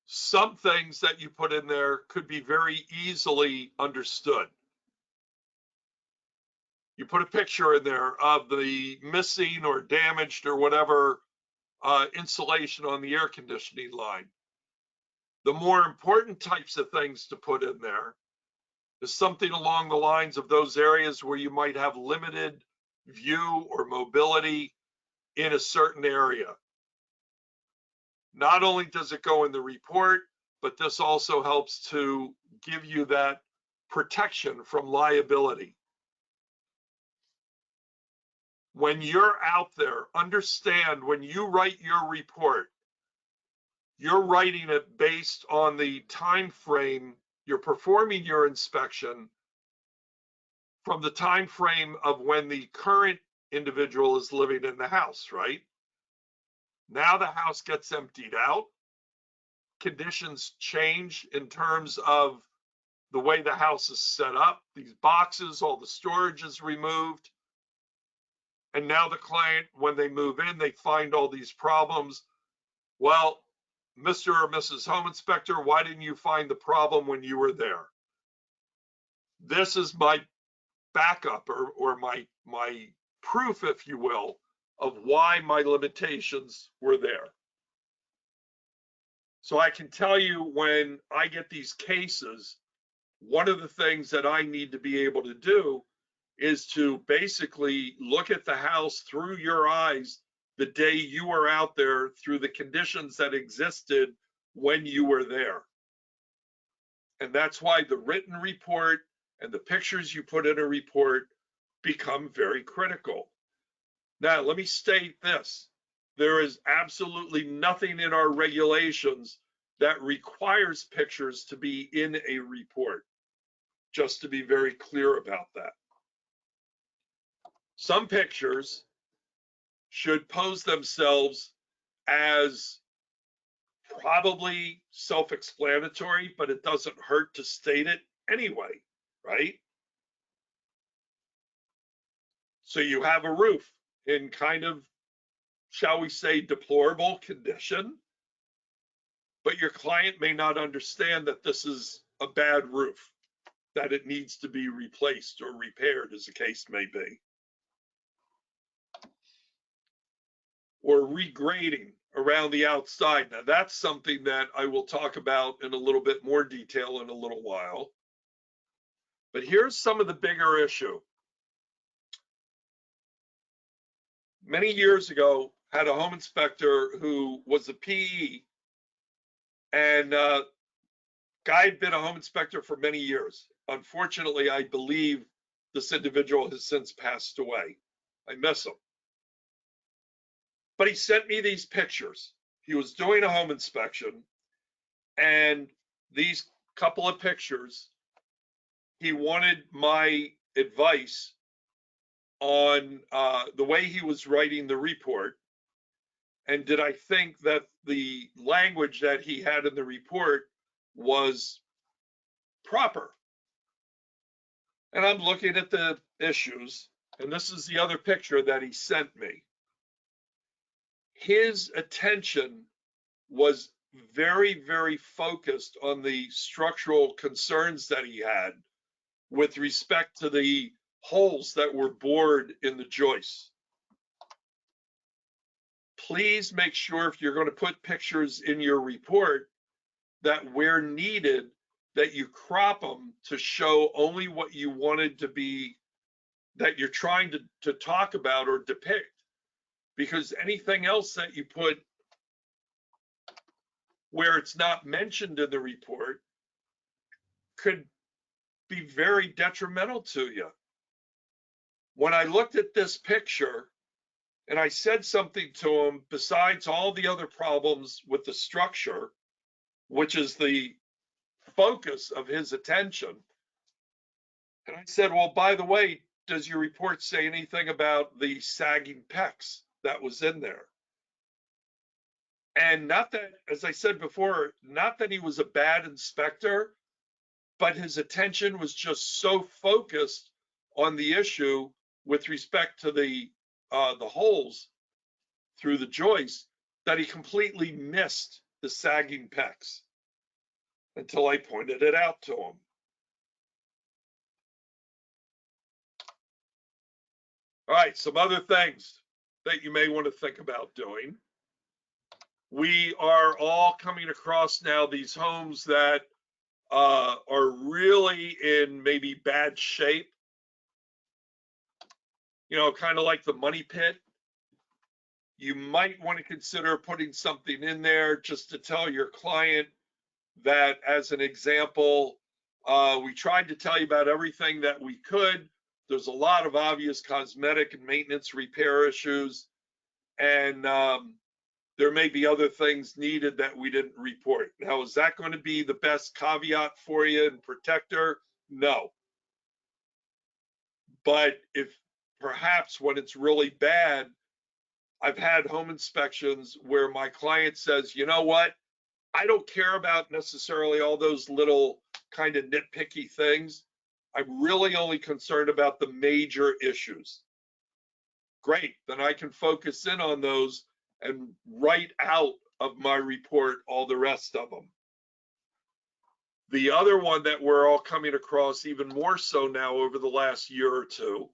Some things that you put in there could be very easily understood. You put a picture in there of the missing or damaged or whatever insulation on the air conditioning line. The more important types of things to put in there is something along the lines of those areas where you might have limited view or mobility in a certain area. Not only does it go in the report, but this also helps to give you that protection from liability. When you're out there, understand when you write your report, you're writing it based on the time frame you're performing your inspection from the time frame of when the current individual is living in the house, right? Now the house gets emptied out. Conditions change in terms of the way the house is set up. These boxes, all the storage is removed. And now the client, when they move in, they find all these problems. Well, Mr. or Mrs. Home Inspector, why didn't you find the problem when you were there? This is my backup or my proof, if you will, of why my limitations were there. So I can tell you when I get these cases, one of the things that I need to be able to do is to basically look at the house through your eyes the day you were out there, through the conditions that existed when you were there. And that's why the written report and the pictures you put in a report become very critical. Now, let me state this. There is absolutely nothing in our regulations that requires pictures to be in a report, just to be very clear about that. Some pictures should pose themselves as probably self-explanatory, but it doesn't hurt to state it anyway, right? So you have a roof in kind of, shall we say, deplorable condition, but your client may not understand that this is a bad roof, that it needs to be replaced or repaired, as the case may be. Or regrading around the outside. Now that's something that I will talk about in a little bit more detail in a little while. But here's some of the bigger issue. Many years ago, had a home inspector who was a PE, and guy had been a home inspector for many years. Unfortunately, I believe this individual has since passed away. I miss him. But he sent me these pictures. He was doing a home inspection, and these couple of pictures, he wanted my advice on the way he was writing the report. And did I think that the language that he had in the report was proper? And I'm looking at the issues, and this is the other picture that he sent me. His attention was very, very focused on the structural concerns that he had with respect to the holes that were bored in the joists. Please make sure, if you're going to put pictures in your report, that where needed, that you crop them to show only what you wanted to be, that you're trying to talk about or depict. Because anything else that you put where it's not mentioned in the report could be very detrimental to you. When I looked at this picture, And I said something to him besides all the other problems with the structure, which is the focus of his attention. And I said, well, by the way, does your report say anything about the sagging pecs that was in there? And not that, as I said before, not that he was a bad inspector, but his attention was just so focused on the issue with respect to the holes through the joist that he completely missed the sagging pecs until I pointed it out to him. All right, some other things that you may want to think about doing. We are all coming across now these homes that are really in maybe bad shape. You know, kind of like the money pit. You might want to consider putting something in there just to tell your client that, as an example, we tried to tell you about everything that we could. There's a lot of obvious cosmetic and maintenance repair issues, and there may be other things needed that we didn't report. Now, is that going to be the best caveat for you and protector? No. But if perhaps when it's really bad, I've had home inspections where my client says, you know what? I don't care about necessarily all those little kind of nitpicky things. I'm really only concerned about the major issues. Great, then I can focus in on those and write out of my report all the rest of them. The other one that we're all coming across even more so now over the last year or two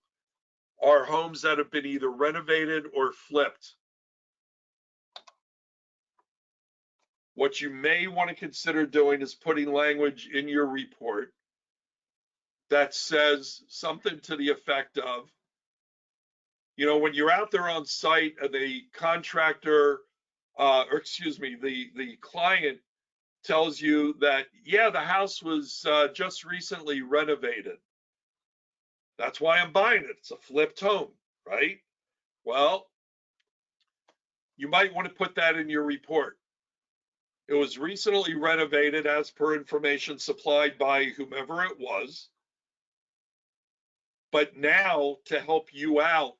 are homes that have been either renovated or flipped. What you may want to consider doing is putting language in your report that says something to the effect of, you know, when you're out there on site and the contractor, the client tells you that, yeah, the house was just recently renovated. That's why I'm buying it. It's a flipped home, right? Well, you might want to put that in your report. It was recently renovated as per information supplied by whomever it was. But now, to help you out,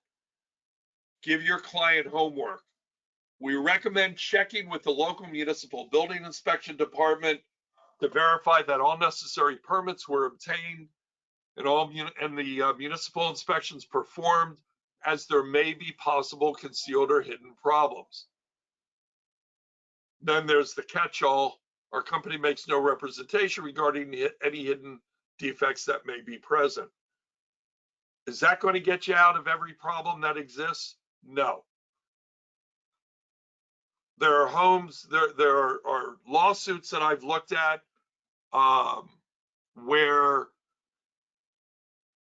give your client homework. We recommend checking with the local municipal building inspection department to verify that all necessary permits were obtained and the municipal inspections performed, as there may be possible concealed or hidden problems. Then there's the catch-all. Our company makes no representation regarding any hidden defects that may be present. Is that going to get you out of every problem that exists? No. There are homes, there are lawsuits that I've looked at where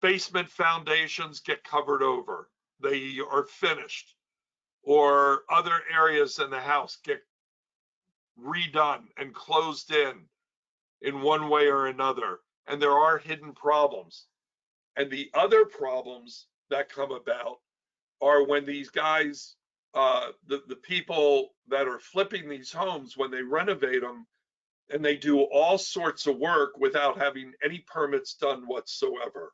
basement foundations get covered over. They are finished, or other areas in the house get redone and closed in one way or another. And there are hidden problems. And the other problems that come about are when these guys, the people that are flipping these homes, when they renovate them and they do all sorts of work without having any permits done whatsoever.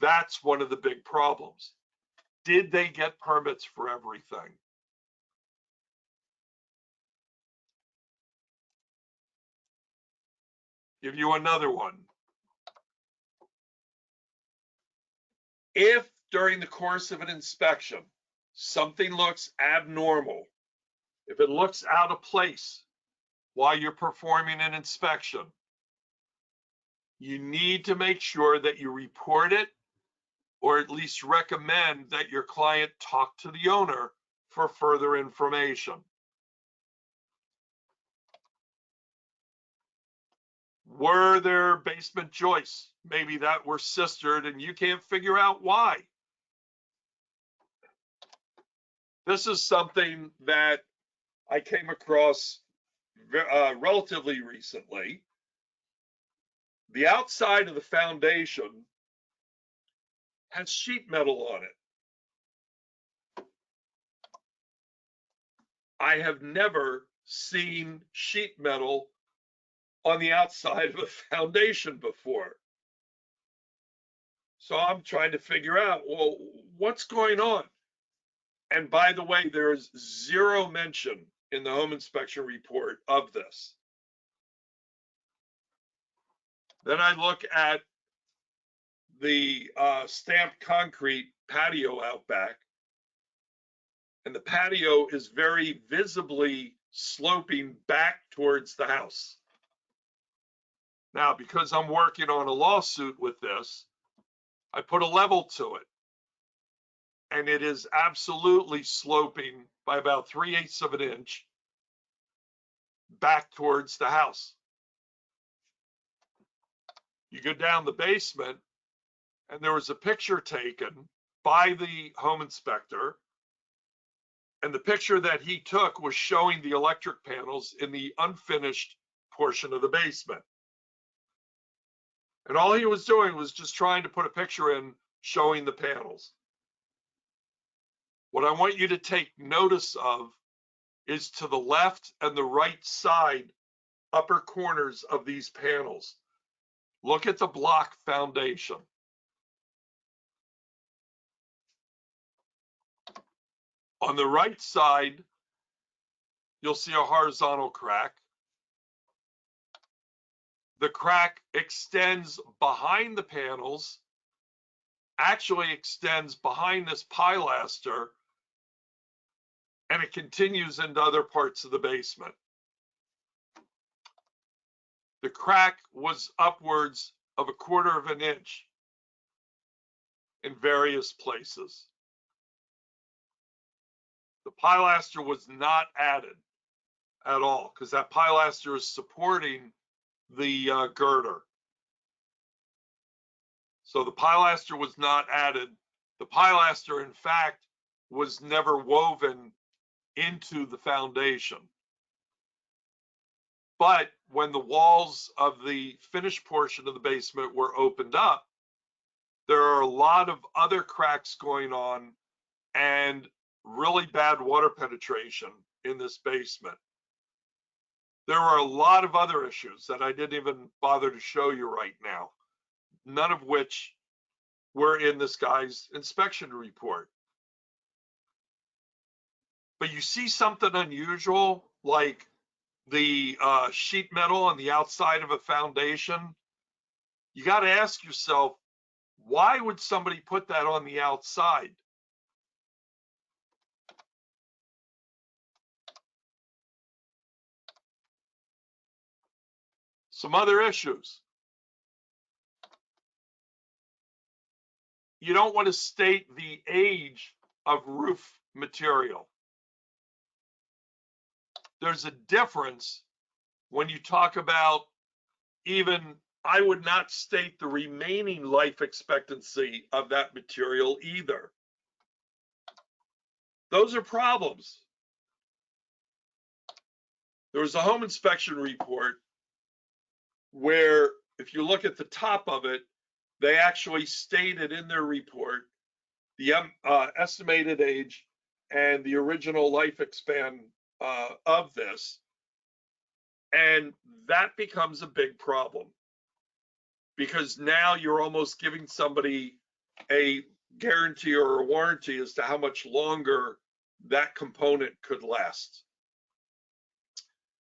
That's one of the big problems. Did they get permits for everything? Give you another one. If during the course of an inspection, something looks abnormal, if it looks out of place while you're performing an inspection, you need to make sure that you report it, or at least recommend that your client talk to the owner for further information. Were there basement joists, maybe that were sistered and you can't figure out why? This is something that I came across relatively recently. The outside of the foundation has sheet metal on it. I have never seen sheet metal on the outside of a foundation before. So I'm trying to figure out, well, what's going on? And by the way, there is zero mention in the home inspection report of this. Then I look at the stamped concrete patio out back, and the patio is very visibly sloping back towards the house. Now, because I'm working on a lawsuit with this, I put a level to it, and it is absolutely sloping by about 3/8 of an inch back towards the house. You go down the basement, and there was a picture taken by the home inspector, and the picture that he took was showing the electric panels in the unfinished portion of the basement. And all he was doing was just trying to put a picture in showing the panels. What I want you to take notice of is to the left and the right side upper corners of these panels. Look at the block foundation. On the right side, you'll see a horizontal crack. The crack extends behind the panels, actually extends behind this pilaster, and it continues into other parts of the basement. The crack was upwards of 1/4 of an inch in various places. The pilaster was not added at all because that pilaster is supporting the girder. So the pilaster was not added. The pilaster, in fact, was never woven into the foundation. But when the walls of the finished portion of the basement were opened up, there are a lot of other cracks going on and really bad water penetration in this basement. There are a lot of other issues that I didn't even bother to show you right now, none of which were in this guy's inspection report. But you see something unusual, like the sheet metal on the outside of a foundation, you got to ask yourself, why would somebody put that on the outside? Some other issues. You don't want to state the age of roof material. There's a difference when you talk about even, I would not state the remaining life expectancy of that material either. Those are problems. There was a home inspection report where, if you look at the top of it, they actually stated in their report the estimated age and the original lifespan of this. And that becomes a big problem because now you're almost giving somebody a guarantee or a warranty as to how much longer that component could last.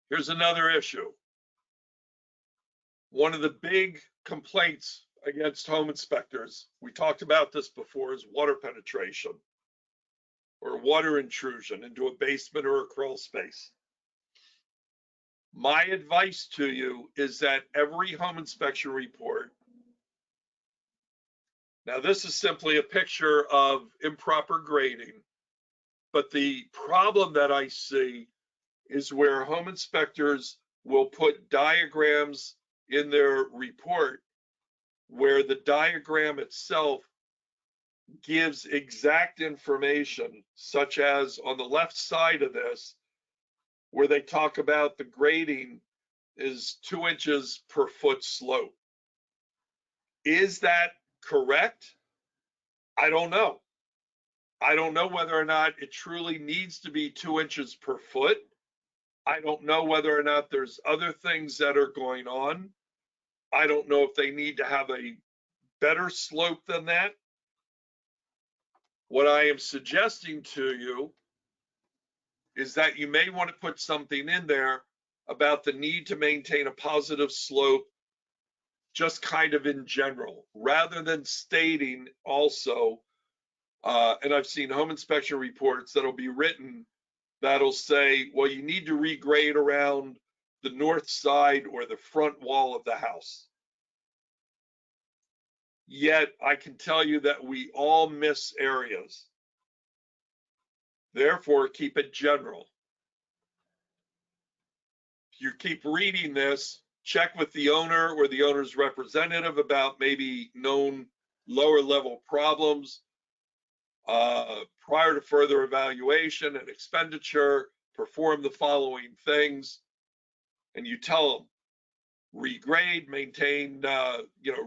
Here's another issue. One of the big complaints against home inspectors, we talked about this before, is water penetration or water intrusion into a basement or a crawl space. My advice to you is that every home inspection report, now this is simply a picture of improper grading, but the problem that I see is where home inspectors will put diagrams in their report where the diagram itself gives exact information, such as on the left side of this, where they talk about the grading is 2 inches per foot slope. Is that correct? I don't know. I don't know whether or not it truly needs to be 2 inches per foot. I don't know whether or not there's other things that are going on. I don't know if they need to have a better slope than that. What I am suggesting to you is that you may want to put something in there about the need to maintain a positive slope, just kind of in general, rather than stating also, and I've seen home inspection reports that'll be written that'll say, well, you need to regrade around the north side or the front wall of the house. Yet I can tell you that we all miss areas. Therefore, keep it general. If you keep reading this, check with the owner or the owner's representative about maybe known lower level problems. Prior to further evaluation and expenditure, perform the following things. And you tell them, regrade, maintain,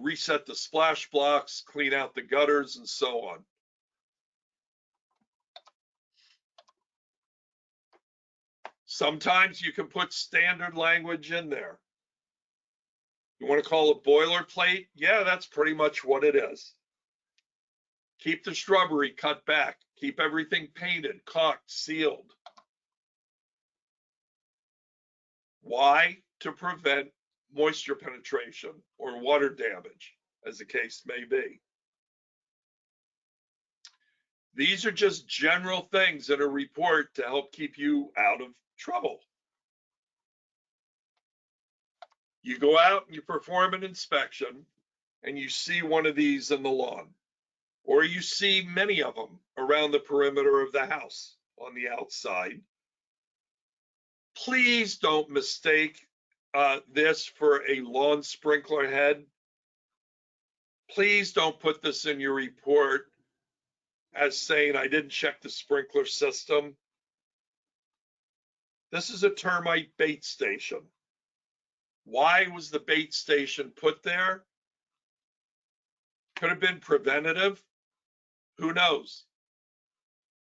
reset the splash blocks, clean out the gutters, and so on. Sometimes you can put standard language in there. You want to call it boilerplate? Yeah, that's pretty much what it is. Keep the shrubbery cut back. Keep everything painted, caulked, sealed. Why? To prevent moisture penetration or water damage, as the case may be. These are just general things in a report to help keep you out of trouble. You go out and you perform an inspection and you see one of these in the lawn, or you see many of them around the perimeter of the house on the outside. Please don't mistake this for a lawn sprinkler head. Please don't put this in your report as saying, I didn't check the sprinkler system. This is a termite bait station. Why was the bait station put there? Could have been preventative. Who knows?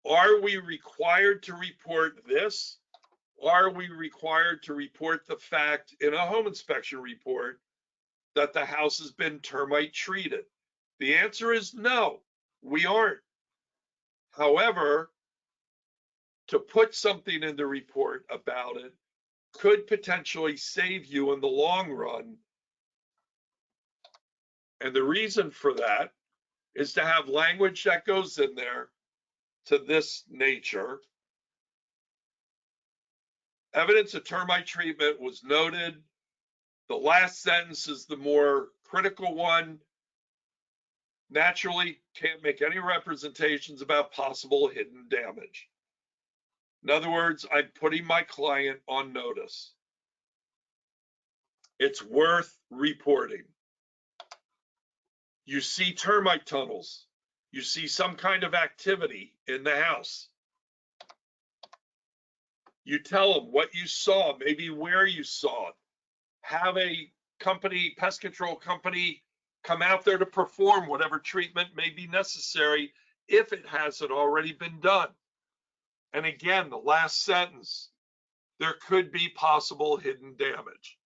Are we required to report this? Are we required to report the fact in a home inspection report that the house has been termite treated? The answer is no, we aren't. However, to put something in the report about it could potentially save you in the long run. And the reason for that is to have language that goes in there to this nature. Evidence of termite treatment was noted. The last sentence is the more critical one. Naturally, can't make any representations about possible hidden damage. In other words, I'm putting my client on notice. It's worth reporting. You see termite tunnels. You see some kind of activity in the house. You tell them what you saw, maybe where you saw it. Have a company, pest control company, come out there to perform whatever treatment may be necessary if it hasn't already been done. And again, the last sentence, there could be possible hidden damage.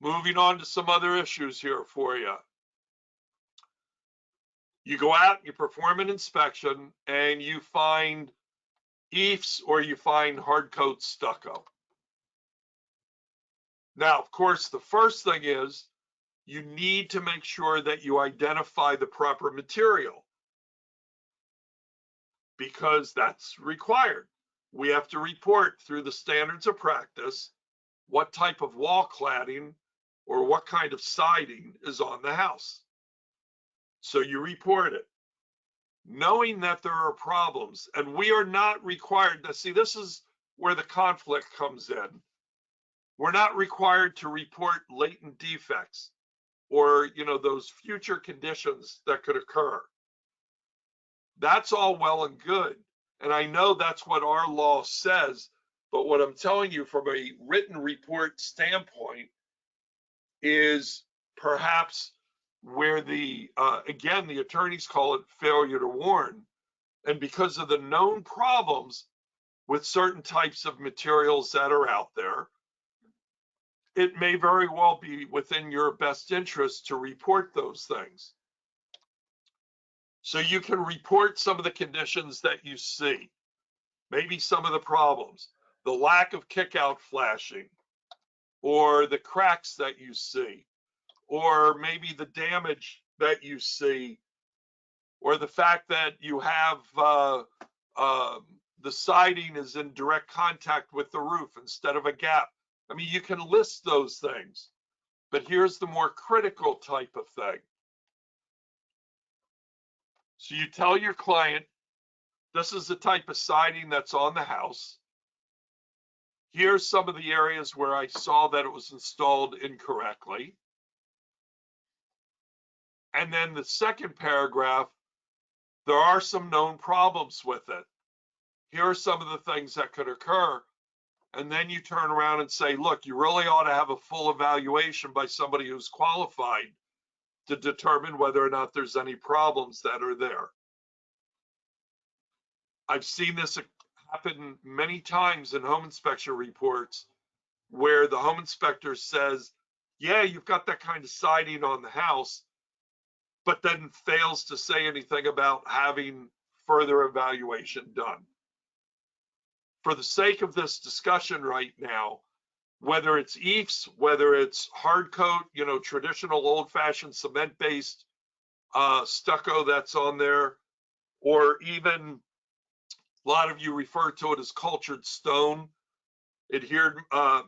Moving on to some other issues here for you. You go out, you perform an inspection, and you find EIFS or you find hard coat stucco. Now, of course, the first thing is you need to make sure that you identify the proper material because that's required. We have to report through the standards of practice what type of wall cladding or what kind of siding is on the house. So you report it, knowing that there are problems, and we are not required to see, this is where the conflict comes in. We're not required to report latent defects or, those future conditions that could occur. That's all well and good. And I know that's what our law says, but what I'm telling you from a written report standpoint is perhaps where the, again, the attorneys call it failure to warn. And because of the known problems with certain types of materials that are out there, it may very well be within your best interest to report those things. So you can report some of the conditions that you see, maybe some of the problems, the lack of kickout flashing, or the cracks that you see, or maybe the damage that you see, or the fact that you have the siding is in direct contact with the roof instead of a gap. I mean, you can list those things, but here's the more critical type of thing. So you tell your client, this is the type of siding that's on the house. Here's some of the areas where I saw that it was installed incorrectly. And then the second paragraph, there are some known problems with it. Here are some of the things that could occur. And then you turn around and say, look, you really ought to have a full evaluation by somebody who's qualified to determine whether or not there's any problems that are there. I've seen this happen many times in home inspection reports where the home inspector says, yeah, you've got that kind of siding on the house, but then fails to say anything about having further evaluation done. For the sake of this discussion right now, whether it's EIFS, whether it's hard coat, you know, traditional old-fashioned cement-based stucco that's on there, or even a lot of you refer to it as cultured stone, adhered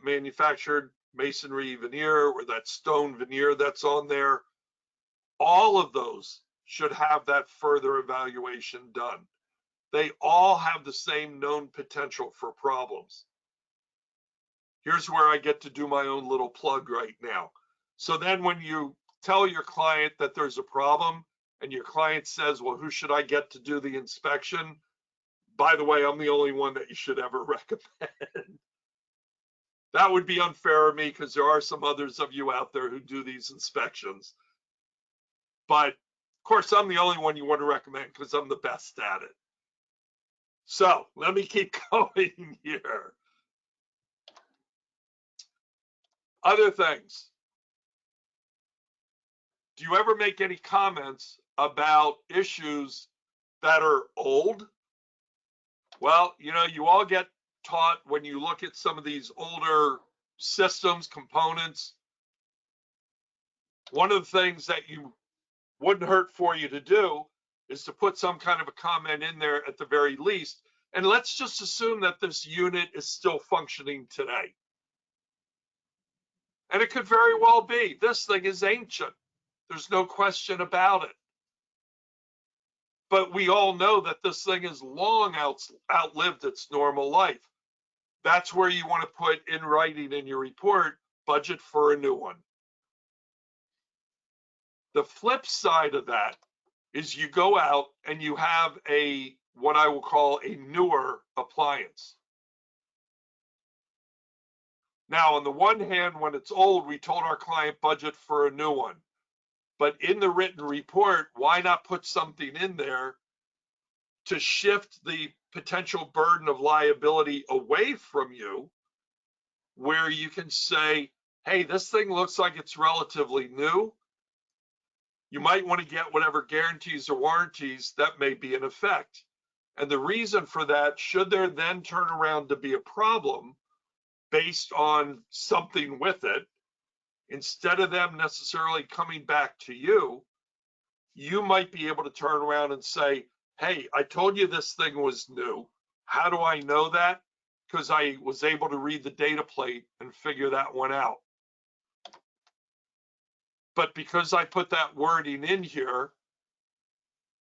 manufactured masonry veneer, or that stone veneer that's on there, all of those should have that further evaluation done. They all have the same known potential for problems. Here's where I get to do my own little plug right now. So then when you tell your client that there's a problem and your client says, well, who should I get to do the inspection? By the way, I'm the only one that you should ever recommend. That would be unfair of me because there are some others of you out there who do these inspections. But of course, I'm the only one you want to recommend because I'm the best at it. So let me keep going here. Other things. Do you ever make any comments about issues that are old? Well, you know, you all get taught when you look at some of these older systems, components. One of the things that you wouldn't hurt for you to do is to put some kind of a comment in there at the very least. And let's just assume that this unit is still functioning today. And it could very well be. This thing is ancient. There's no question about it. But we all know that this thing has long outlived its normal life. That's where you want to put in writing in your report, budget for a new one. The flip side of that is you go out and you have a, what I will call a newer appliance. Now, on the one hand, when it's old, we told our client budget for a new one. But in the written report, why not put something in there to shift the potential burden of liability away from you, where you can say, hey, this thing looks like it's relatively new. You might want to get whatever guarantees or warranties that may be in effect. And the reason for that, should there then turn around to be a problem based on something with it, instead of them necessarily coming back to you, you might be able to turn around and say, hey, I told you this thing was new. How do I know that? Because I was able to read the data plate and figure that one out. But because I put that wording in here,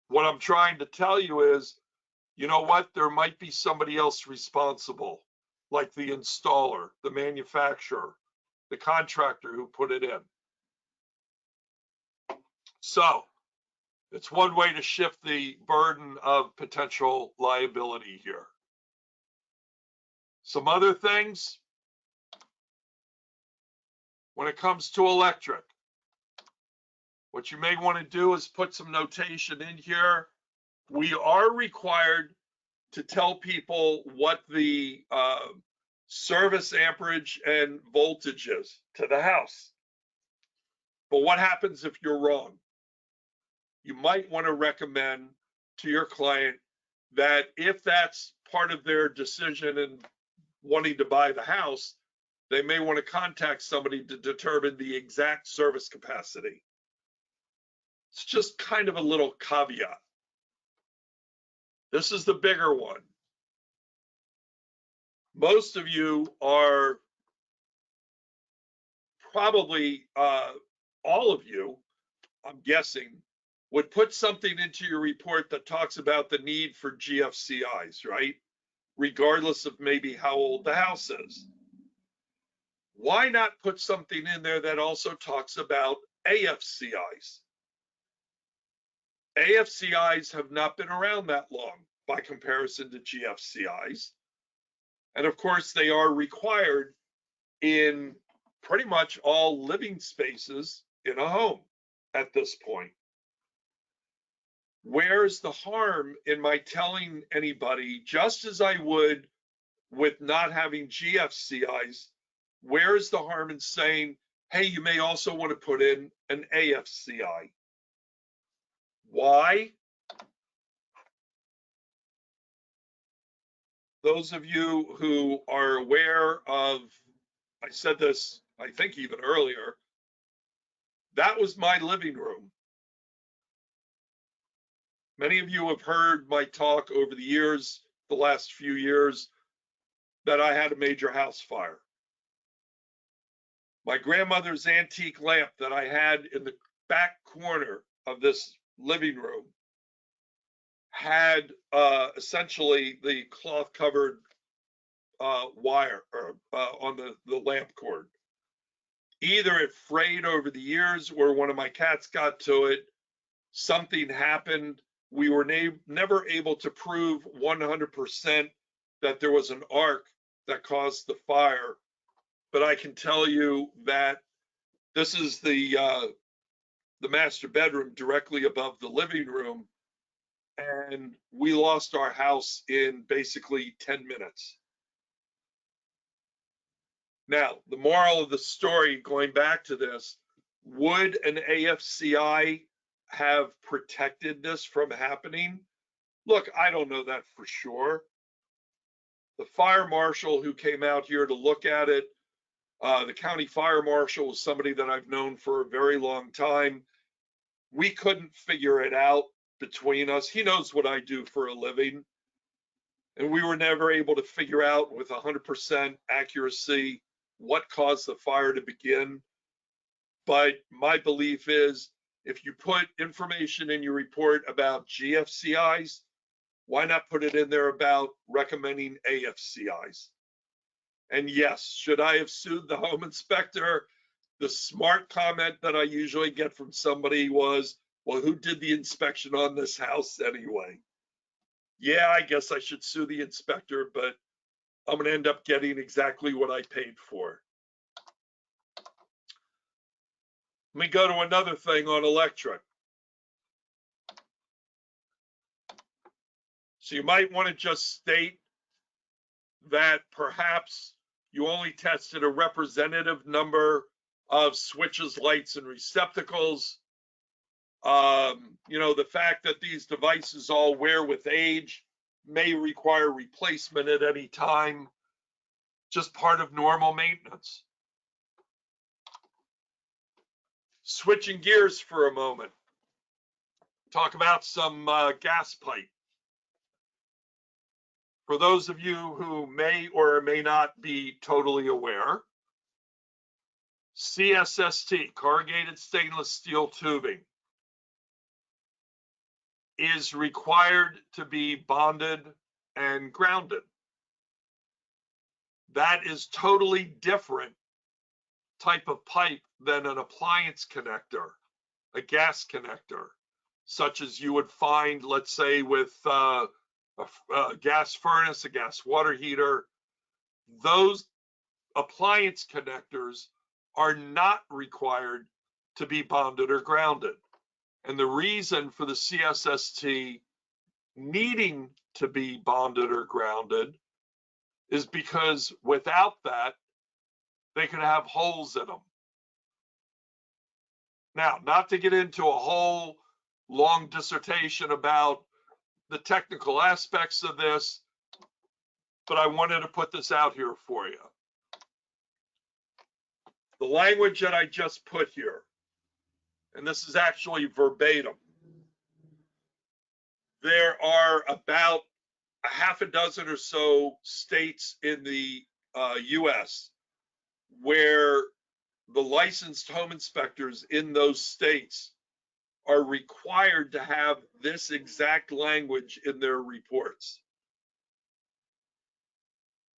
what I'm trying to tell you is, you know what? There might be somebody else responsible, like the installer, the manufacturer, the contractor who put it in. So it's one way to shift the burden of potential liability here. Some other things, when it comes to electric, What you may want to do is put some notation in here. We are required to tell people what the service amperage and voltage is to the house. But what happens if you're wrong? You might want to recommend to your client that if that's part of their decision in wanting to buy the house, they may want to contact somebody to determine the exact service capacity. It's just kind of a little caveat. This is the bigger one. Most of you are probably, all of you, I'm guessing, would put something into your report that talks about the need for GFCIs, right? Regardless of maybe how old the house is. Why not put something in there that also talks about AFCIs? AFCIs have not been around that long by comparison to GFCIs. And of course, they are required in pretty much all living spaces in a home at this point. Where's the harm in my telling anybody, just as I would with not having GFCIs, where is the harm in saying, hey, you may also want to put in an AFCI? Why? Those of you who are aware of, I said this, I think even earlier, that was my living room. Many of you have heard my talk over the years, the last few years, that I had a major house fire. My grandmother's antique lamp that I had in the back corner of this living room had essentially the cloth covered wire on the lamp cord. Either it frayed over the years or one of my cats got to it, something happened. We were never able to prove 100% that there was an arc that caused the fire. But I can tell you that this is the master bedroom directly above the living room. And we lost our house in basically 10 minutes. Now, the moral of the story, going back to this, would an AFCI have protected this from happening? Look, I don't know that for sure. The fire marshal who came out here to look at it, the county fire marshal was somebody that I've known for a very long time. We couldn't figure it out between us. He knows what I do for a living. And we were never able to figure out with 100% accuracy what caused the fire to begin. But my belief is, if you put information in your report about GFCIs, why not put it in there about recommending AFCIs? And yes, should I have sued the home inspector? The smart comment that I usually get from somebody was, well, who did the inspection on this house anyway? Yeah, I guess I should sue the inspector, but I'm going to end up getting exactly what I paid for. Let me go to another thing on electric. So you might want to just state that perhaps you only tested a representative number of switches, lights, and receptacles. You know, the fact that these devices all wear with age may require replacement at any time, just part of normal maintenance. Switching gears for a moment, talk about some gas pipe. For those of you who may or may not be totally aware, CSST, corrugated stainless steel tubing, is required to be bonded and grounded. That is totally different type of pipe than an appliance connector, a gas connector, such as you would find, let's say, with a gas furnace, a gas water heater. Those appliance connectors are not required to be bonded or grounded. And the reason for the CSST needing to be bonded or grounded is because without that, they could have holes in them. Now, not to get into a whole long dissertation about the technical aspects of this, but I wanted to put this out here for you. The language that I just put here, and this is actually verbatim. There are about a half a dozen or so states in the US where the licensed home inspectors in those states are required to have this exact language in their reports.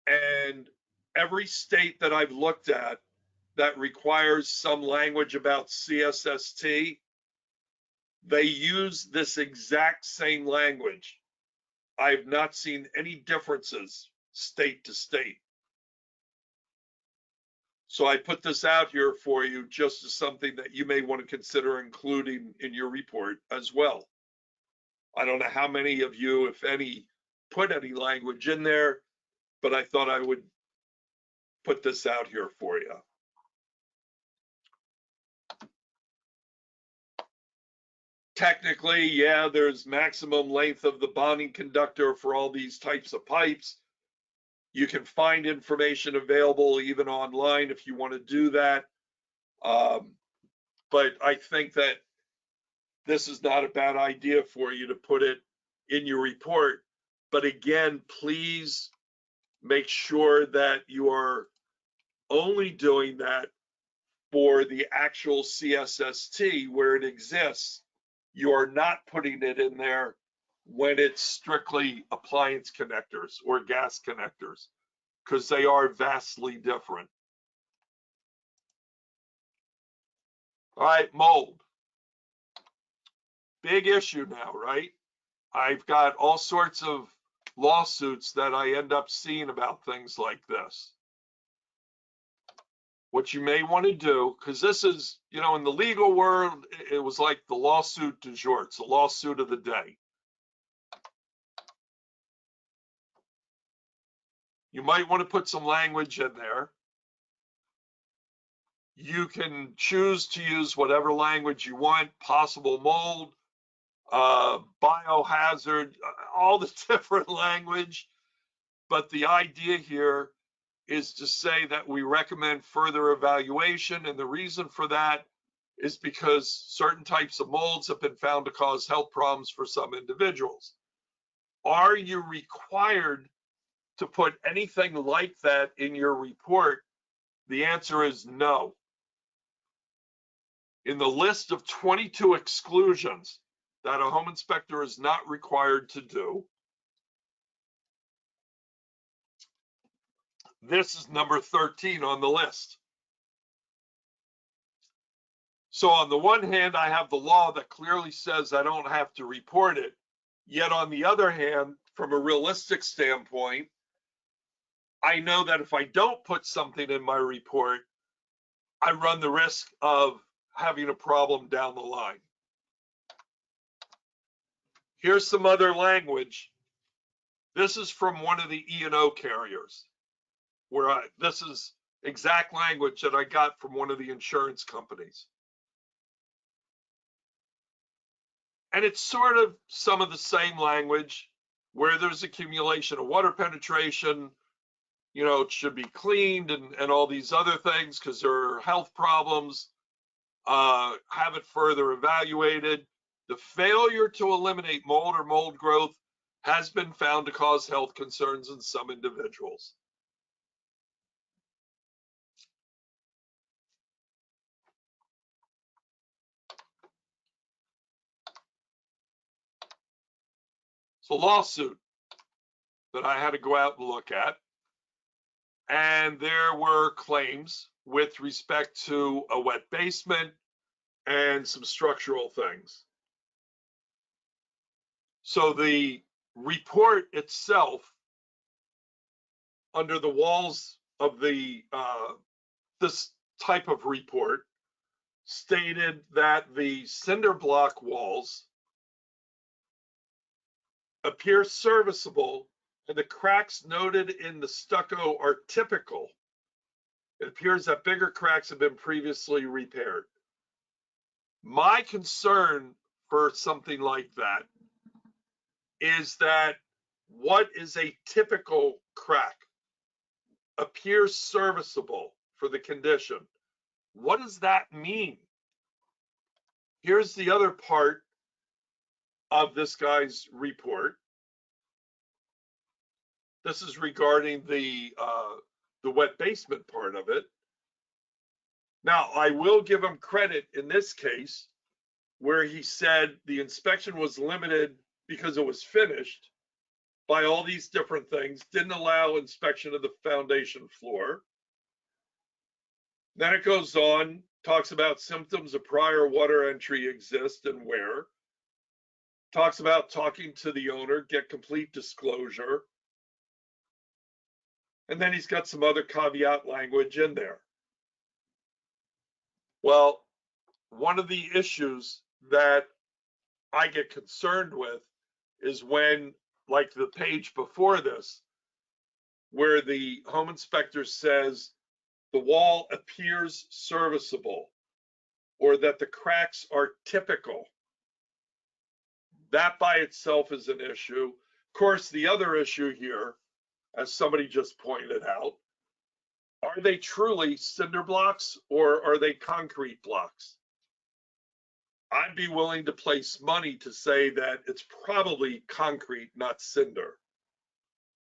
And every state that I've looked at that requires some language about CSST, they use this exact same language. I've not seen any differences state to state. So I put this out here for you just as something that you may want to consider including in your report as well. I don't know how many of you, if any, put any language in there, but I thought I would put this out here for you. Technically, yeah, there's maximum length of the bonding conductor for all these types of pipes. You can find information available even online if you want to do that. But I think that this is not a bad idea for you to put it in your report. But again, please make sure that you are only doing that for the actual CSST where it exists. You are not putting it in there when it's strictly appliance connectors or gas connectors, because they are vastly different. All right, mold. Big issue now, right? I've got all sorts of lawsuits that I end up seeing about things like this. What you may want to do, because this is, you know, in the legal world, it was like the lawsuit du jour. It's the lawsuit of the day. You might want to put some language in there. You can choose to use whatever language you want, possible mold, biohazard, all the different language. But the idea here is to say that we recommend further evaluation. And the reason for that is because certain types of molds have been found to cause health problems for some individuals. Are you required to put anything like that in your report? The answer is no. In the list of 22 exclusions that a home inspector is not required to do, this is number 13 on the list. So on the one hand, I have the law that clearly says I don't have to report it. Yet on the other hand, from a realistic standpoint, I know that if I don't put something in my report, I run the risk of having a problem down the line. Here's some other language. This is from one of the E&O carriers, where this is exact language that I got from one of the insurance companies. And it's sort of some of the same language where there's accumulation of water penetration, you know, it should be cleaned and all these other things because there are health problems, have it further evaluated. The failure to eliminate mold or mold growth has been found to cause health concerns in some individuals. It's a lawsuit that I had to go out and look at. And there were claims with respect to a wet basement and some structural things. So the report itself, under the walls of the this type of report, stated that the cinder block walls appear serviceable and the cracks noted in the stucco are typical. It appears that bigger cracks have been previously repaired. My concern for something like that is that what is a typical crack? Appears serviceable for the condition. What does that mean? Here's the other part of this guy's report. This is regarding the wet basement part of it. Now, I will give him credit in this case where he said the inspection was limited because it was finished by all these different things, didn't allow inspection of the foundation floor. Then it goes on, talks about symptoms of prior water entry exist and where. Talks about talking to the owner, get complete disclosure. And then he's got some other caveat language in there. Well, one of the issues that I get concerned with is when, like the page before this, where the home inspector says the wall appears serviceable or that the cracks are typical. That by itself is an issue. Of course, the other issue here, as somebody just pointed out, are they truly cinder blocks or are they concrete blocks? I'd be willing to place money to say that it's probably concrete, not cinder,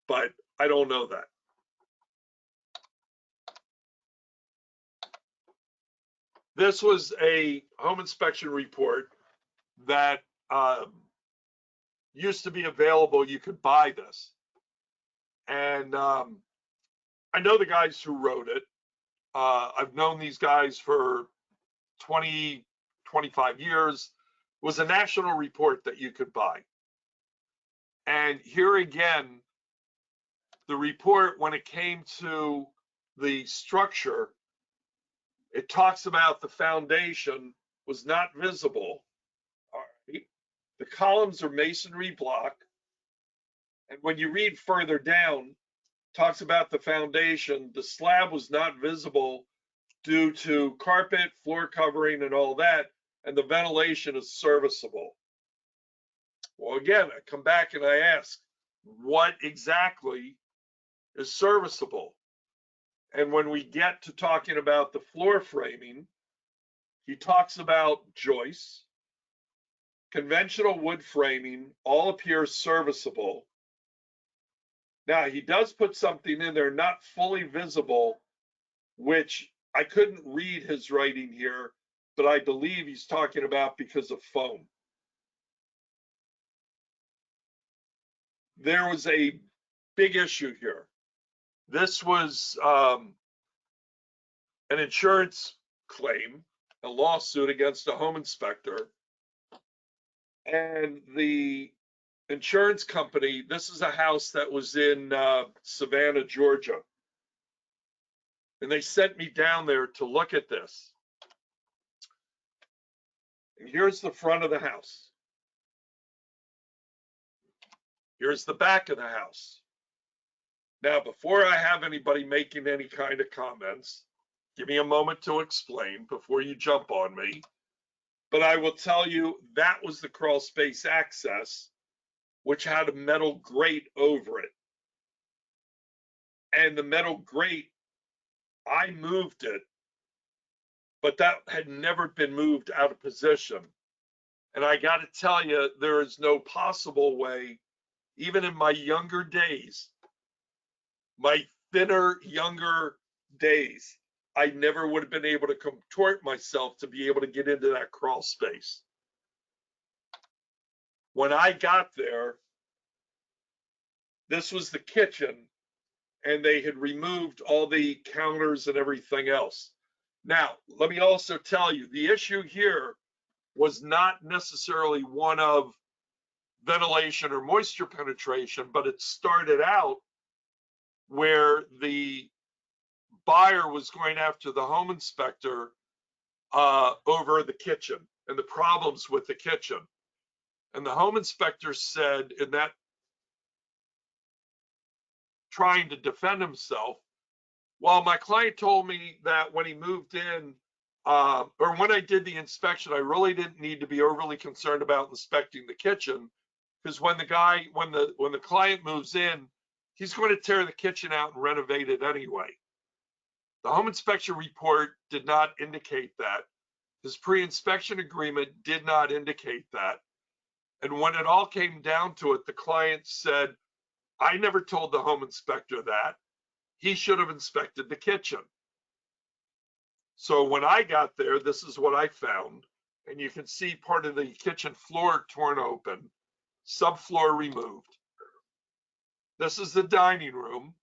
but I don't know that. This was a home inspection report that used to be available. You could buy this. And I know the guys who wrote it. I've known these guys for 20, 25 years. It was a national report that you could buy. And here again, the report, when it came to the structure, it talks about the foundation was not visible. All right. The columns are masonry block. And when you read further down, talks about the foundation, the slab was not visible due to carpet, floor covering, and all that, and the ventilation is serviceable. Well, again, I come back and I ask, what exactly is serviceable? And when we get to talking about the floor framing, he talks about joists, conventional wood framing, all appear serviceable. Now, he does put something in there, not fully visible, which I couldn't read his writing here, but I believe he's talking about because of foam. There was a big issue here. This was an insurance claim, a lawsuit against a home inspector. And the insurance company, this is a house that was in Savannah, Georgia. And they sent me down there to look at this. And here's the front of the house. Here's the back of the house. Now, before I have anybody making any kind of comments, give me a moment to explain before you jump on me. But I will tell you that was the crawl space access, which had a metal grate over it. And the metal grate, I moved it, but that had never been moved out of position. And I got to tell you, there is no possible way, even in my younger days, my thinner, younger days, I never would have been able to contort myself to be able to get into that crawl space. When I got there, this was the kitchen, and they had removed all the counters and everything else. Now, let me also tell you, the issue here was not necessarily one of ventilation or moisture penetration, but it started out where the buyer was going after the home inspector over the kitchen and the problems with the kitchen. And the home inspector said, in that, trying to defend himself, well, my client told me that when he moved in, or when I did the inspection, I really didn't need to be overly concerned about inspecting the kitchen, because when the client moves in, he's going to tear the kitchen out and renovate it anyway. The home inspection report did not indicate that. His pre-inspection agreement did not indicate that. And when it all came down to it, the client said, I never told the home inspector that. He should have inspected the kitchen. So when I got there, this is what I found. And you can see part of the kitchen floor torn open, subfloor removed. This is the dining room.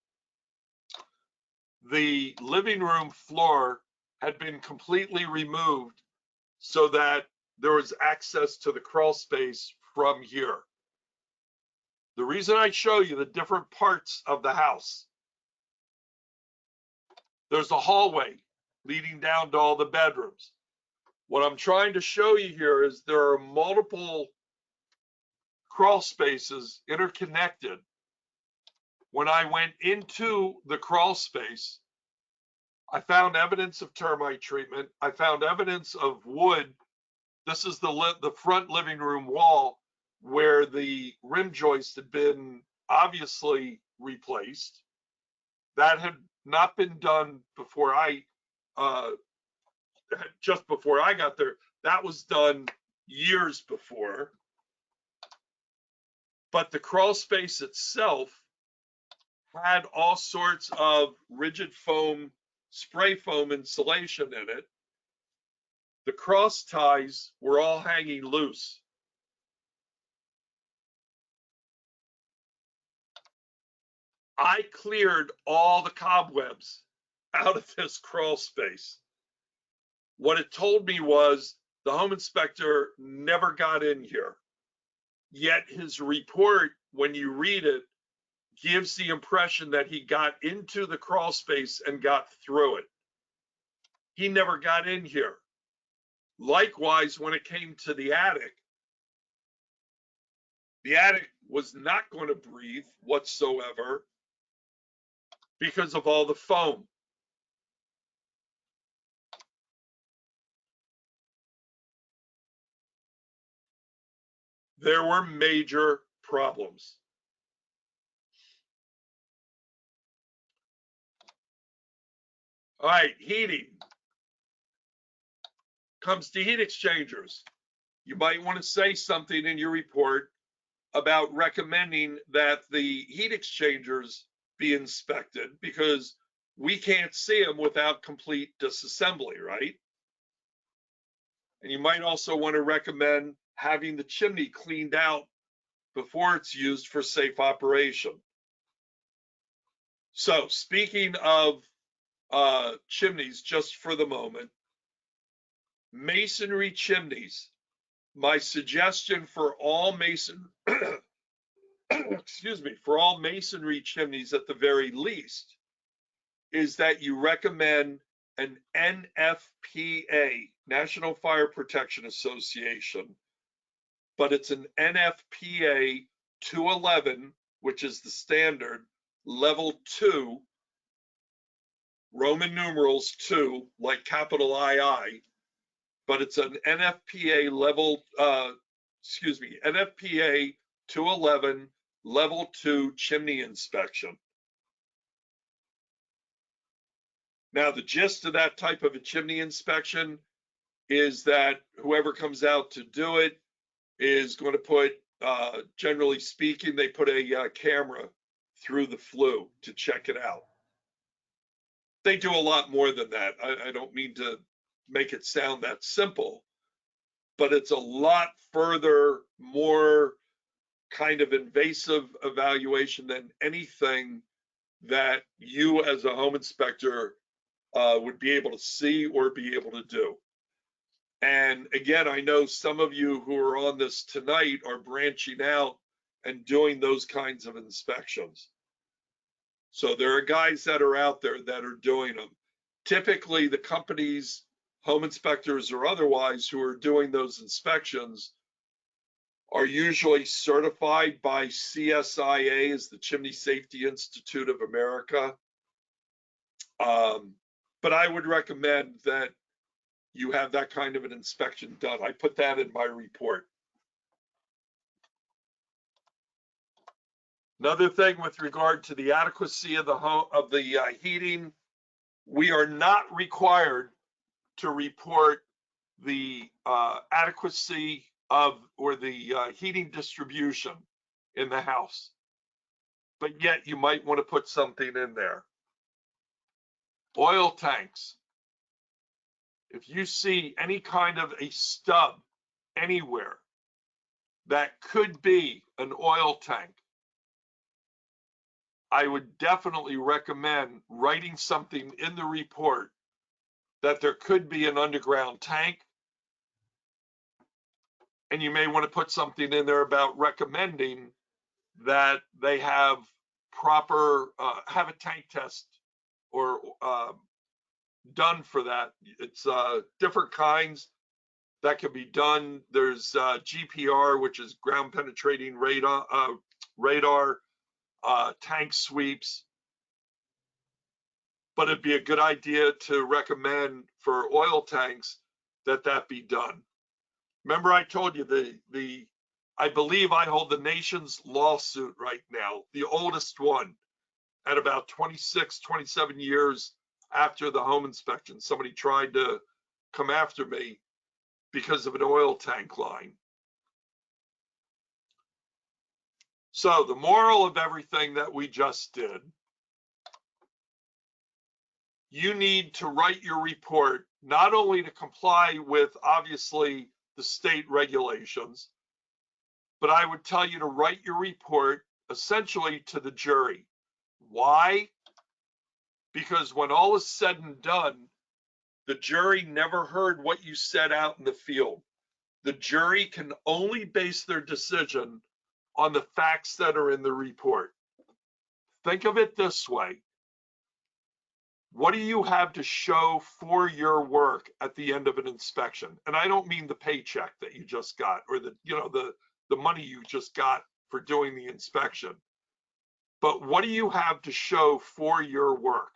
The living room floor had been completely removed so that there was access to the crawl space from here. The reason I show you the different parts of the house, there's a hallway leading down to all the bedrooms. What I'm trying to show you here is there are multiple crawl spaces interconnected. When I went into the crawl space, I found evidence of termite treatment. I found evidence of wood. This is the front living room wall where the rim joist had been obviously replaced. That had not been done before just before I got there. That was done years before. But the crawl space itself had all sorts of rigid foam, spray foam insulation in it. The cross ties were all hanging loose. I cleared all the cobwebs out of this crawl space. What it told me was the home inspector never got in here. Yet his report, when you read it, gives the impression that he got into the crawl space and got through it. He never got in here. Likewise, when it came to the attic was not going to breathe whatsoever because of all the foam. There were major problems. All right, heating. Comes to heat exchangers. You might want to say something in your report about recommending that the heat exchangers be inspected, because we can't see them without complete disassembly, right? And you might also want to recommend having the chimney cleaned out before it's used for safe operation. So speaking of chimneys, just for the moment, masonry chimneys, my suggestion for all for all masonry chimneys at the very least is that you recommend an NFPA, National Fire Protection Association, but it's an NFPA 211, which is the standard, level 2, Roman numerals 2, like capital II, but it's an NFPA level, NFPA 211 level 2 chimney inspection. Now, the gist of that type of a chimney inspection is that whoever comes out to do it is going to put, generally speaking, they put a camera through the flue to check it out. They do a lot more than that. I don't mean to make it sound that simple, but it's a lot further, more kind of invasive evaluation than anything that you as a home inspector would be able to see or be able to do. And again, I know some of you who are on this tonight are branching out and doing those kinds of inspections. So there are guys that are out there that are doing them. Typically, the companies, home inspectors or otherwise who are doing those inspections are usually certified by CSIA, as the Chimney Safety Institute of America. But I would recommend that you have that kind of an inspection done. I put that in my report. Another thing with regard to the adequacy of the heating, we are not required to report the adequacy of or the heating distribution in the house, but yet you might want to put something in there. Oil tanks. If you see any kind of a stub anywhere that could be an oil tank, I would definitely recommend writing something in the report that there could be an underground tank. And you may want to put something in there about recommending that they have proper, have a tank test or done for that. It's different kinds that can be done. There's GPR, which is ground penetrating radar, tank sweeps. But it'd be a good idea to recommend for oil tanks that that be done. Remember, I told you I believe I hold the nation's lawsuit right now, the oldest one, at about 26, 27 years after the home inspection. Somebody tried to come after me because of an oil tank line. So the moral of everything that we just did, you need to write your report not only to comply with, obviously, the state regulations, but I would tell you to write your report essentially to the jury. Why? Because when all is said and done, the jury never heard what you said out in the field. The jury can only base their decision on the facts that are in the report. Think of it this way. What do you have to show for your work at the end of an inspection? And I don't mean the paycheck that you just got or the money you just got for doing the inspection. But what do you have to show for your work?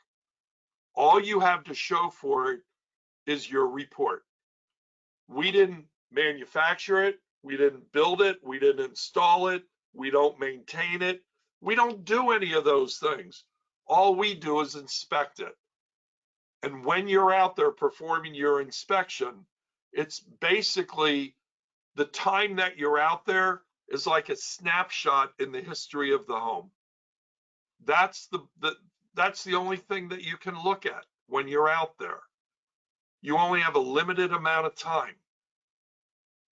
All you have to show for it is your report. We didn't manufacture it. We didn't build it. We didn't install it. We don't maintain it. We don't do any of those things. All we do is inspect it. And when you're out there performing your inspection, it's basically the time that you're out there is like a snapshot in the history of the home. That's the only thing that you can look at when you're out there. You only have a limited amount of time.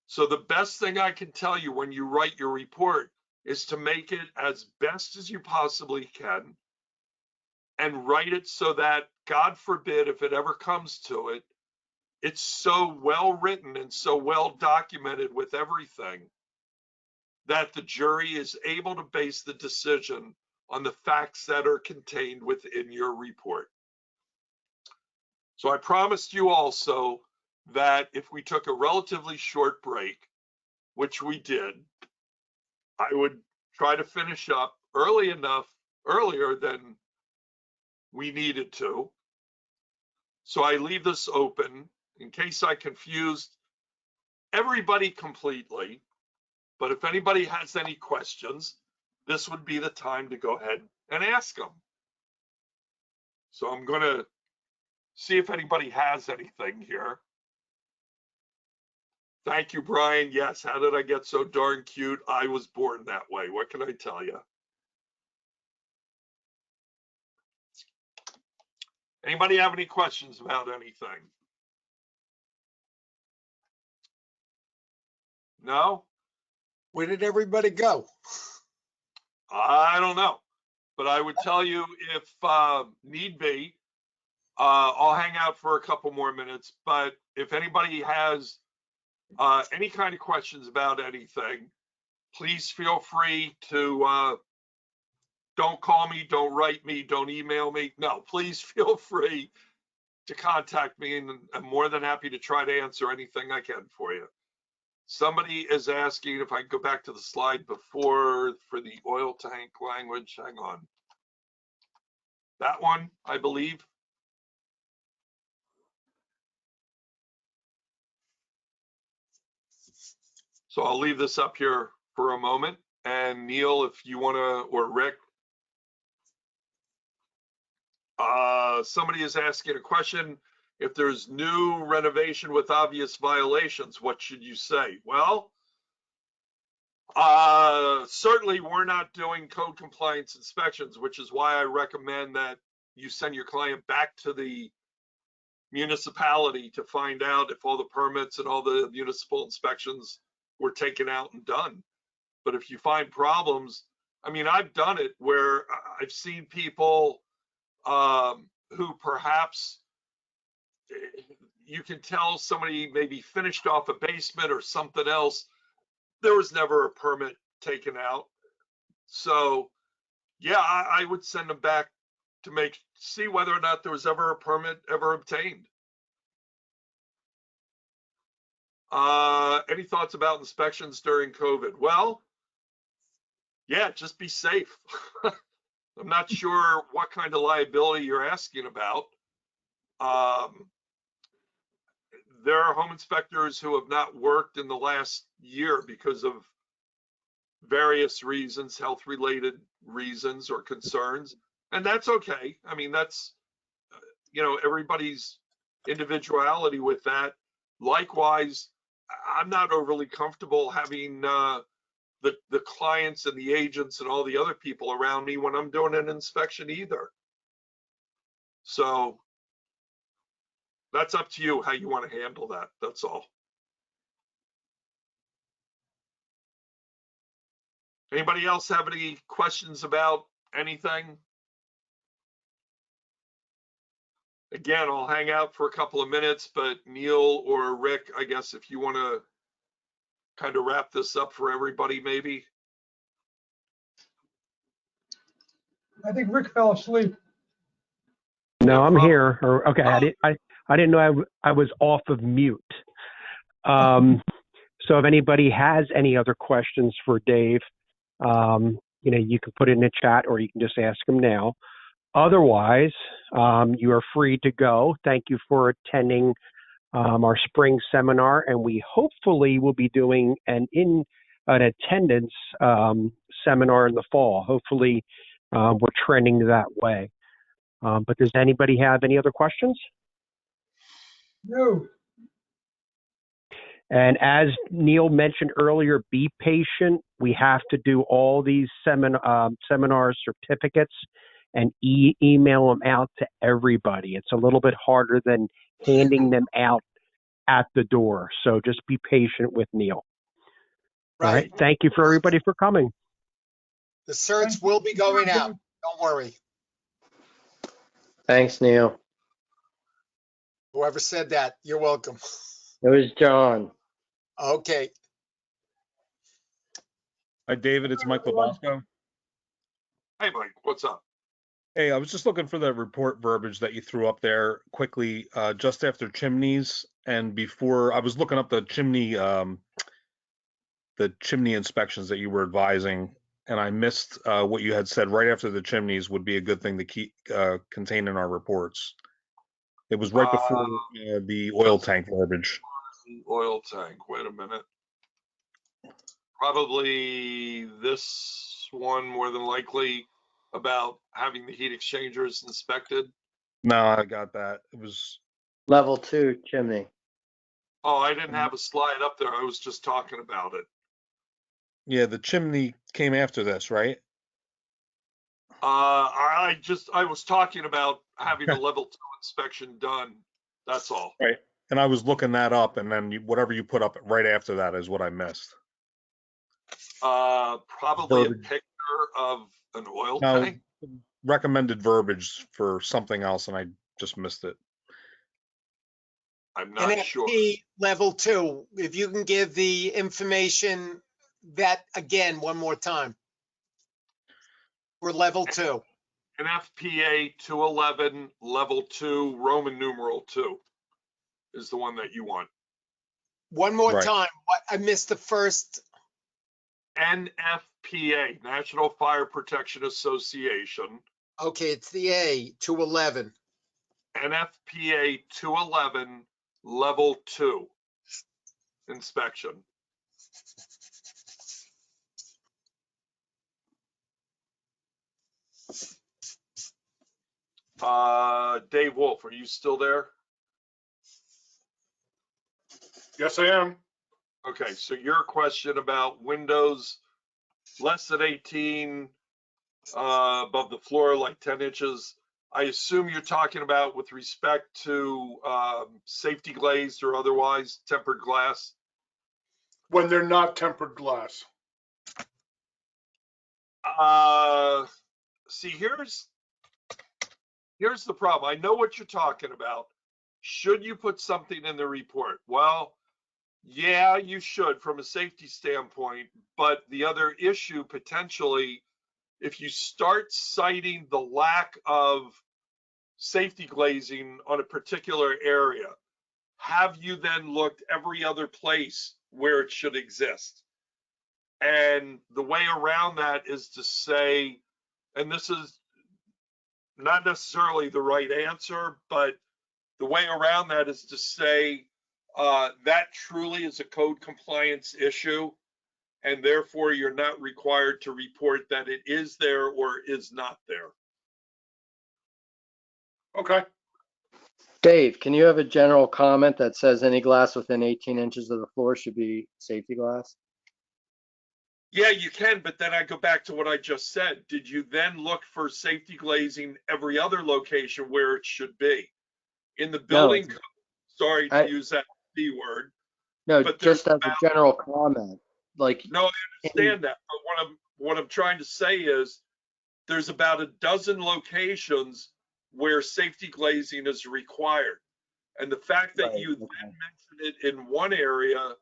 So the best thing I can tell you when you write your report is to make it as best as you possibly can and write it so that, God forbid, if it ever comes to it, it's so well written and so well documented with everything that the jury is able to base the decision on the facts that are contained within your report. So I promised you also that if we took a relatively short break, which we did, I would try to finish up earlier than we needed to. So I leave this open in case I confused everybody completely. But if anybody has any questions, this would be the time to go ahead and ask them. So I'm going to see if anybody has anything here. Thank you, Brian. Yes, how did I get so darn cute? I was born that way. What can I tell you? Anybody have any questions about anything? No? Where did everybody go? I don't know. But I would tell you if need be, I'll hang out for a couple more minutes. But if anybody has any kind of questions about anything, please feel free to don't call me, don't write me, don't email me. No, please feel free to contact me, and I'm more than happy to try to answer anything I can for you. Somebody is asking if I can go back to the slide before for the oil tank language. Hang on. That one, I believe. So I'll leave this up here for a moment. And Neil, if you want to, or Rick, somebody is asking a question. If there's new renovation with obvious violations, what should you say? Well, certainly we're not doing code compliance inspections, which is why I recommend that you send your client back to the municipality to find out if all the permits and all the municipal inspections were taken out and done. But if you find problems, I mean, I've done it where I've seen people who perhaps you can tell somebody maybe finished off a basement or something else. There was never a permit taken out. So yeah, I would send them back to see whether or not there was ever a permit ever obtained. Any thoughts about inspections during COVID? Well, yeah, just be safe. I'm not sure what kind of liability you're asking about. There are home inspectors who have not worked in the last year because of various reasons, health-related reasons or concerns, and that's okay. I mean, that's, everybody's individuality with that. Likewise, I'm not overly comfortable having the clients and the agents and all the other people around me when I'm doing an inspection either. So that's up to you how you want to handle that. That's all. Anybody else have any questions about anything? Again, I'll hang out for a couple of minutes, but Neil or Rick, I guess if you want to kind of wrap this up for everybody, maybe. I think Rick fell asleep. No, I'm problem. here. Okay, I didn't know I was off of mute. So if anybody has any other questions for Dave, you can put it in the chat or you can just ask him now. Otherwise, you are free to go. Thank you for attending our spring seminar, and we hopefully will be doing an attendance seminar in the fall. Hopefully, we're trending that way. But does anybody have any other questions? No. And as Neil mentioned earlier, be patient. We have to do all these seminar certificates and email them out to everybody. It's a little bit harder than handing them out at the door. So just be patient with Neil. All right. Thank you for everybody for coming. The certs will be going out. Don't worry. Thanks, Neil. Whoever said that, you're welcome. It was John. Okay. Hi, David. It's Michael Bosco. Hey, Mike, what's up? Hey, I was just looking for the report verbiage that you threw up there quickly, just after chimneys and before. I was looking up the chimney inspections that you were advising, and I missed what you had said right after the chimneys would be a good thing to keep contained in our reports. It was right before the oil tank verbiage. Oil tank, wait a minute. Probably this one more than likely about having the heat exchangers inspected. No, I got that. It was Level 2 chimney. Oh, I didn't have a slide up there. I was just talking about it. Yeah, the chimney came after this, right? I was talking about having a level 2 inspection done. That's all. Right. And I was looking that up, and then whatever you put up right after that is what I missed. Probably Verbiage. a picture of an oil No, tank. recommended verbiage for something else, and I just missed it. I'm not sure. NFP level 2, if you can give the information that again one more time. We're level 2. NFPA 211 level 2 Roman numeral 2 is the one that you want. One more Right. time. What, I missed the first. NFPA, National Fire Protection Association, Okay, it's the A, 211. NFPA 211 level 2 inspection. Dave Wolf, are you still there? Yes, I am. Okay, so your question about windows less than 18 above the floor, like 10 inches. I assume you're talking about with respect to safety glazed or otherwise tempered glass. When they're not tempered glass. See, here's the problem. I know what you're talking about. Should you put something in the report? Well, yeah, you should from a safety standpoint, but the other issue potentially, if you start citing the lack of safety glazing on a particular area, have you then looked every other place where it should exist? And the way around that is to say, and this is not necessarily the right answer, but the way around that is to say that truly is a code compliance issue, and therefore you're not required to report that it is there or is not there. Okay. Dave, can you have a general comment that says any glass within 18 inches of the floor should be safety glass? Yeah, you can, but then I go back to what I just said. Did you then look for safety glazing every other location where it should be? In the building code, sorry to use that B word. No, but just as there's a general comment, like. No, I understand that, but what I'm trying to say is there's about a dozen locations where safety glazing is required. And the fact that Right, you okay. then mention it in one area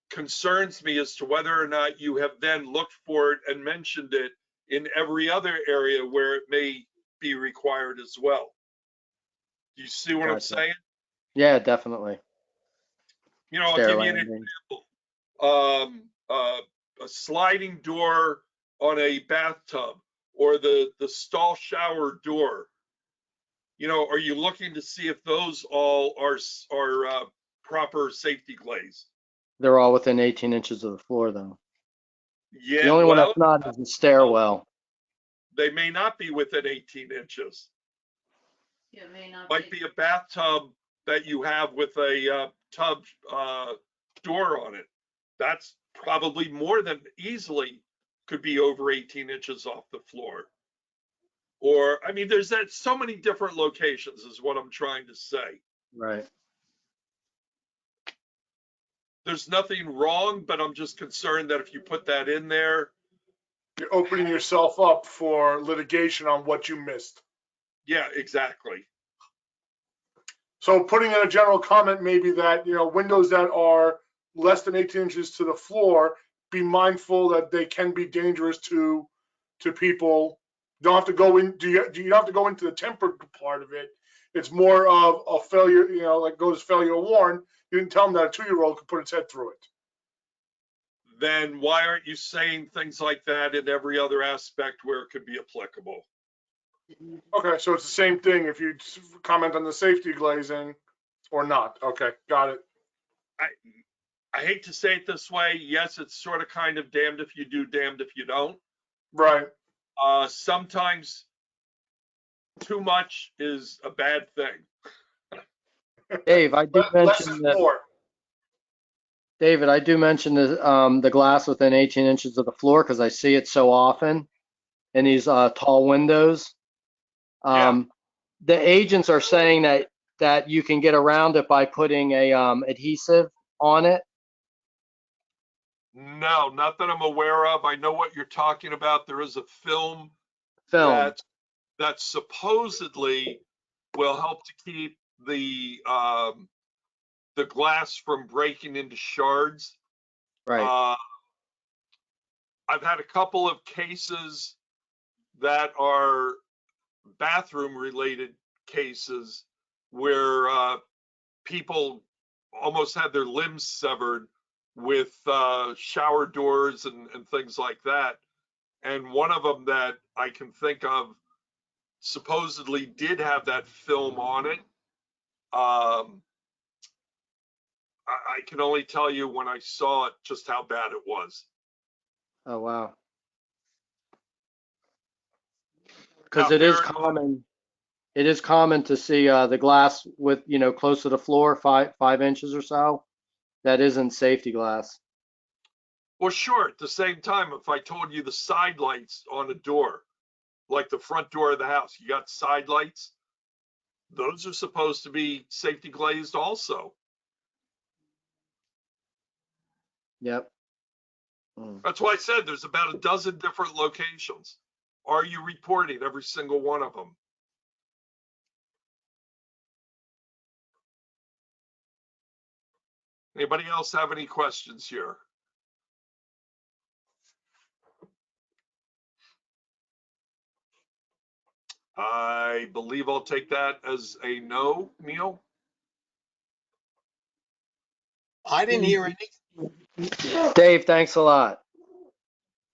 concerns me as to whether or not you have then looked for it and mentioned it in every other area where it may be required as well. Do you see what I'm Gotcha. saying? Yeah, definitely. You know, I'll Stair give you an landing. example. A sliding door on a bathtub or the stall shower door. You know, are you looking to see if those all are proper safety glaze? They're all within 18 inches of the floor, though. Yeah, The only one well, that's not is the stairwell. they may not be within 18 inches. It may not Might be a bathtub that you have with a tub door on it. That's probably more than easily could be over 18 inches off the floor. Or, I mean, there's so many different locations is what I'm trying to say. Right. There's nothing wrong, but I'm just concerned that if you put that in there, You're opening yourself up for litigation on what you missed. yeah, exactly. So putting in a general comment, maybe that, windows that are less than 18 inches to the floor, be mindful that they can be dangerous to people. Don't have to go in. Do you don't have to go into the tempered part of it. It's more of a failure, like goes failure warned. You didn't tell them that a 2-year-old could put its head through it. Then why aren't you saying things like that in every other aspect where it could be applicable? Okay, so it's the same thing if you comment on the safety glazing or not. Okay, got it. I hate to say it this way. Yes, it's sort of kind of damned if you do, damned if you don't. Right. Sometimes too much is a bad thing. Dave, I do Less mention is that. more. David, I do mention the glass within 18 inches of the floor because I see it so often in these tall windows. Yeah. The agents are saying that you can get around it by putting a adhesive on it. No, not that I'm aware of. I know what you're talking about. There is a film that supposedly will help to keep the glass from breaking into shards. Right. I've had a couple of cases that are bathroom related cases where people almost had their limbs severed with shower doors and things like that. And one of them that I can think of supposedly did have that film on it. I can only tell you when I saw it just how bad it was. Oh, wow. Because Now, it is fair enough. common. It is common to see the glass with, close to the floor, 5 inches or so. That isn't safety glass. Well, sure. At the same time, if I told you the side lights on a door, like the front door of the house, you got side lights, those are supposed to be safety glazed also. Yep. Mm. That's why I said there's about a dozen different locations. Are you reporting every single one of them? Anybody else have any questions here? I believe I'll take that as a no, Neil. I didn't hear any. Dave, thanks a lot.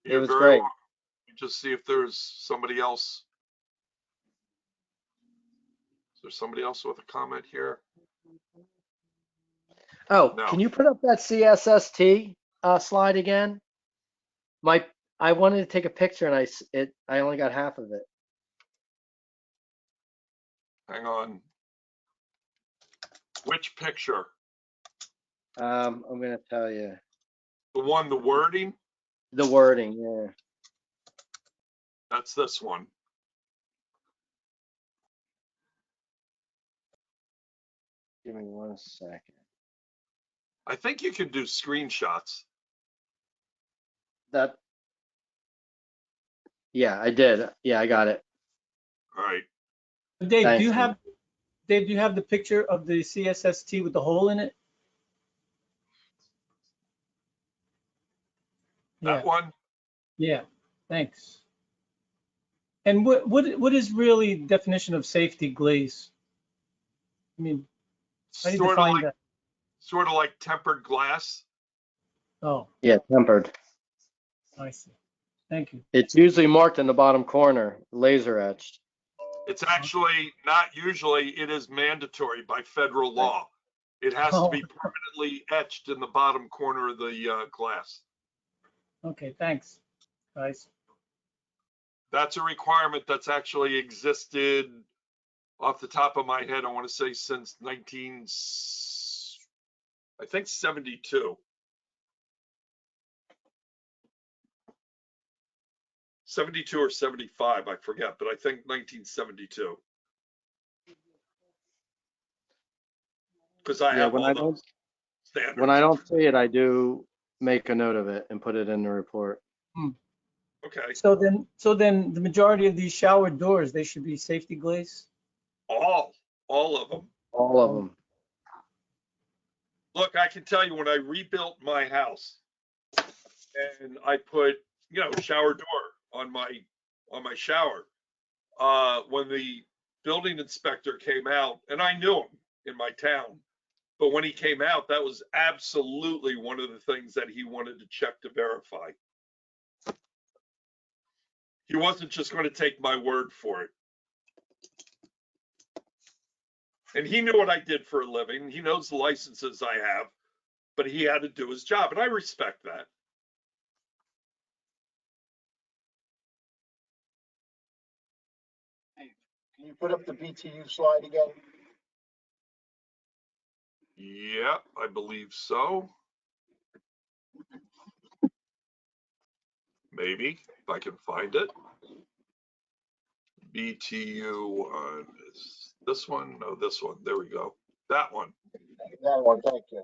You're was very great. welcome. Just see if there's somebody else. Is there somebody else with a comment here? Oh, No. can you put up that CSST slide again? I wanted to take a picture and I only got half of it. Hang on. Which picture? I'm gonna tell you The one, the wording? the wording. Yeah. That's this one. Give me 1 second. I think you can do screenshots. Yeah, I did. Yeah, I got it. All right. Dave, Thanks. Do you have the picture of the CSST with the hole in it? That one? Yeah, thanks. And what is really definition of safety glaze? I mean, how do you define that? Sort of like tempered glass. Oh, Yeah, tempered. I see. Thank you. It's usually marked in the bottom corner, laser etched. It's actually not usually, it is mandatory by federal law. It has to be permanently etched in the bottom corner of the glass. Okay, thanks, guys. That's a requirement that's actually existed off the top of my head, I want to say since 72. 72 or 75, I forget, but I think 1972. Because I have all those standards. When I don't see it, I do make a note of it and put it in the report. Okay. So then the majority of these shower doors, they should be safety glaze? All of them. All of them. Look, I can tell you when I rebuilt my house and I put, shower door on my shower, when the building inspector came out, and I knew him in my town, but when he came out, that was absolutely one of the things that he wanted to check to verify. He wasn't just going to take my word for it. And he knew what I did for a living. He knows the licenses I have, but he had to do his job, and I respect that. Can you put up the BTU slide again? Yeah, I believe so. Maybe, if I can find it. BTU on is this one? No, this one. There we go. That one. That one, thank you.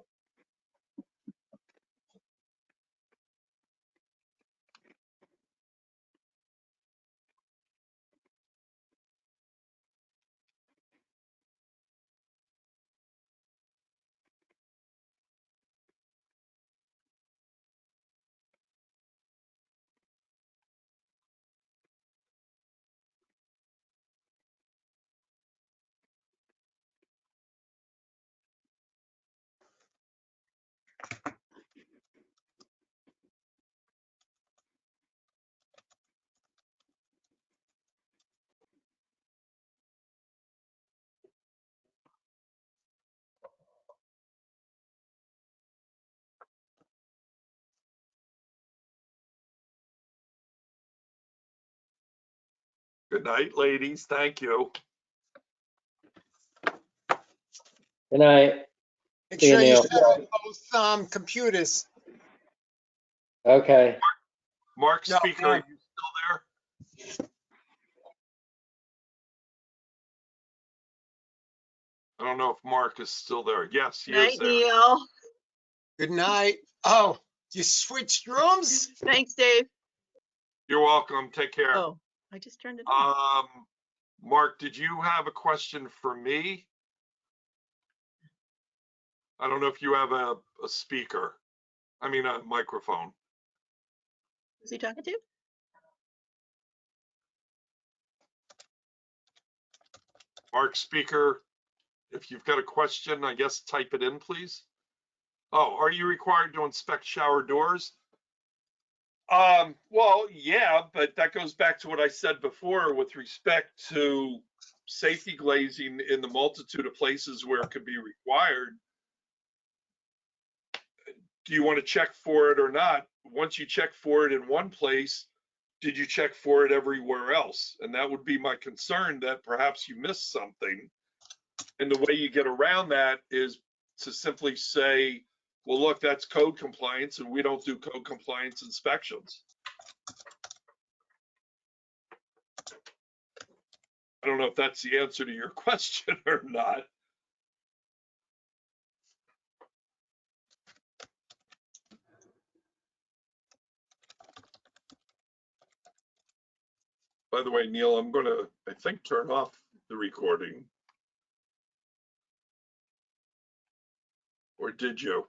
Good night, ladies. Thank you. Good night. Make See you, sure you Neil. shut off both computers. Okay. Mark No, Speaker, are you still there? I don't know if Mark is still there. Yes, he is Night, there. Neil. Good night. Oh, you switched rooms? Thanks, Dave. You're welcome. Take care. Oh, I just turned it on. Mark, did you have a question for me? I don't know if you have a speaker. I mean, a microphone. Who's he talking to? Mark Speaker, if you've got a question, I guess type it in, please. Oh, are you required to inspect shower doors? Well, yeah, but that goes back to what I said before with respect to safety glazing in the multitude of places where it could be required. Do you want to check for it or not? Once you check for it in one place, did you check for it everywhere else? And that would be my concern, that perhaps you missed something. And the way you get around that is to simply say, well, look, that's code compliance and we don't do code compliance inspections. I don't know if that's the answer to your question or not. By the way, Neil, I'm going to, I think, turn off the recording. Or did you?